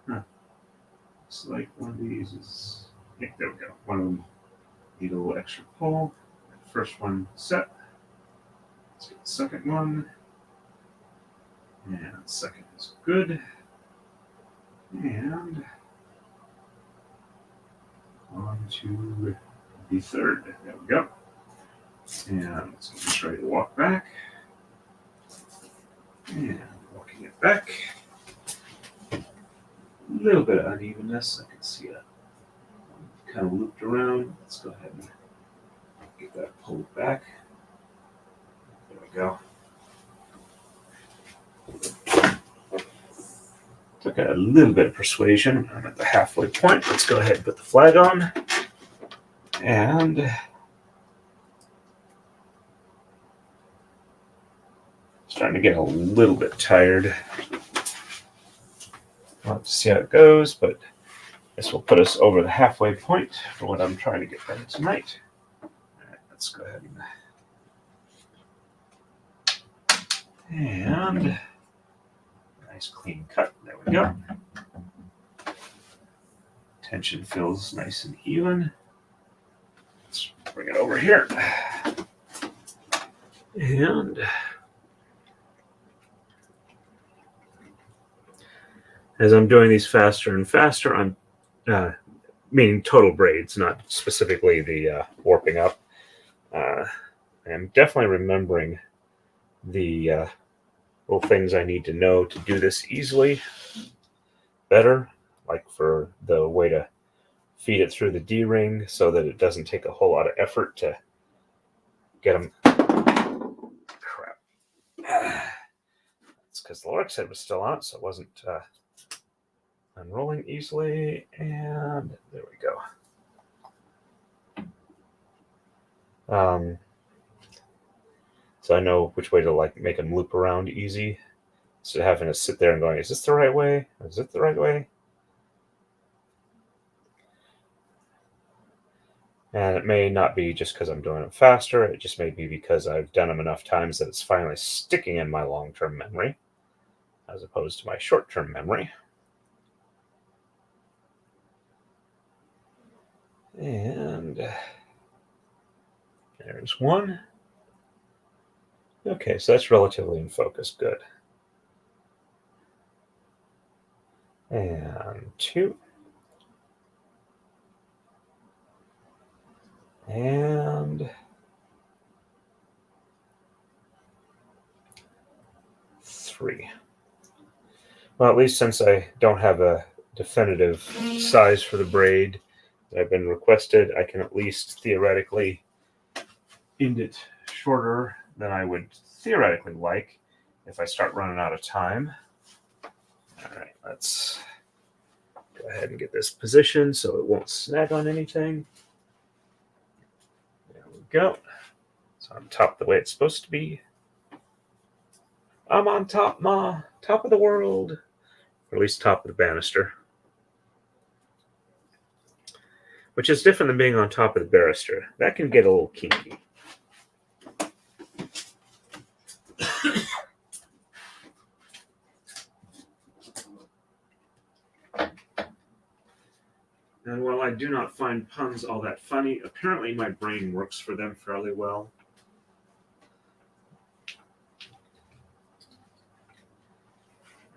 A: Looks like one of these is, yeah, there we go. One of them need a little extra pull. First one set. Let's get the second one. And the second is good. And on to the third. There we go. And so I'm just ready to walk back. And walking it back. A little bit of unevenness. I can see it kind of looped around. Let's go ahead and get that pulled back. There we go. Took a little bit of persuasion. I'm at the halfway point. Let's go ahead and put the flag on. And starting to get a little bit tired. We'll have to see how it goes, but this will put us over the halfway point for what I'm trying to get done tonight. All right, let's go ahead and nice clean cut. There we go. Tension feels nice and even. Let's bring it over here. And As I'm doing these faster and faster, I'm meaning total braids, not specifically the warping up. I'm definitely remembering the little things I need to know to do this easily better, like for the way to feed it through the D-ring so that it doesn't take a whole lot of effort to get them. Crap. It's because the Lorix head was still on it, so it wasn't unrolling easily. And there we go. So I know which way to like make them loop around easy. Instead of having to sit there and going, is this the right way? Is it the right way? And it may not be just because I'm doing them faster. It just may be because I've done them enough times that it's finally sticking in my long-term memory as opposed to my short-term memory. And there's one. Okay, so that's relatively in focus. Good. And 2. And 3. Well, at least since I don't have a definitive size for the braid that I've been requested, I can at least theoretically end it shorter than I would theoretically like if I start running out of time. All right, let's go ahead and get this positioned so it won't snag on anything. There we go. So I'm top the way it's supposed to be. I'm on top, Ma. Top of the world. Or at least top of the banister. Which is different than being on top of the barrister. That can get a little kinky. And while I do not find puns all that funny, apparently my brain works for them fairly well.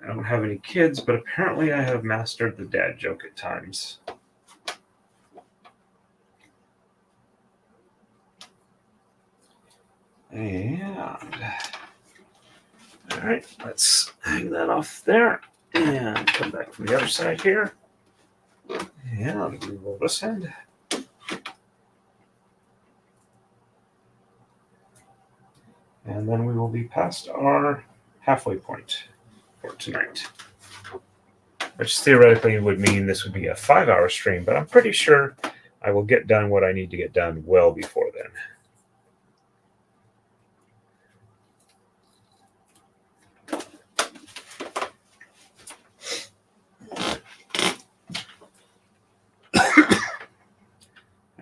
A: I don't have any kids, but apparently I have mastered the dad joke at times. And all right, let's hang that off there and come back from the other side here. And we roll this end. And then we will be past our halfway point for tonight. Which theoretically would mean this would be a 5-hour stream, but I'm pretty sure I will get done what I need to get done well before then.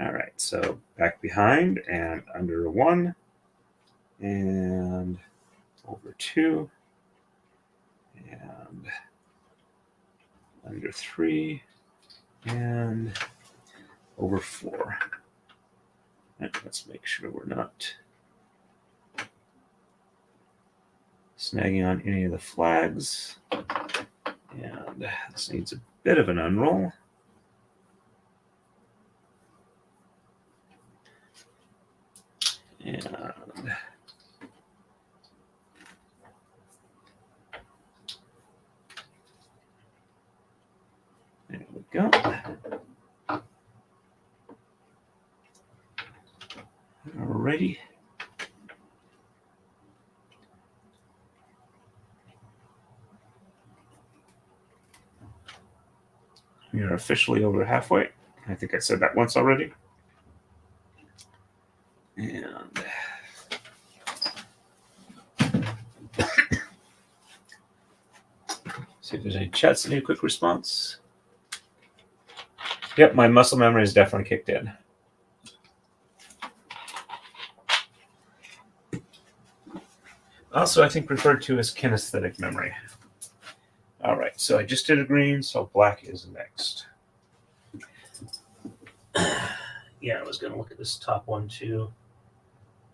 A: All right, so back behind and under 1 and over 2 and under 3 and over 4. And let's make sure we're not snagging on any of the flags. And this needs a bit of an unroll. And there we go. Alrighty. We are officially over halfway. I think I said that once already. And see if there's any chats, any quick response. Yep, my muscle memory is definitely kicked in. Also, I think referred to as kinesthetic memory. All right, so I just did a green, so black is next. Yeah, I was going to look at this top one too.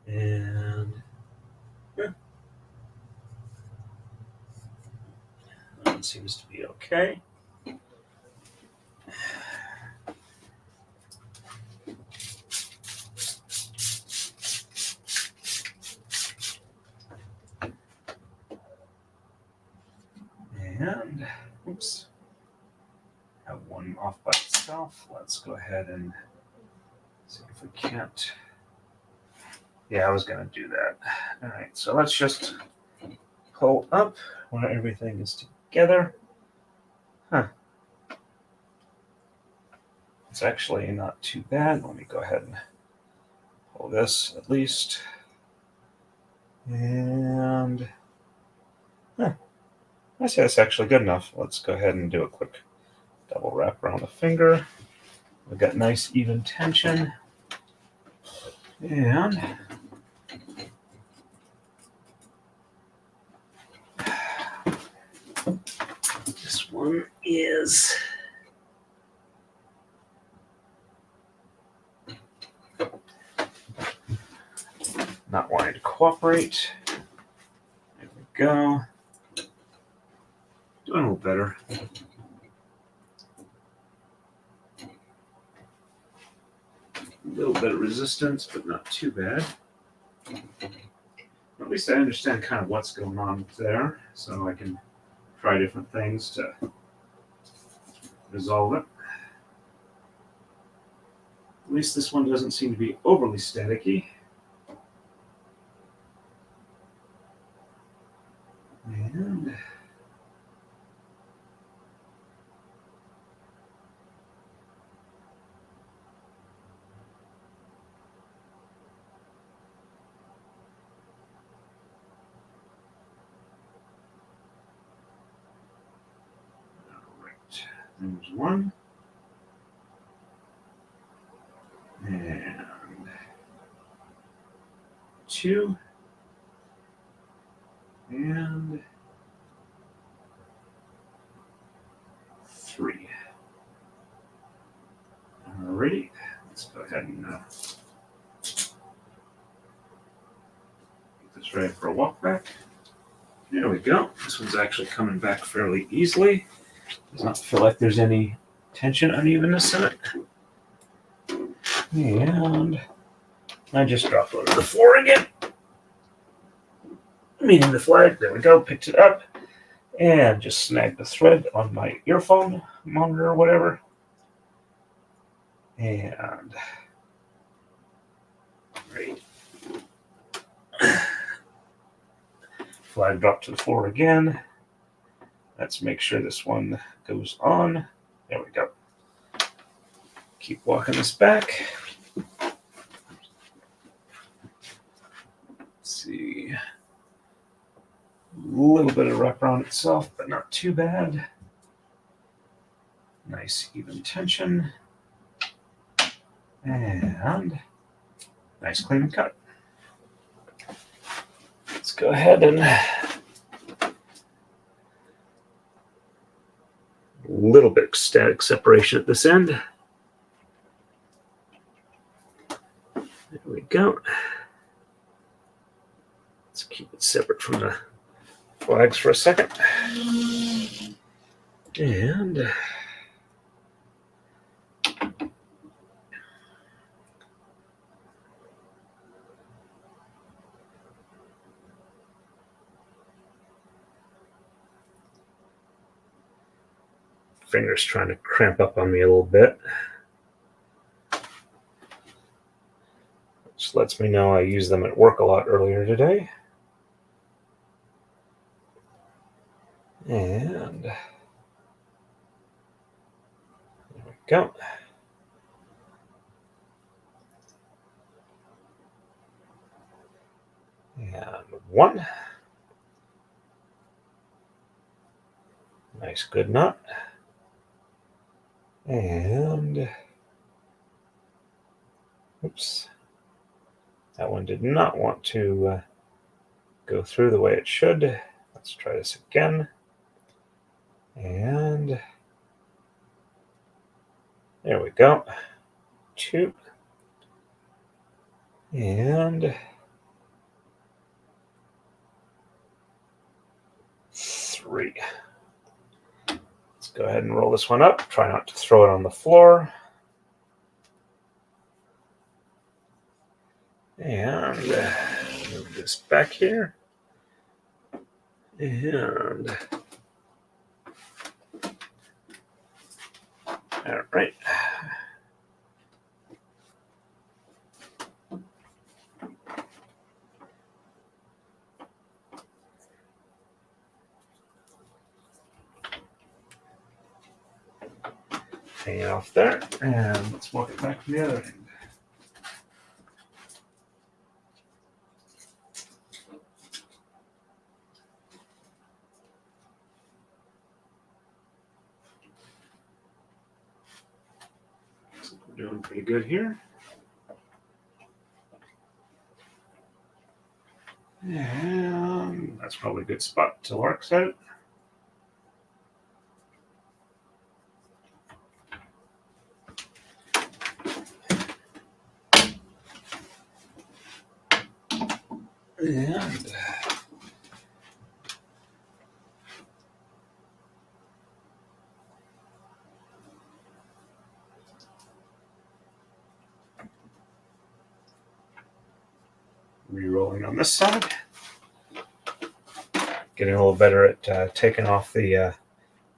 A: And let's seems to be okay. And, oops, have one off by itself. Let's go ahead and see if we can't. Yeah, I was going to do that. All right, so let's just pull up when everything is together. Huh. It's actually not too bad. Let me go ahead and pull this at least. And I say that's actually good enough. Let's go ahead and do a quick double wrap around the finger. We've got nice even tension. And this one is not wanting to cooperate. There we go. Doing a little better. A little bit of resistance, but not too bad. At least I understand kind of what's going on there, so I can try different things to resolve it. At least this one doesn't seem to be overly staticky. And there's one. And two. And three. Alrighty. Let's go ahead and get this ready for a walk back. There we go. This one's actually coming back fairly easily. Does not feel like there's any tension unevenness in it. And I just dropped it on the floor again. Meaning the flag. There we go. Picked it up. And just snagged the thread on my earphone monitor or whatever. And great. Flag dropped to the floor again. Let's make sure this one goes on. There we go. Keep walking this back. Let's see. A little bit of wrap around itself, but not too bad. Nice even tension. And nice clean and cut. Let's go ahead and a little bit of static separation at this end. There we go. Let's keep it separate from the flags for a second. And fingers trying to cramp up on me a little bit. Which lets me know I used them at work a lot earlier today. And there we go. And one. Nice good knot. And oops. That one did not want to go through the way it should. Let's try this again. And there we go. Two. And three. go ahead and roll this one up. Try not to throw it on the floor. And move this back here. And all right. Hang it off there, and let's walk it back from the other end. We're doing pretty good here. And that's probably a good spot to lark set it. And re-rolling on this side. Getting a little better at taking off the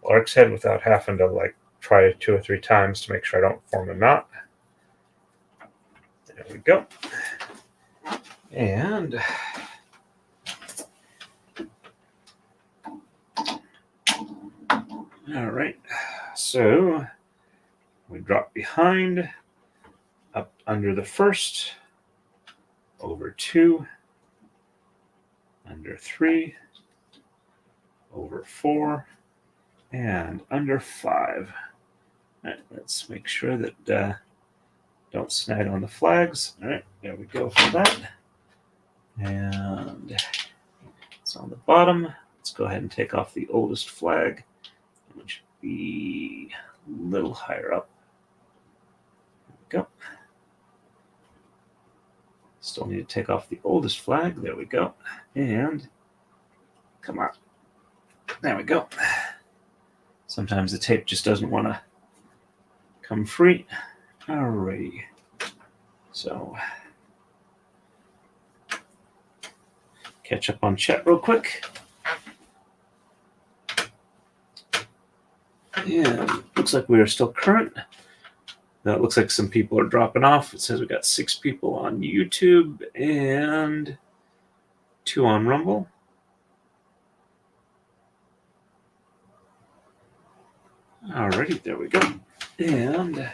A: lark's head without having to like try 2 or 3 times to make sure I don't form a knot. There we go. And all right, so we drop behind, up under the first, over 2, under 3, over 4, and under 5. All right, let's make sure that don't snag on the flags. All right, there we go for that. And it's on the bottom. Let's go ahead and take off the oldest flag, which should be a little higher up. There we go. Still need to take off the oldest flag. There we go. And come on. There we go. Sometimes the tape just doesn't want to come free. Alrighty. So catch up on chat real quick. And looks like we are still current. Now it looks like some people are dropping off. It says we got 6 people on YouTube and 2 on Rumble. Alrighty, there we go. And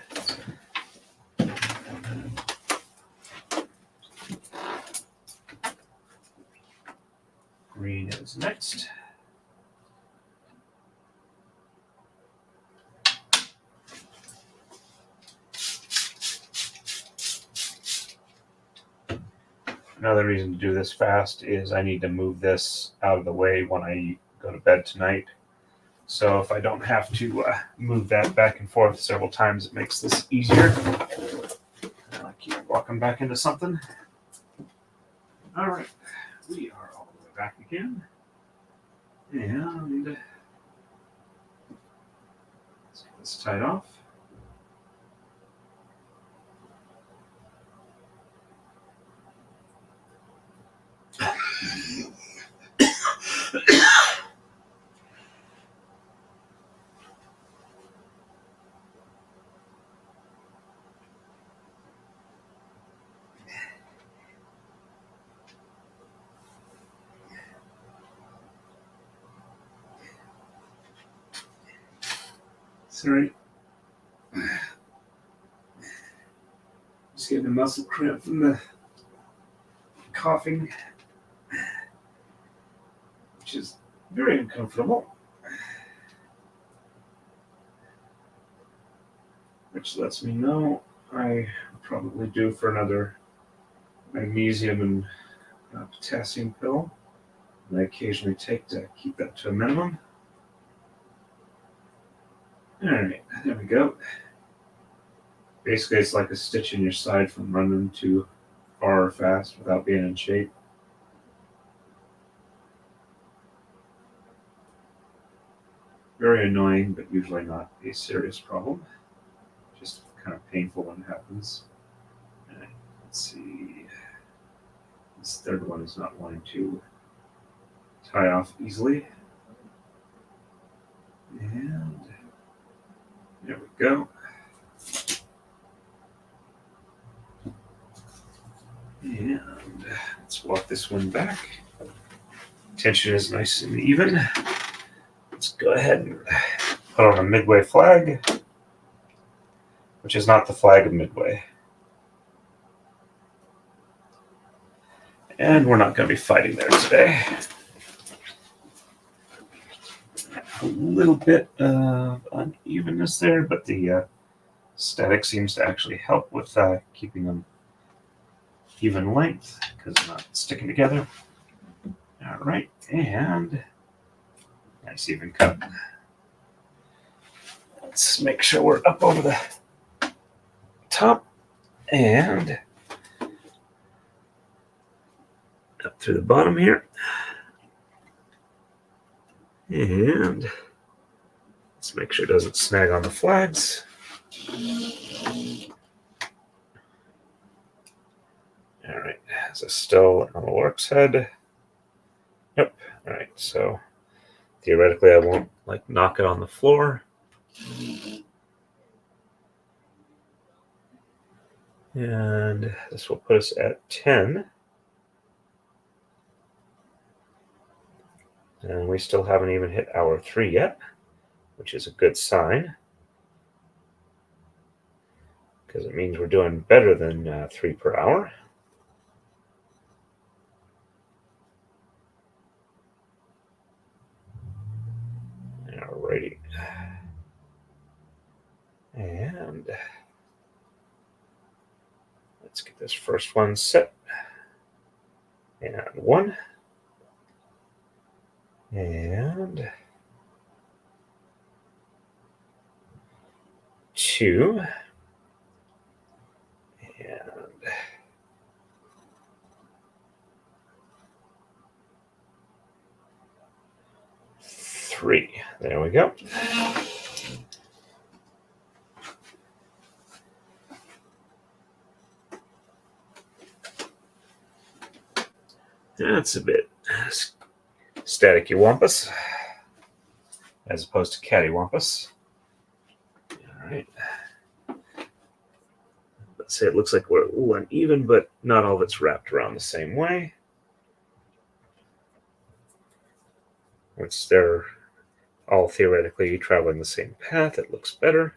A: green is next. Another reason to do this fast is I need to move this out of the way when I go to bed tonight. So if I don't have to move that back and forth several times, it makes this easier. I keep walking back into something. All right, we are all the way back again. And let's get this tied off. Sorry. Just getting a muscle cramp from the coughing, which is very uncomfortable. Which lets me know I probably due for another magnesium and potassium pill that I occasionally take to keep that to a minimum. All right, there we go. Basically, it's like a stitch in your side from running too far or fast without being in shape. Very annoying, but usually not a serious problem. Just kind of painful when it happens. Right, let's see. This third one is not wanting to tie off easily. And there we go. And let's walk this one back. Tension is nice and even. Let's go ahead and put on a midway flag, which is not the flag of midway. And we're not going to be fighting there today. A little bit of unevenness there, but the static seems to actually help with keeping them even length because they're not sticking together. All right, and nice even cut. Let's make sure we're up over the top and up through the bottom here. And let's make sure it doesn't snag on the flags. All right, is it still on the works head? Yep. All right, so theoretically I won't knock it on the floor. And this will put us at 10. And we still haven't even hit hour 3 yet, which is a good sign. Because it means we're doing better than 3 per hour. Alrighty. And let's get this first one set. And 1. And 2. And 3. There we go. That's a bit staticky wampus as opposed to cattywampus. All right. Let's say it looks like we're a little uneven, but not all of it's wrapped around the same way. Once they're all theoretically traveling the same path, it looks better.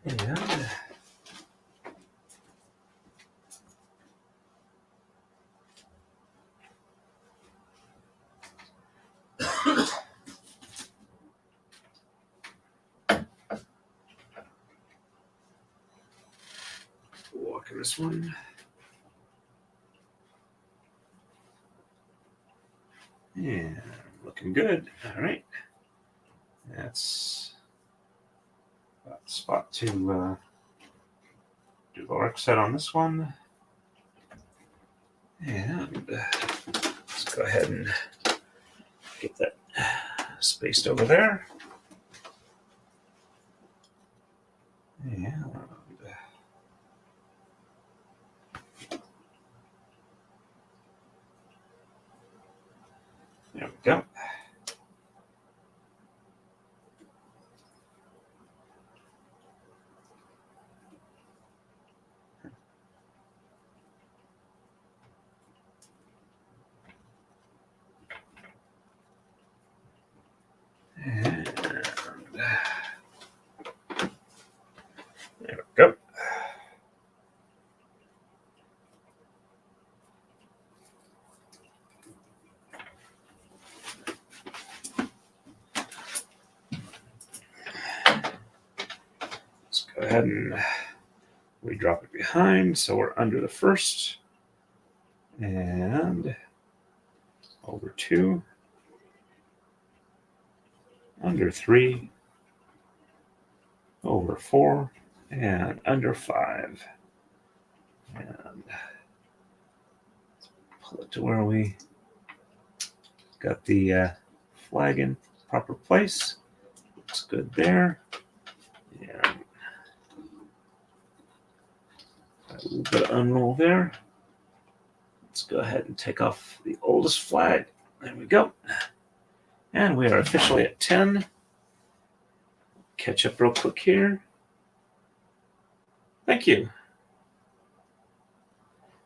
A: And walking this one. And looking good. All right. That's about the spot to do the work set on this one. And let's go ahead and get that spaced over there. And there we go. And there we go. Let's go ahead and we drop it behind, so we're under the first. And over 2. Under 3. Over 4. And under 5. And pull it to where we got the flag in proper place. Looks good there. And a little bit of unroll there. Let's go ahead and take off the oldest flag. There we go. And we are officially at 10. Catch up real quick here. Thank you.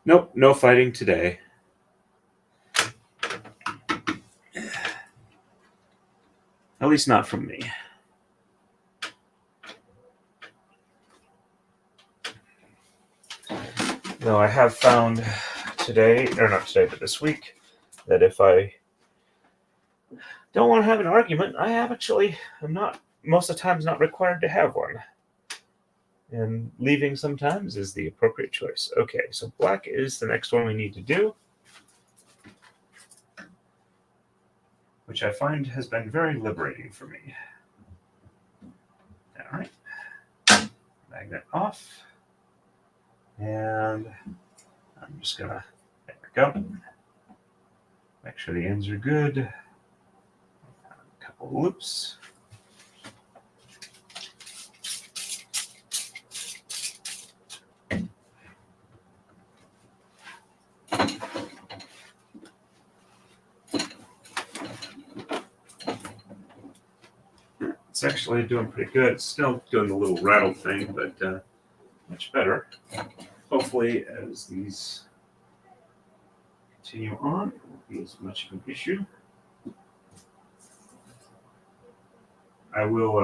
A: Nope, no fighting today. At least not from me. Though I have found today, or not today, but this week, that if I don't want to have an argument, I am not, most of the times, not required to have one. And leaving sometimes is the appropriate choice. Okay, so black is the next one we need to do, which I find has been very liberating for me. All right, magnet off. And I'm just gonna, there we go. Make sure the ends are good. A couple of loops. It's actually doing pretty good. It's still doing the little rattle thing, but much better. Hopefully, as these continue on, it won't be as much of an issue. I will,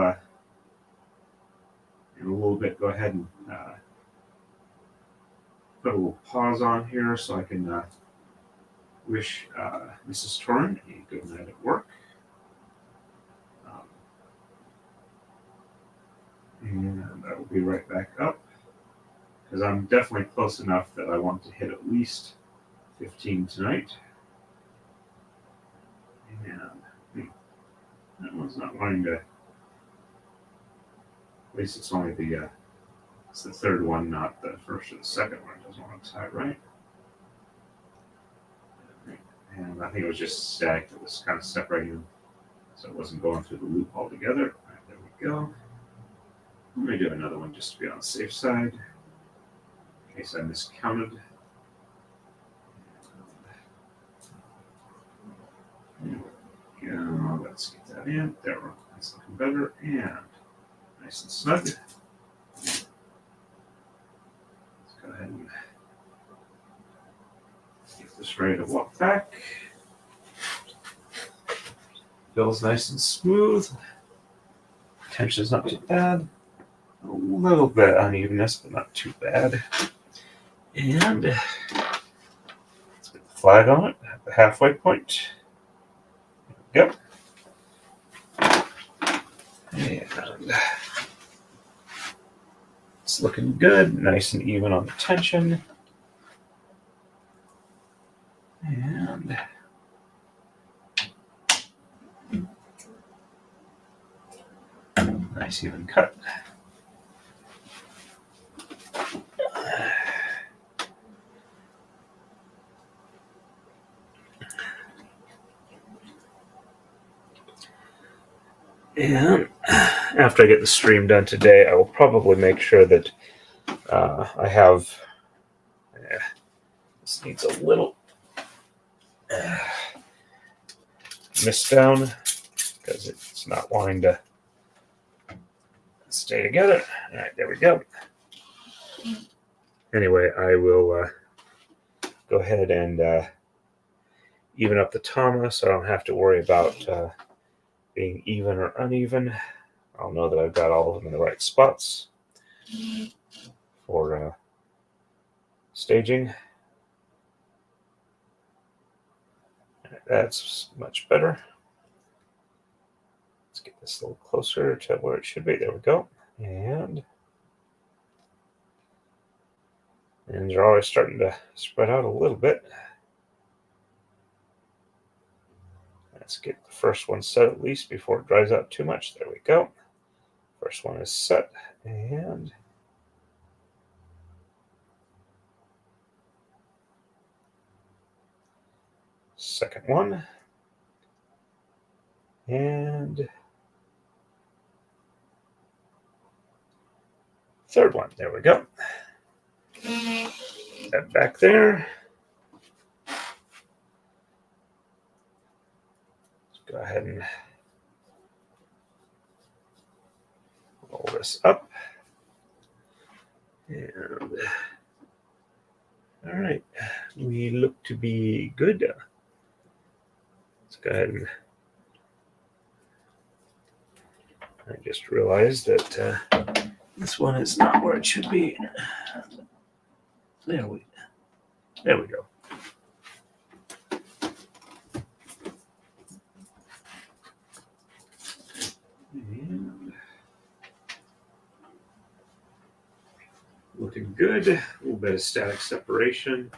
A: in a little bit, go ahead and put a little pause on here so I can wish Mrs. Torrin a good night at work. And I will be right back up, because I'm definitely close enough that I want to hit at least 15 tonight. And that one's not wanting to, at least it's only the, it's the third one, not the first or the second one. It doesn't want to tie right. And I think it was just static that was kind of separating them, so it wasn't going through the loop altogether. All right, there we go. Let me do another one just to be on the safe side, in case I miscounted. There we go. Let's get that in. There we go. That's looking better and nice and snug. Let's go ahead and get this ready to walk back. Feels nice and smooth. Tension's not too bad. A little bit of unevenness, but not too bad. And let's get the flag on it at the halfway point. There we go. And it's looking good, nice and even on the tension. And nice even cut. And after I get the stream done today, I will probably make sure that I have, this needs a little mist down because it's not wanting to stay together. All right, there we go. Anyway, I will go ahead and even up the tama so I don't have to worry about being even or uneven. I'll know that I've got all of them in the right spots for staging. That's much better. Let's get this a little closer to where it should be. There we go. And they're always starting to spread out a little bit. Let's get the first one set at least before it dries out too much. There we go. First one is set, and Second one. And third one. There we go. That back there. Let's go ahead and roll this up. And all right, we look to be good. Let's go ahead and I just realized that this one is not where it should be. There we go. And looking good. A little bit of static separation,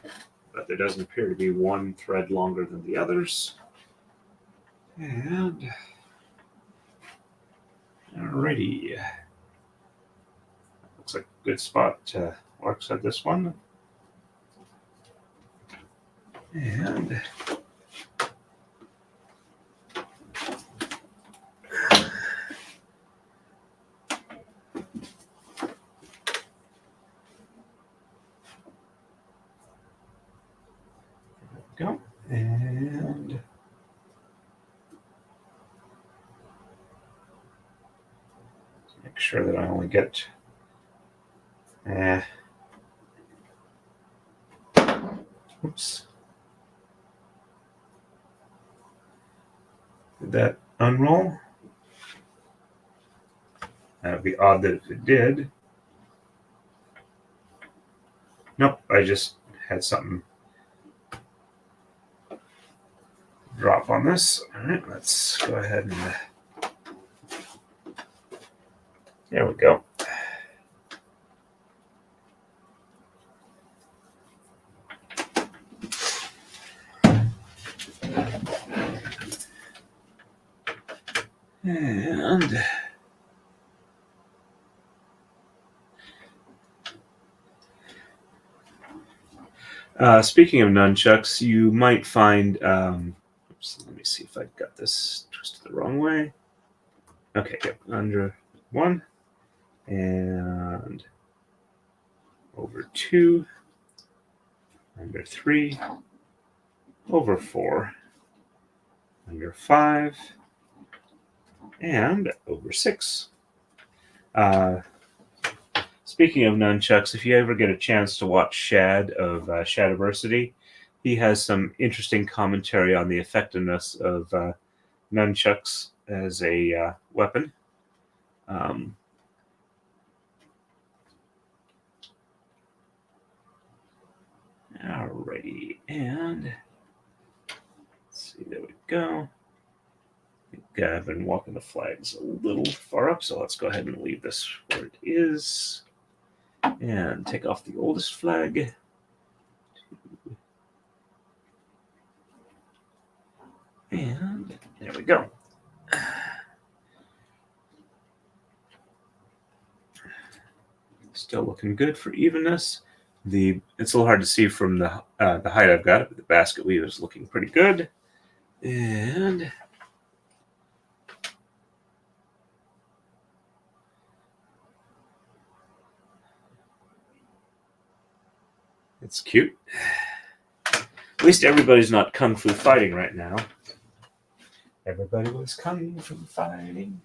A: but there doesn't appear to be one thread longer than the others. And alrighty. Looks like a good spot to work on this one. And go. And make sure that I only get oops. Did that unroll? That would be odd that if it did. Nope, I just had something drop on this. All right, let's go ahead and there we go. And speaking of nunchucks, you might find. Oops, let me see if I got this twisted the wrong way. Okay, yep, under one and over two, under three, over four, under five, and over six. Speaking of nunchucks, if you ever get a chance to watch Shad of Shadiversity, he has some interesting commentary on the effectiveness of nunchucks as a weapon. Alrighty, and let's see, there we go. I think I've been walking the flags a little far up, so let's go ahead and leave this where it is. And take off the oldest flag. And there we go. Still looking good for evenness. It's a little hard to see from the height I've got it, but the basket weave is looking pretty good. And it's cute. At least everybody's not kung fu fighting right now. Everybody was kung fu fighting.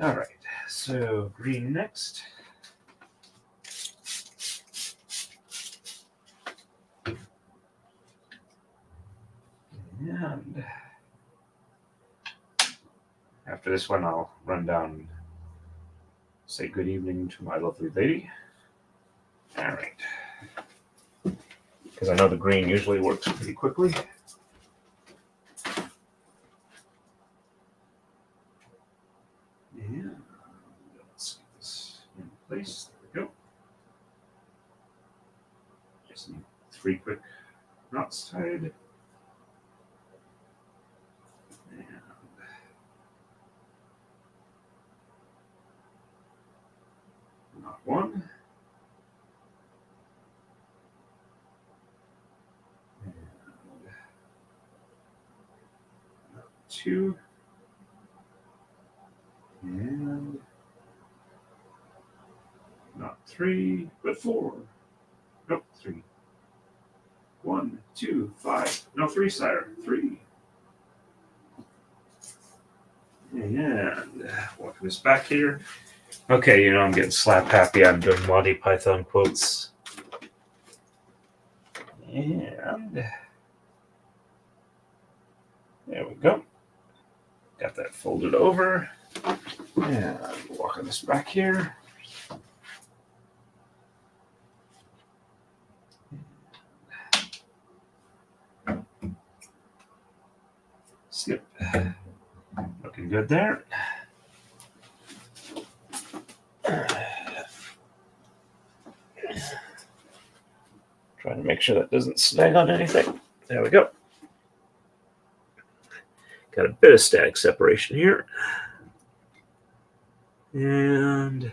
A: All right, so green next. And after this one, I'll run down and say good evening to my lovely lady. All right. Because I know the green usually works pretty quickly. And let's get this in place. There we go. Just need 3 quick knots tied. Knot 1. 2. And not 3, but 4. Nope, 3. 1, 2, 5. No, 3, sire. 3. And walking this back here. Okay, you know, I'm getting slap happy. I'm doing Monty Python quotes. And there we go. Got that folded over. And walking this back here. Snip. Looking good there. Trying to make sure that doesn't snag on anything. There we go. Got a bit of static separation here. And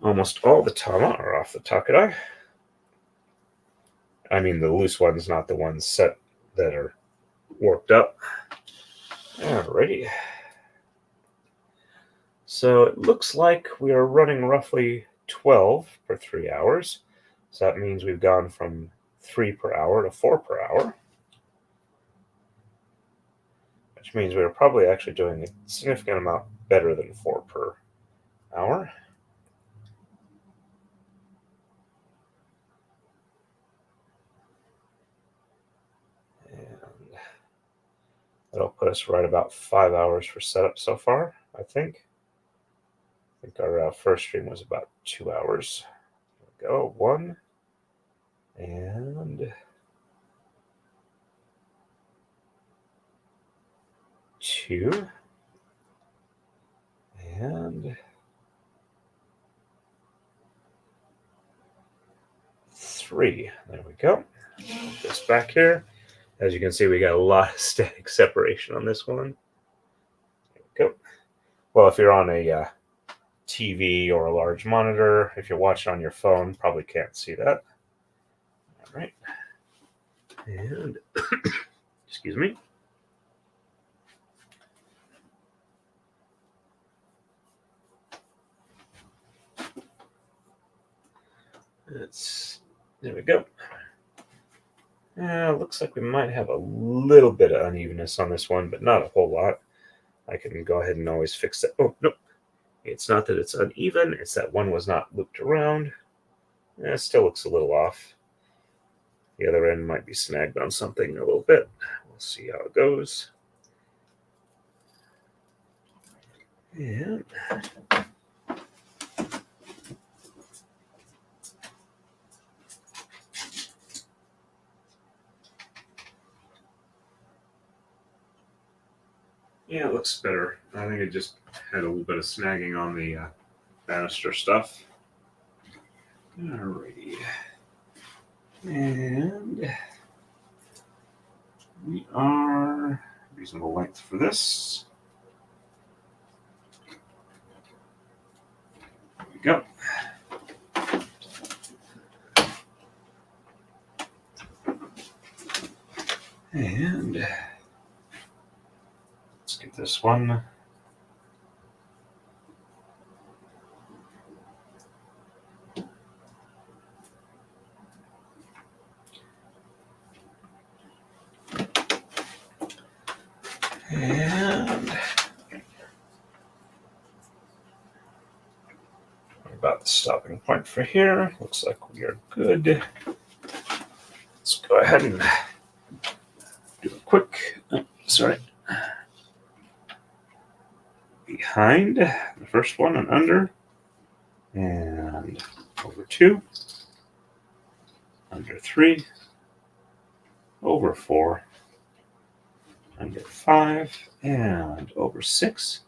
A: almost all the tama are off the Taka-Dai. I mean the loose ones, not the ones set that are warped up. Alrighty. So it looks like we are running roughly 12 per 3 hours. So that means we've gone from 3 per hour to 4 per hour. Which means we're probably actually doing a significant amount better than 4 per hour. And that'll put us right about 5 hours for setup so far, I think. I think our first stream was about 2 hours. There we go. 1 and 2 and 3. There we go. Put this back here. As you can see, we got a lot of static separation on this one. There we go. Well, if you're on a TV or a large monitor, if you're watching on your phone, probably can't see that. All right. And excuse me. There we go. Looks like we might have a little bit of unevenness on this one, but not a whole lot. I can go ahead and always fix that. Oh, no. It's not that it's uneven. It's that one was not looped around. It still looks a little off. The other end might be snagged on something a little bit. We'll see how it goes. And yeah, it looks better. I think it just had a little bit of snagging on the banister stuff. Alrighty. And we are reasonable length for this. There we go. And let's get this one. And about the stopping point for here. Looks like we are good. Let's go ahead and do a quick, behind the first one and under, and over 2, under 3, over 4, under 5, and over 6.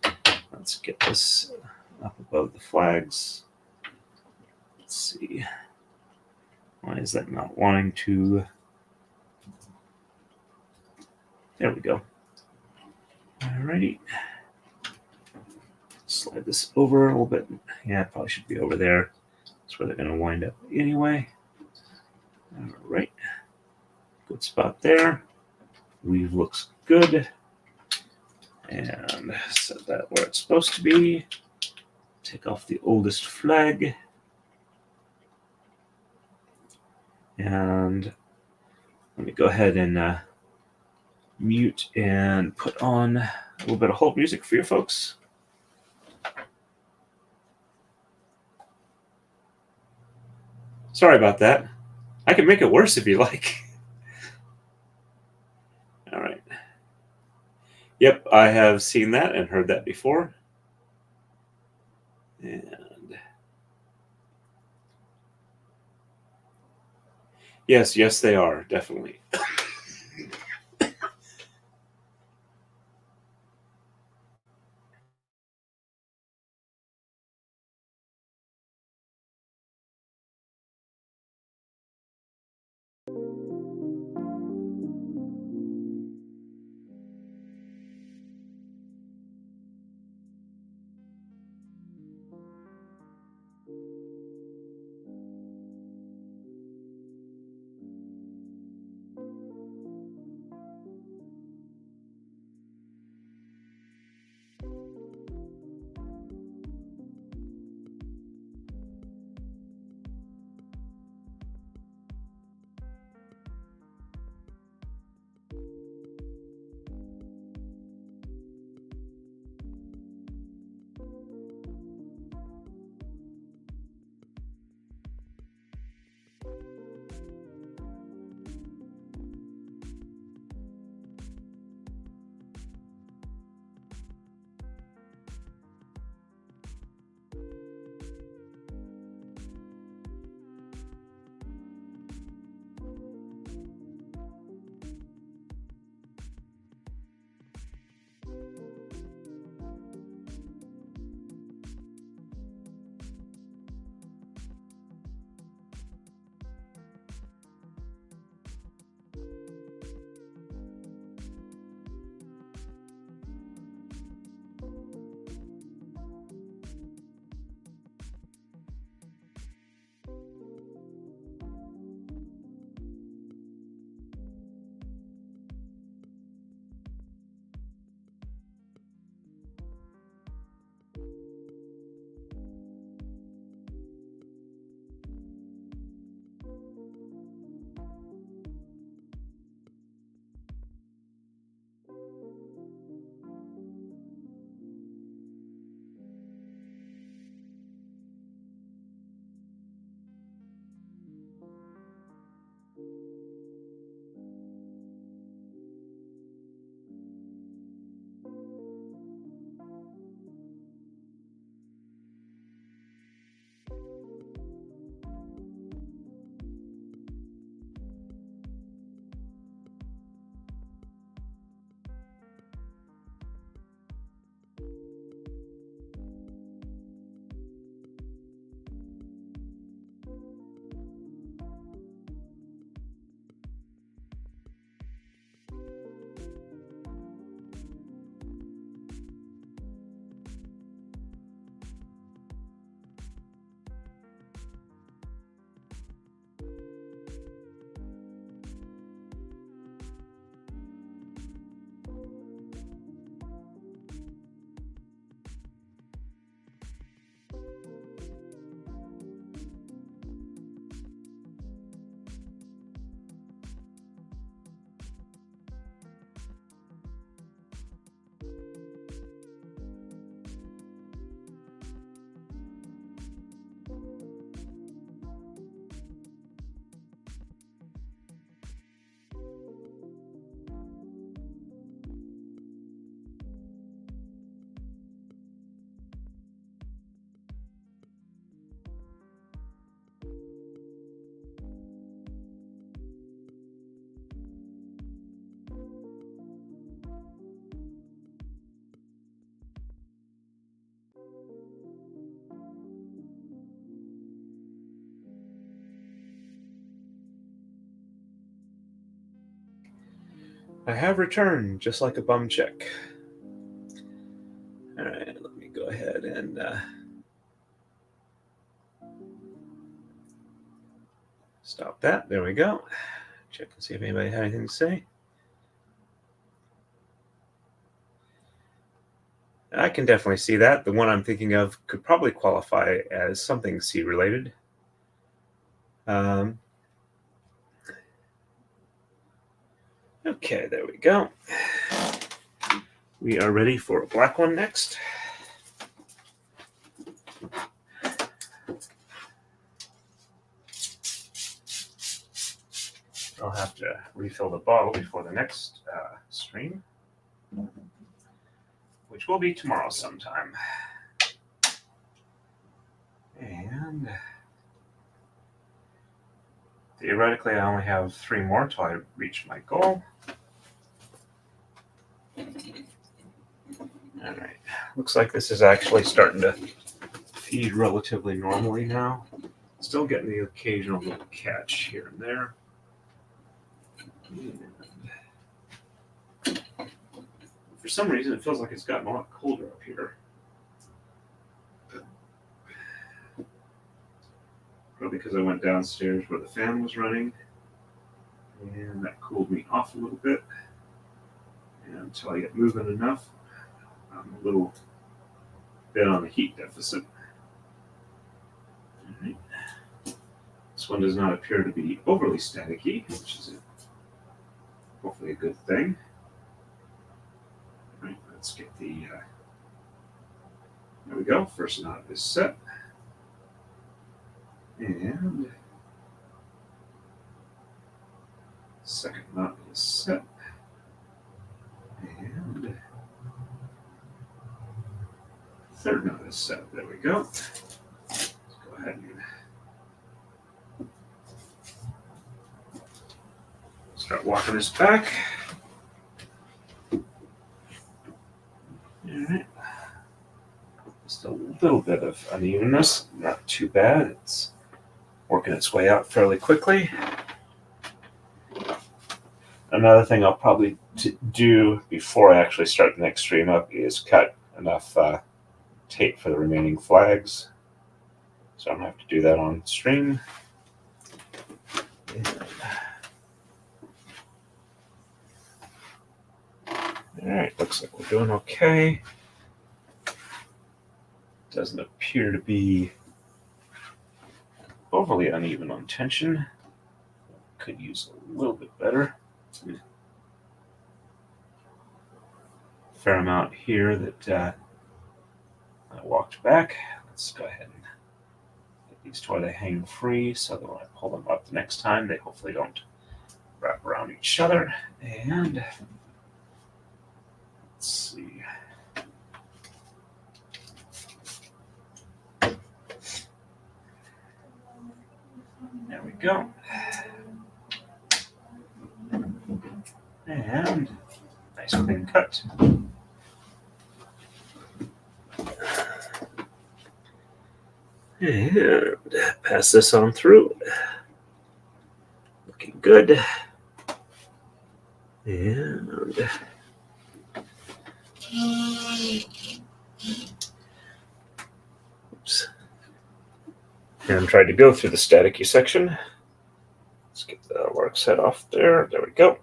A: Let's get this up above the flags. Let's see. Why is that not wanting to? There we go. Alrighty. Slide this over a little bit. Yeah, it probably should be over there. That's where they're going to wind up anyway. All right. Good spot there. Weave looks good. And set that where it's supposed to be. Take off the oldest flag. And let me go ahead and mute and put on a little bit of hold music for you folks. Sorry about that. I can make it worse if you like. All right. Yep, I have seen that and heard that before. And yes, they are, definitely. I have returned, just like a bum check. All right, let me go ahead and stop that. There we go. Check and see if anybody had anything to say. I can definitely see that. The one I'm thinking of could probably qualify as something C related. Okay, there we go. We are ready for a black one next. I'll have to refill the bottle before the next stream, which will be tomorrow sometime. And theoretically, I only have 3 more till I reach my goal. All right, looks like this is actually starting to feed relatively normally now. Still getting the occasional little catch here and there. And for some reason, it feels like it's gotten a lot colder up here. Probably because I went downstairs where the fan was running, and that cooled me off a little bit. And until I get moving enough, I'm a little bit on a heat deficit. All right. This one does not appear to be overly staticky, which is hopefully a good thing. All right, let's get the, there we go, first knot is set. And second knot is set. And third knot is set. There we go. Let's go ahead and start walking this back. All right. Just a little bit of unevenness, not too bad. It's working its way out fairly quickly. Another thing I'll probably do before I actually start the next stream up is cut enough tape for the remaining flags. So I'm going to have to do that on stream. All right, looks like we're doing okay. Doesn't appear to be overly uneven on tension. Could use a little bit better. Fair amount here that I walked back. Let's go ahead and get these to where they hang free so that when I pull them up the next time, they hopefully don't wrap around each other. And let's see. There we go. And nice clean cut. And pass this on through. Looking good. And oops. And tried to go through the staticky section. Let's get the work set off there. There we go.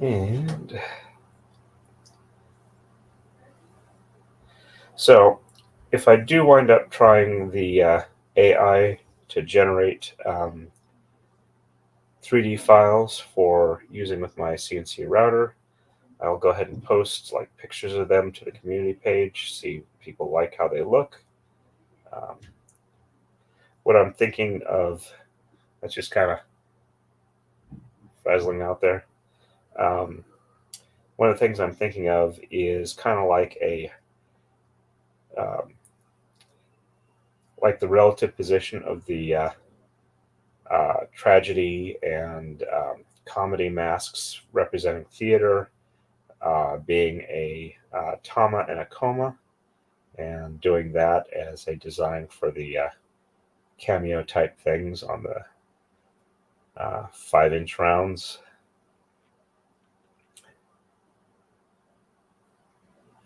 A: And so if I do wind up trying the AI to generate 3D files for using with my CNC router, I'll go ahead and post like pictures of them to the community page, see if people like how they look. What I'm thinking of, that's just kind of frazzling out there. One of the things I'm thinking of is kind of like like the relative position of the tragedy and comedy masks representing theater, being a tama and a koma, and doing that as a design for the cameo type things on the 5-inch rounds.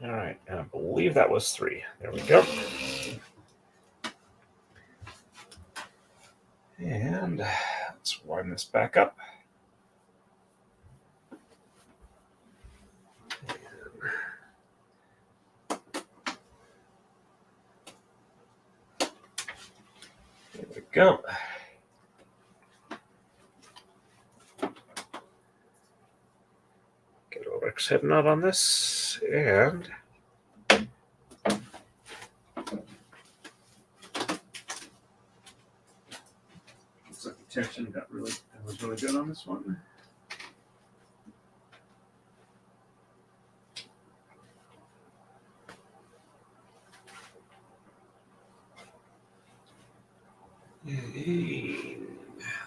A: All right, and I believe that was 3. There we go. And let's wind this back up. There we go. Get a little head knot on this, and looks like the tension was really good on this one.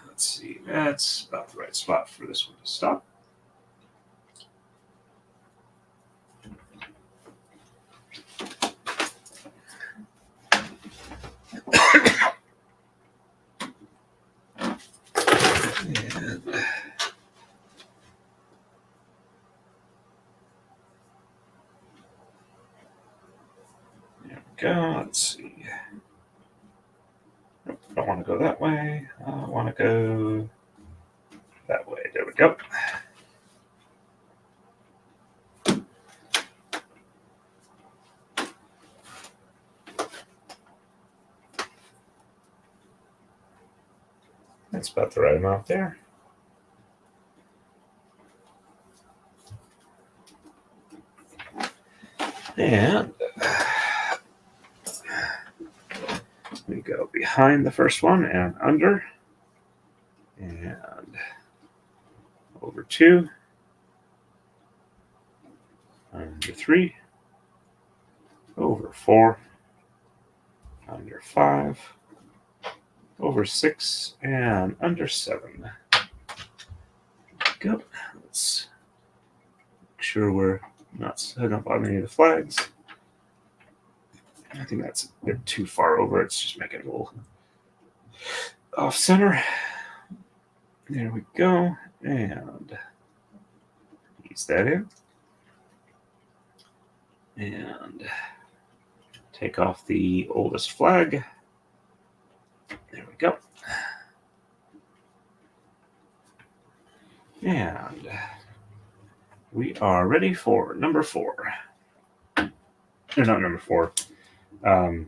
A: Let's see, that's about the right spot for this one to stop. And there we go. Let's see. Nope, don't want to go that way. I want to go that way. There we go. That's about the right amount there. And we go behind the first one and under. And over 2. Under 3. Over 4. Under 5. Over 6. And under 7. Go. Let's make sure we're not hooking up on any of the flags. I think that's a bit too far over. It's just making it a little off center. There we go. And ease that in. And take off the oldest flag. There we go. And we are ready for number 4. No, not number 4. Why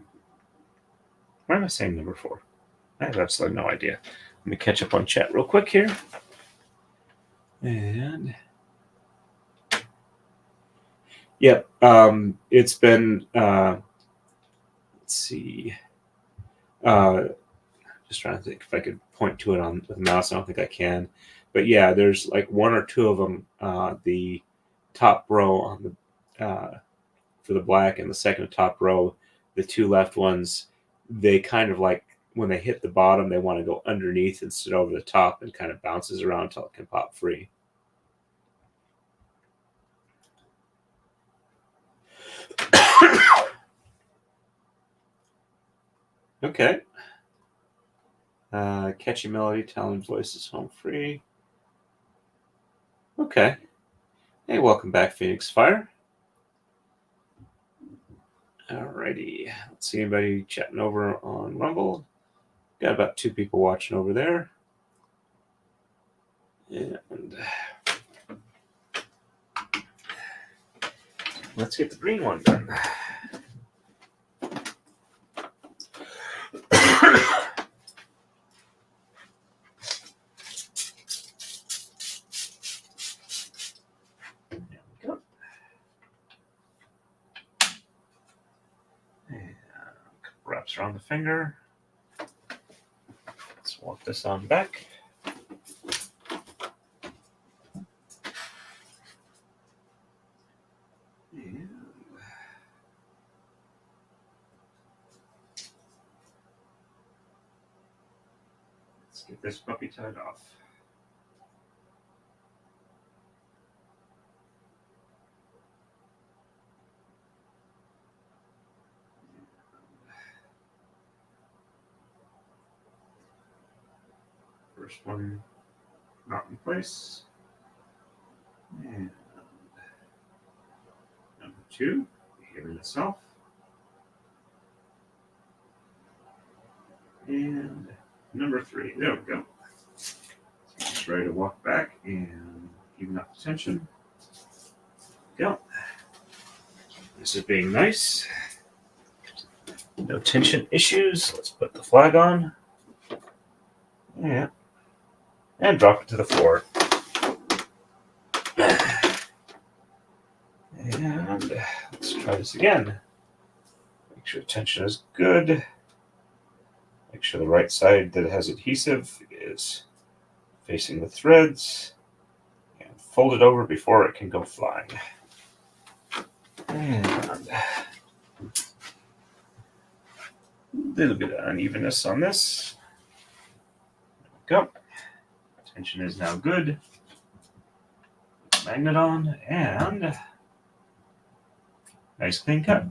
A: am I saying number 4? I have absolutely no idea. Let me catch up on chat real quick here. And yep, it's been let's see. Just trying to think if I could point to it on with the mouse. I don't think I can. But yeah, there's like 1 or 2 of them. The top row on the for the black and the second top row, the 2 left ones, they kind of like when they hit the bottom, they want to go underneath instead of over the top and kind of bounces around until it can pop free. Okay. Catchy melody, talented voices, home free. Okay. Hey, welcome back, Phoenix Fire. Alrighty. Let's see anybody chatting over on Rumble. Got about 2 people watching over there. And let's get the green one done. Wraps around the finger. Let's walk this on back. And let's get this puppy tied off. First one not in place. And number 2, behaving itself. And number 3. There we go. Just ready to walk back and even up the tension. Go. This is being nice. No tension issues. Let's put the flag on. Yeah. And drop it to the floor. And let's try this again. Make sure the tension is good. Make sure the right side that has adhesive is facing the threads. And fold it over before it can go flying. And a little bit of unevenness on this. There we go. Tension is now good. Magnet on and nice clean cut.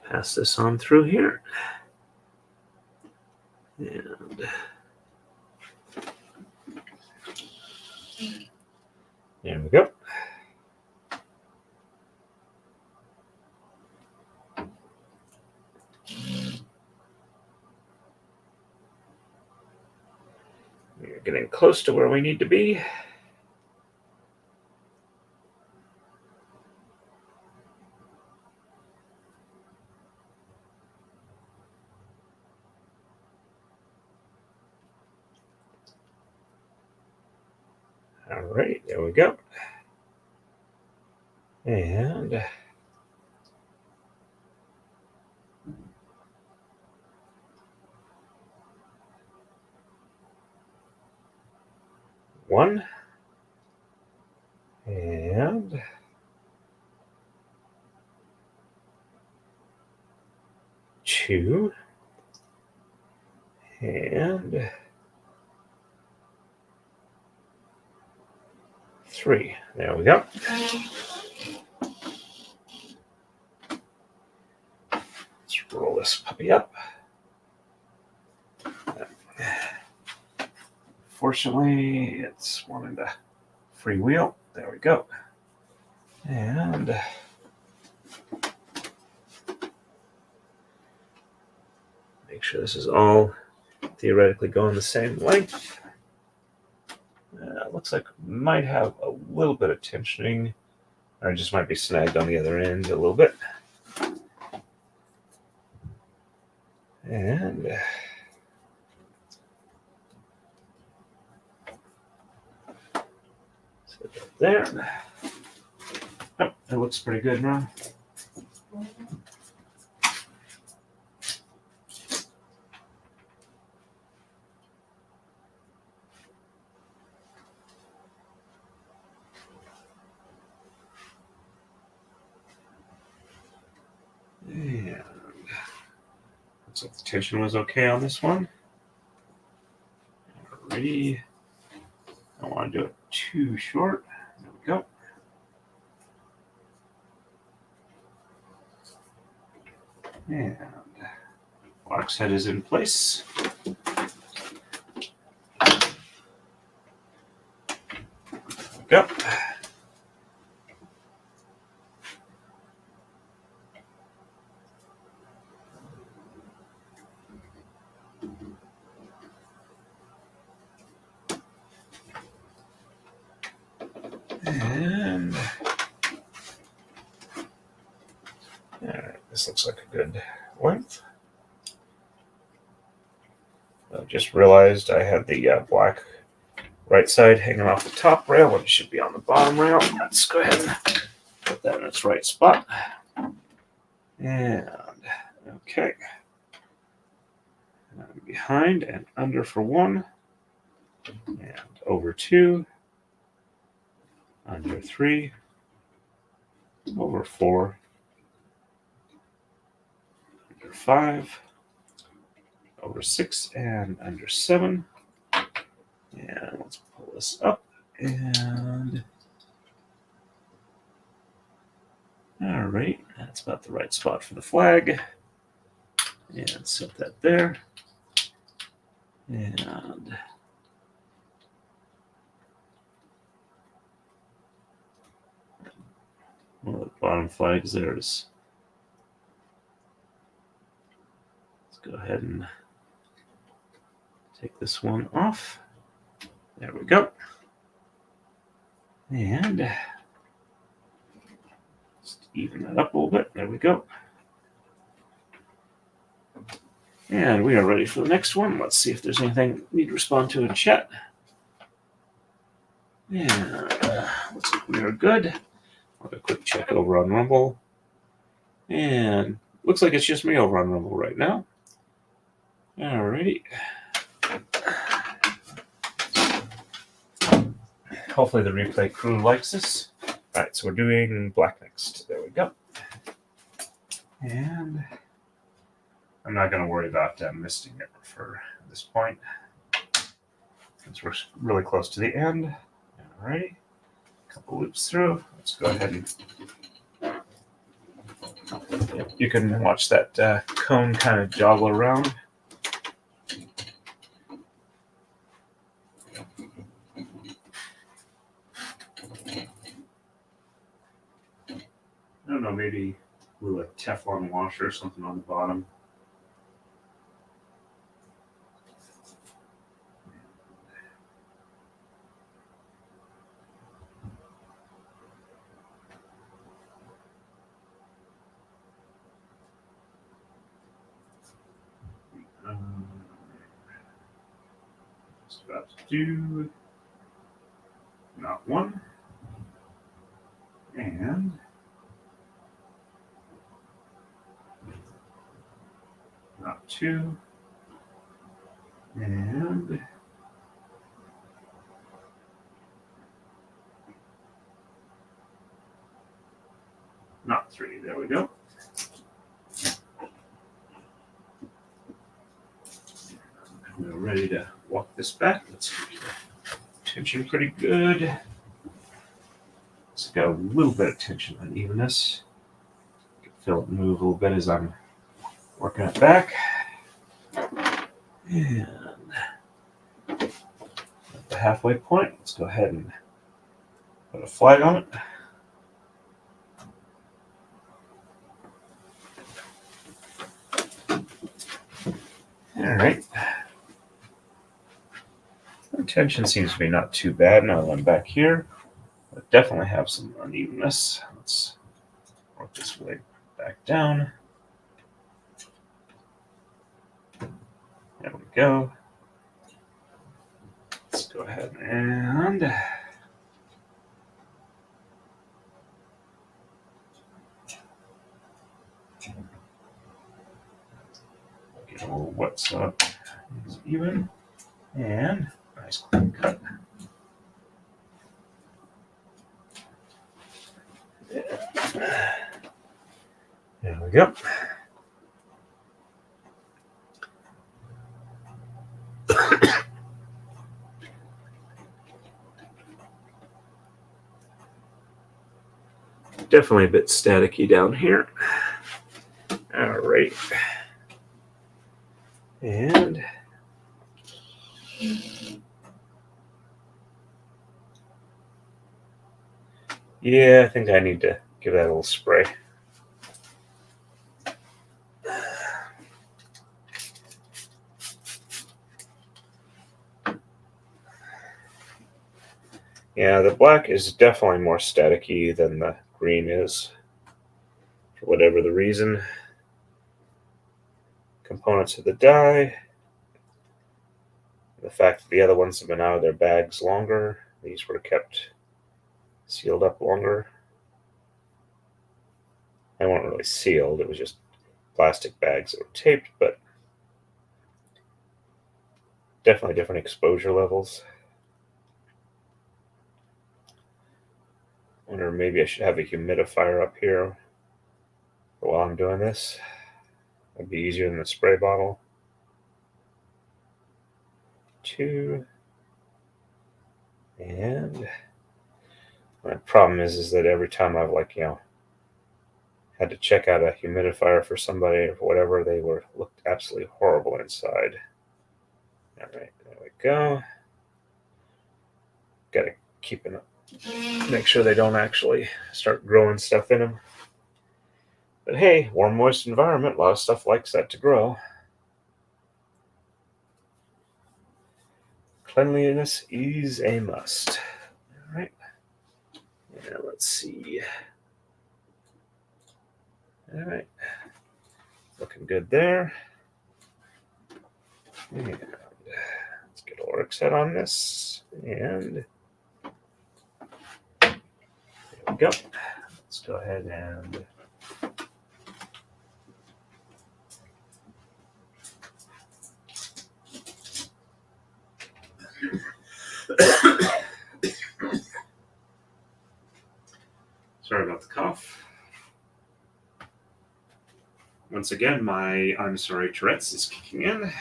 A: Pass this on through here. And there we go. We're getting close to where we need to be. All right, there we go. And one. And two. And 3. There we go. Let's roll this puppy up. Fortunately, it's wanting to freewheel. There we go. And make sure this is all theoretically going the same length. Looks like we might have a little bit of tensioning, or it just might be snagged on the other end a little bit. And set that there. Oh, it looks pretty good now. And looks like the tension was okay on this one. Alrighty. I don't want to do it too short. There we go. And box head is in place. Go. And all right, this looks like a good length. I just realized I had the black right side hanging off the top rail when it should be on the bottom rail. Let's go ahead and put that in its right spot. And okay. And behind and under for 1. And over 2. Under 3. Over 4. Under 5. Over 6 and under 7. And let's pull this up and all right, that's about the right spot for the flag. And set that there. And One of the bottom flags there is. Let's go ahead and take this one off. There we go. And just even that up a little bit. There we go. And we are ready for the next one. Let's see if there's anything we need to respond to in chat. And looks like we are good. I'll have a quick check over on Rumble. And looks like it's just me over on Rumble right now. Alrighty. Hopefully the replay crew likes this. Alright, so we're doing black next. There we go. And I'm not going to worry about misting it for this point, since we're really close to the end. Alrighty. A couple loops through. Let's go ahead and you can watch that cone kind of joggle around. I don't know, maybe glue a Teflon washer or something on the bottom. Just about to do not one, and not two, and not three. There we go. We're ready to walk this back. Let's get tension pretty good. It's got a little bit of tension unevenness. Feel it move a little bit as I'm working it back. And at the halfway point, let's go ahead and put a flag on it. All right. The tension seems to be not too bad. Now that I'm back here, I definitely have some unevenness. Let's work this way back down. There we go. Let's go ahead and get a little wet so it's even. And nice clean cut. There we go. Definitely a bit staticky down here. All right. And yeah, I think I need to give that a little spray. Yeah, the black is definitely more staticky than the green is, for whatever the reason. Components of the die, the fact that the other ones have been out of their bags longer, these were kept sealed up longer. They weren't really sealed, it was just plastic bags that were taped, but definitely different exposure levels. I wonder maybe I should have a humidifier up here while I'm doing this. It'd be easier than the spray bottle. 2. And my problem is that every time I've had to check out a humidifier for somebody or whatever, they looked absolutely horrible inside. All right, there we go. Got to keep an Make sure they don't actually start growing stuff in them. But hey, warm, moist environment, a lot of stuff likes that to grow. Cleanliness is a must. All right. Yeah, let's see. All right. Looking good there. And let's get a work set on this. And there we go. Let's go ahead and sorry about the cough. Once again, my I'm sorry Tourette's is kicking in.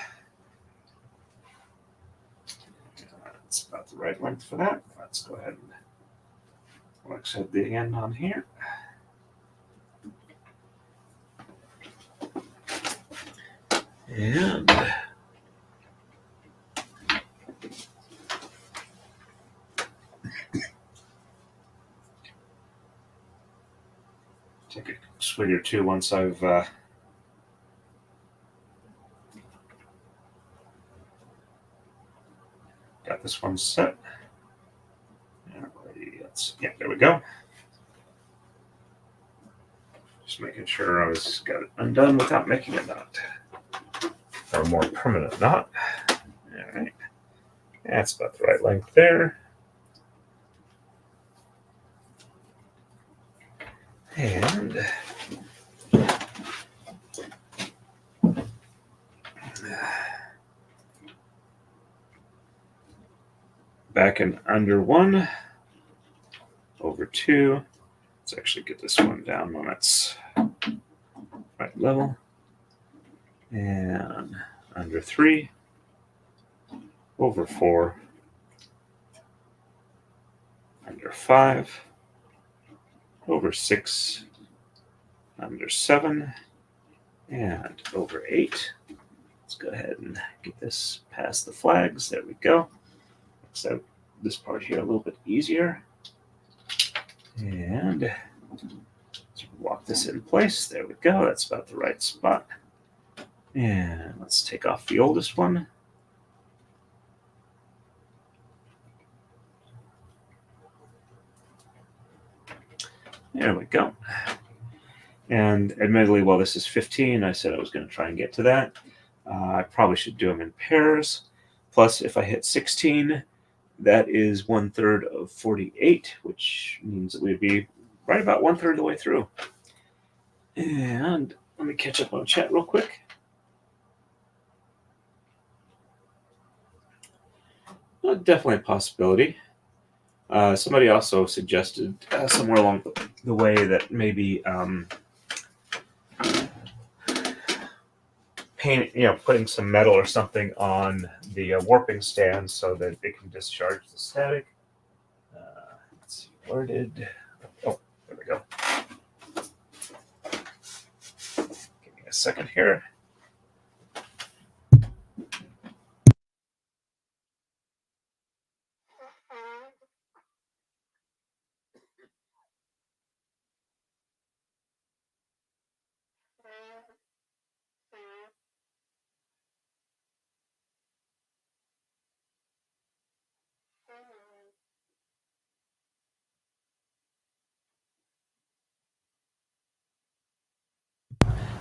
A: That's about the right length for that. Let's go ahead and work set the end on here. And take a swig or two once I've got this one set. Yeah, there we go. Just making sure I got it undone without making a knot. Or a more permanent knot. All right. That's about the right length there. And back and under 1, over 2. Let's actually get this one down when it's right level. And under 3, over 4, under 5, over 6, under 7, and over 8. Let's go ahead and get this past the flags. There we go. So this part here a little bit easier. And let's lock this in place. There we go. That's about the right spot. And let's take off the oldest one. There we go. And admittedly, while this is 15, I said I was going to try and get to that. I probably should do them in pairs. Plus, if I hit 16, that is 1/3 of 48, which means that we'd be right about 1/3 of the way through. And let me catch up on chat real quick. Well, definitely a possibility. Somebody also suggested somewhere along the way that maybe putting some metal or something on the warping stand so that it can discharge the static. Let's see, where did... Oh, there we go. Give me a second here.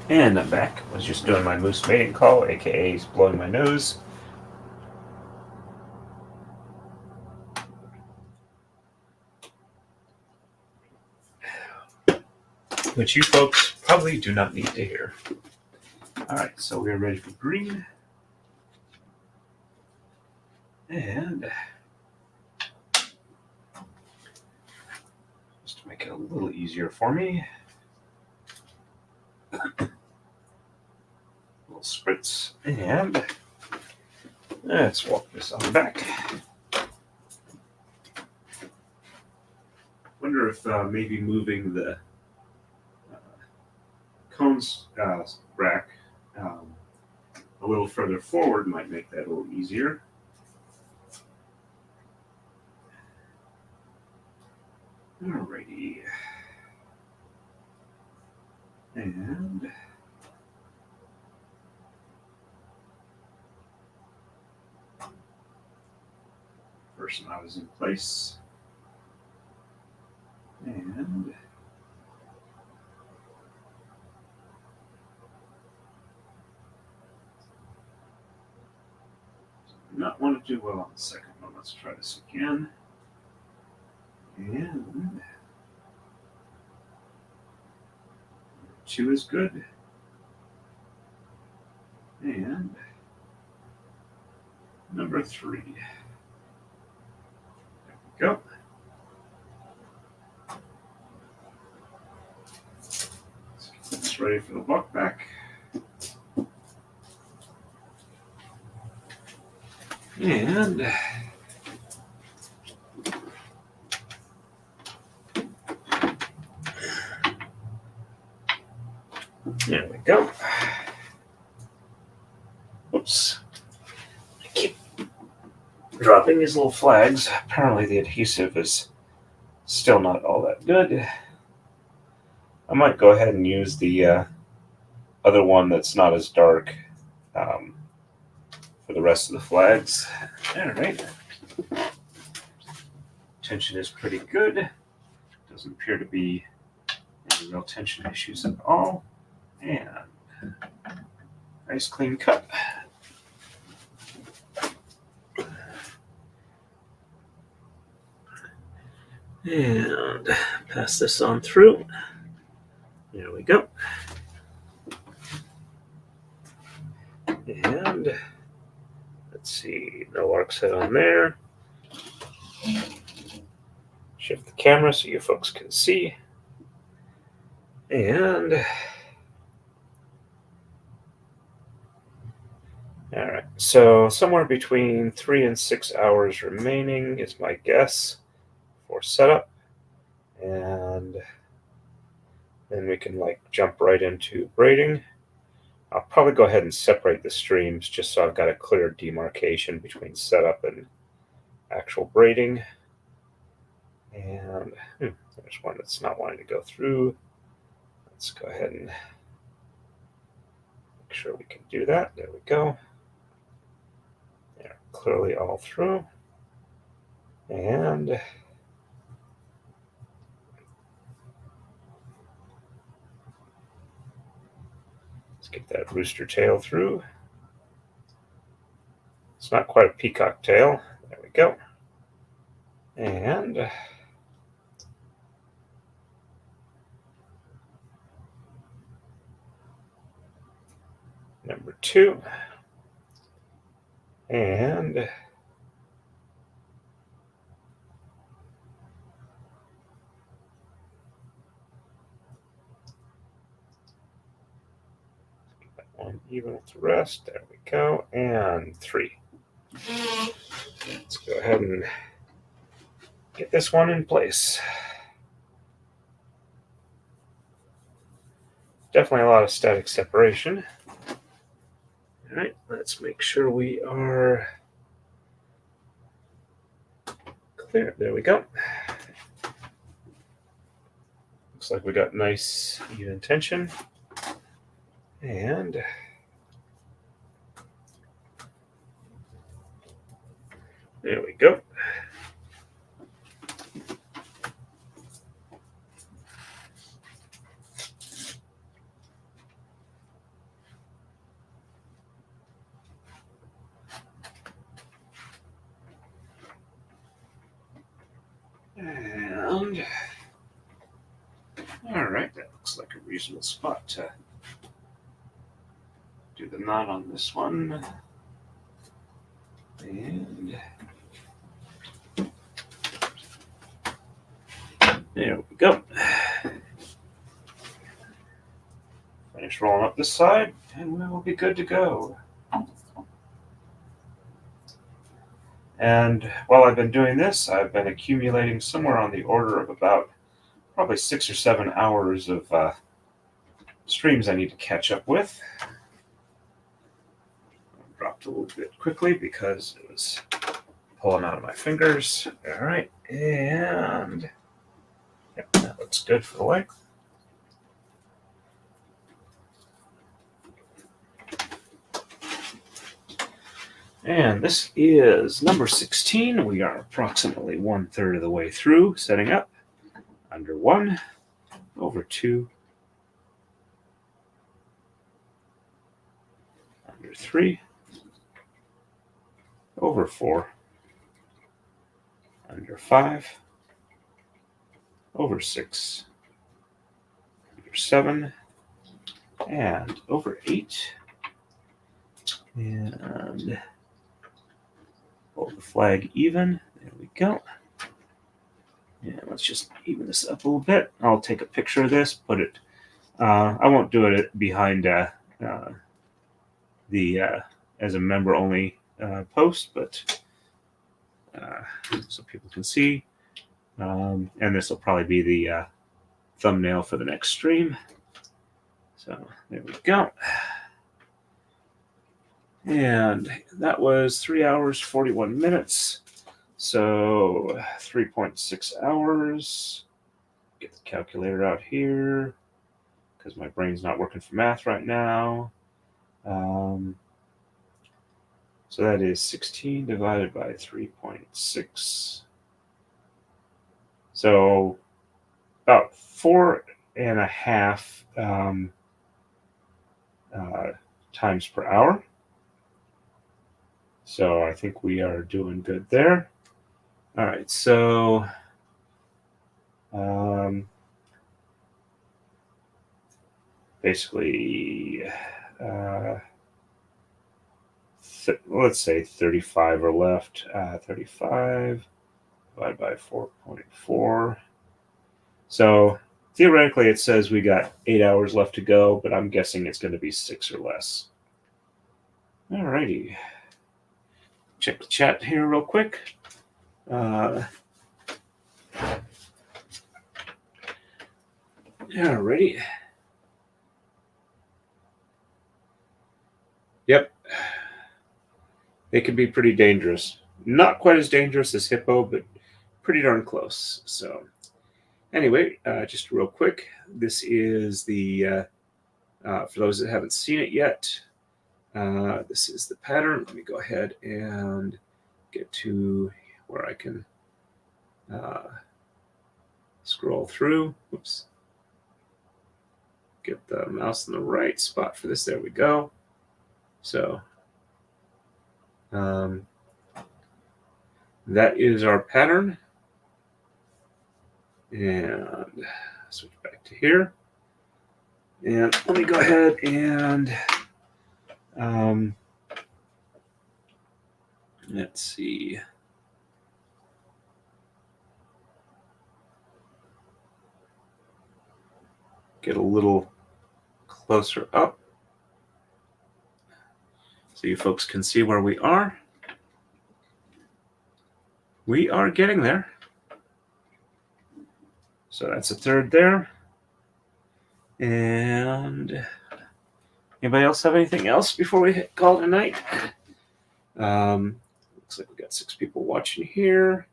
A: And I'm back. I was just doing my moose mating call, aka blowing my nose. Which you folks probably do not need to hear. Alright, so we're ready for green. And just to make it a little easier for me, a little spritz, and let's walk this on back. Wonder if maybe moving the cones rack a little further forward might make that a little easier. Alrighty. And first knot is in place. And not want to do well on the second one. Let's try this again. And 2 is good. And number 3. There we go. Let's get this ready for the walk back. And there we go. Oops. I keep dropping these little flags. Apparently the adhesive is still not all that good. I might go ahead and use the other one that's not as dark for the rest of the flags. All right. Tension is pretty good. Doesn't appear to be any real tension issues at all. And nice clean cut. And pass this on through. There we go. And let's see, no arc set on there. Shift the camera so you folks can see. And all right, so somewhere between 3 and 6 hours remaining is my guess for setup. And then we can jump right into braiding. I'll probably go ahead and separate the streams just so I've got a clear demarcation between setup and actual braiding. And there's one that's not wanting to go through. Let's go ahead and make sure we can do that. There we go. They're clearly all through. And let's get that rooster tail through. It's not quite a peacock tail. There we go. And number 2. And get that one even with the rest. There we go. And 3. Let's go ahead and get this one in place. Definitely a lot of static separation. All right, let's make sure we are clear. There we go. Looks like we got nice even tension. And there we go. And all right, that looks like a reasonable spot to do the knot on this one. And there we go. Finish rolling up this side, and we will be good to go. And while I've been doing this, I've been accumulating somewhere on the order of about probably 6 or 7 hours of streams I need to catch up with. I dropped a little bit quickly because it was pulling out of my fingers. All right, and looks good for the length. And this is number 16. We are approximately 1/3 of the way through setting up. Under 1, over 2, under 3, over 4, under 5, over 6, under 7, and over 8. And hold the flag even. There we go. And let's just even this up a little bit. I'll take a picture of this, put it. I won't do it behind the as a member only post, but so people can see. And this will probably be the thumbnail for the next stream. So there we go. And that was 3 hours, 41 minutes. So 3.6 hours. Get the calculator out here because my brain's not working for math right now. So that is 16 divided by 3.6. So about 4.5 times per hour. So I think we are doing good there. All right, so basically, let's say 35 are left. 35 divided by 4.4. So theoretically, it says we got 8 hours left to go, but I'm guessing it's going to be 6 or less. All righty. Check the chat here real quick. Alrighty. Yep. They can be pretty dangerous. Not quite as dangerous as hippo, but pretty darn close. So anyway, just real quick, this is the, for those that haven't seen it yet, this is the pattern. Let me go ahead and get to where I can scroll through. Whoops. Get the mouse in the right spot for this. There we go. So that is our pattern. And switch back to here. And let me go ahead and let's see. Get a little closer up so you folks can see where we are. We are getting there. So that's a third there. And anybody else have anything else before we call it a night? Looks like we got 6 people watching here.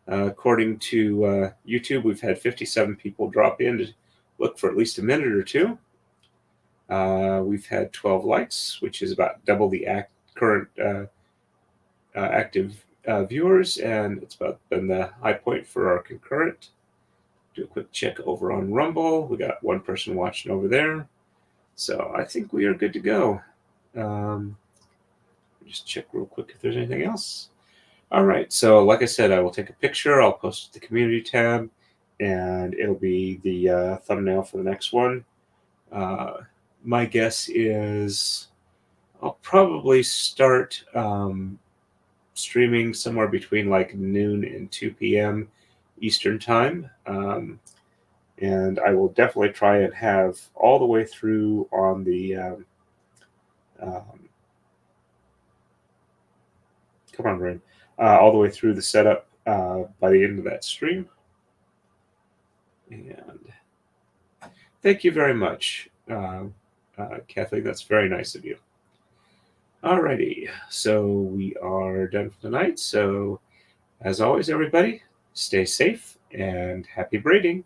A: According to YouTube, we've had 57 people drop in to look for at least a minute or two. We've had 12 likes, which is about double the current active viewers, and it's about been the high point for our concurrent. Do a quick check over on Rumble. We got 1 person watching over there. So I think we are good to go. Just check real quick if there's anything else. All right. So like I said, I will take a picture. I'll post it to the community tab, and it'll be the thumbnail for the next one. My guess is I'll probably start streaming somewhere between like noon and 2 p.m. Eastern time. And I will definitely try and have all the way through on the come on, Brian. All the way through the setup by the end of that stream. And thank you very much, Kathleen. That's very nice of you. Alrighty, so we are done for tonight. So as always, everybody, stay safe and happy braiding.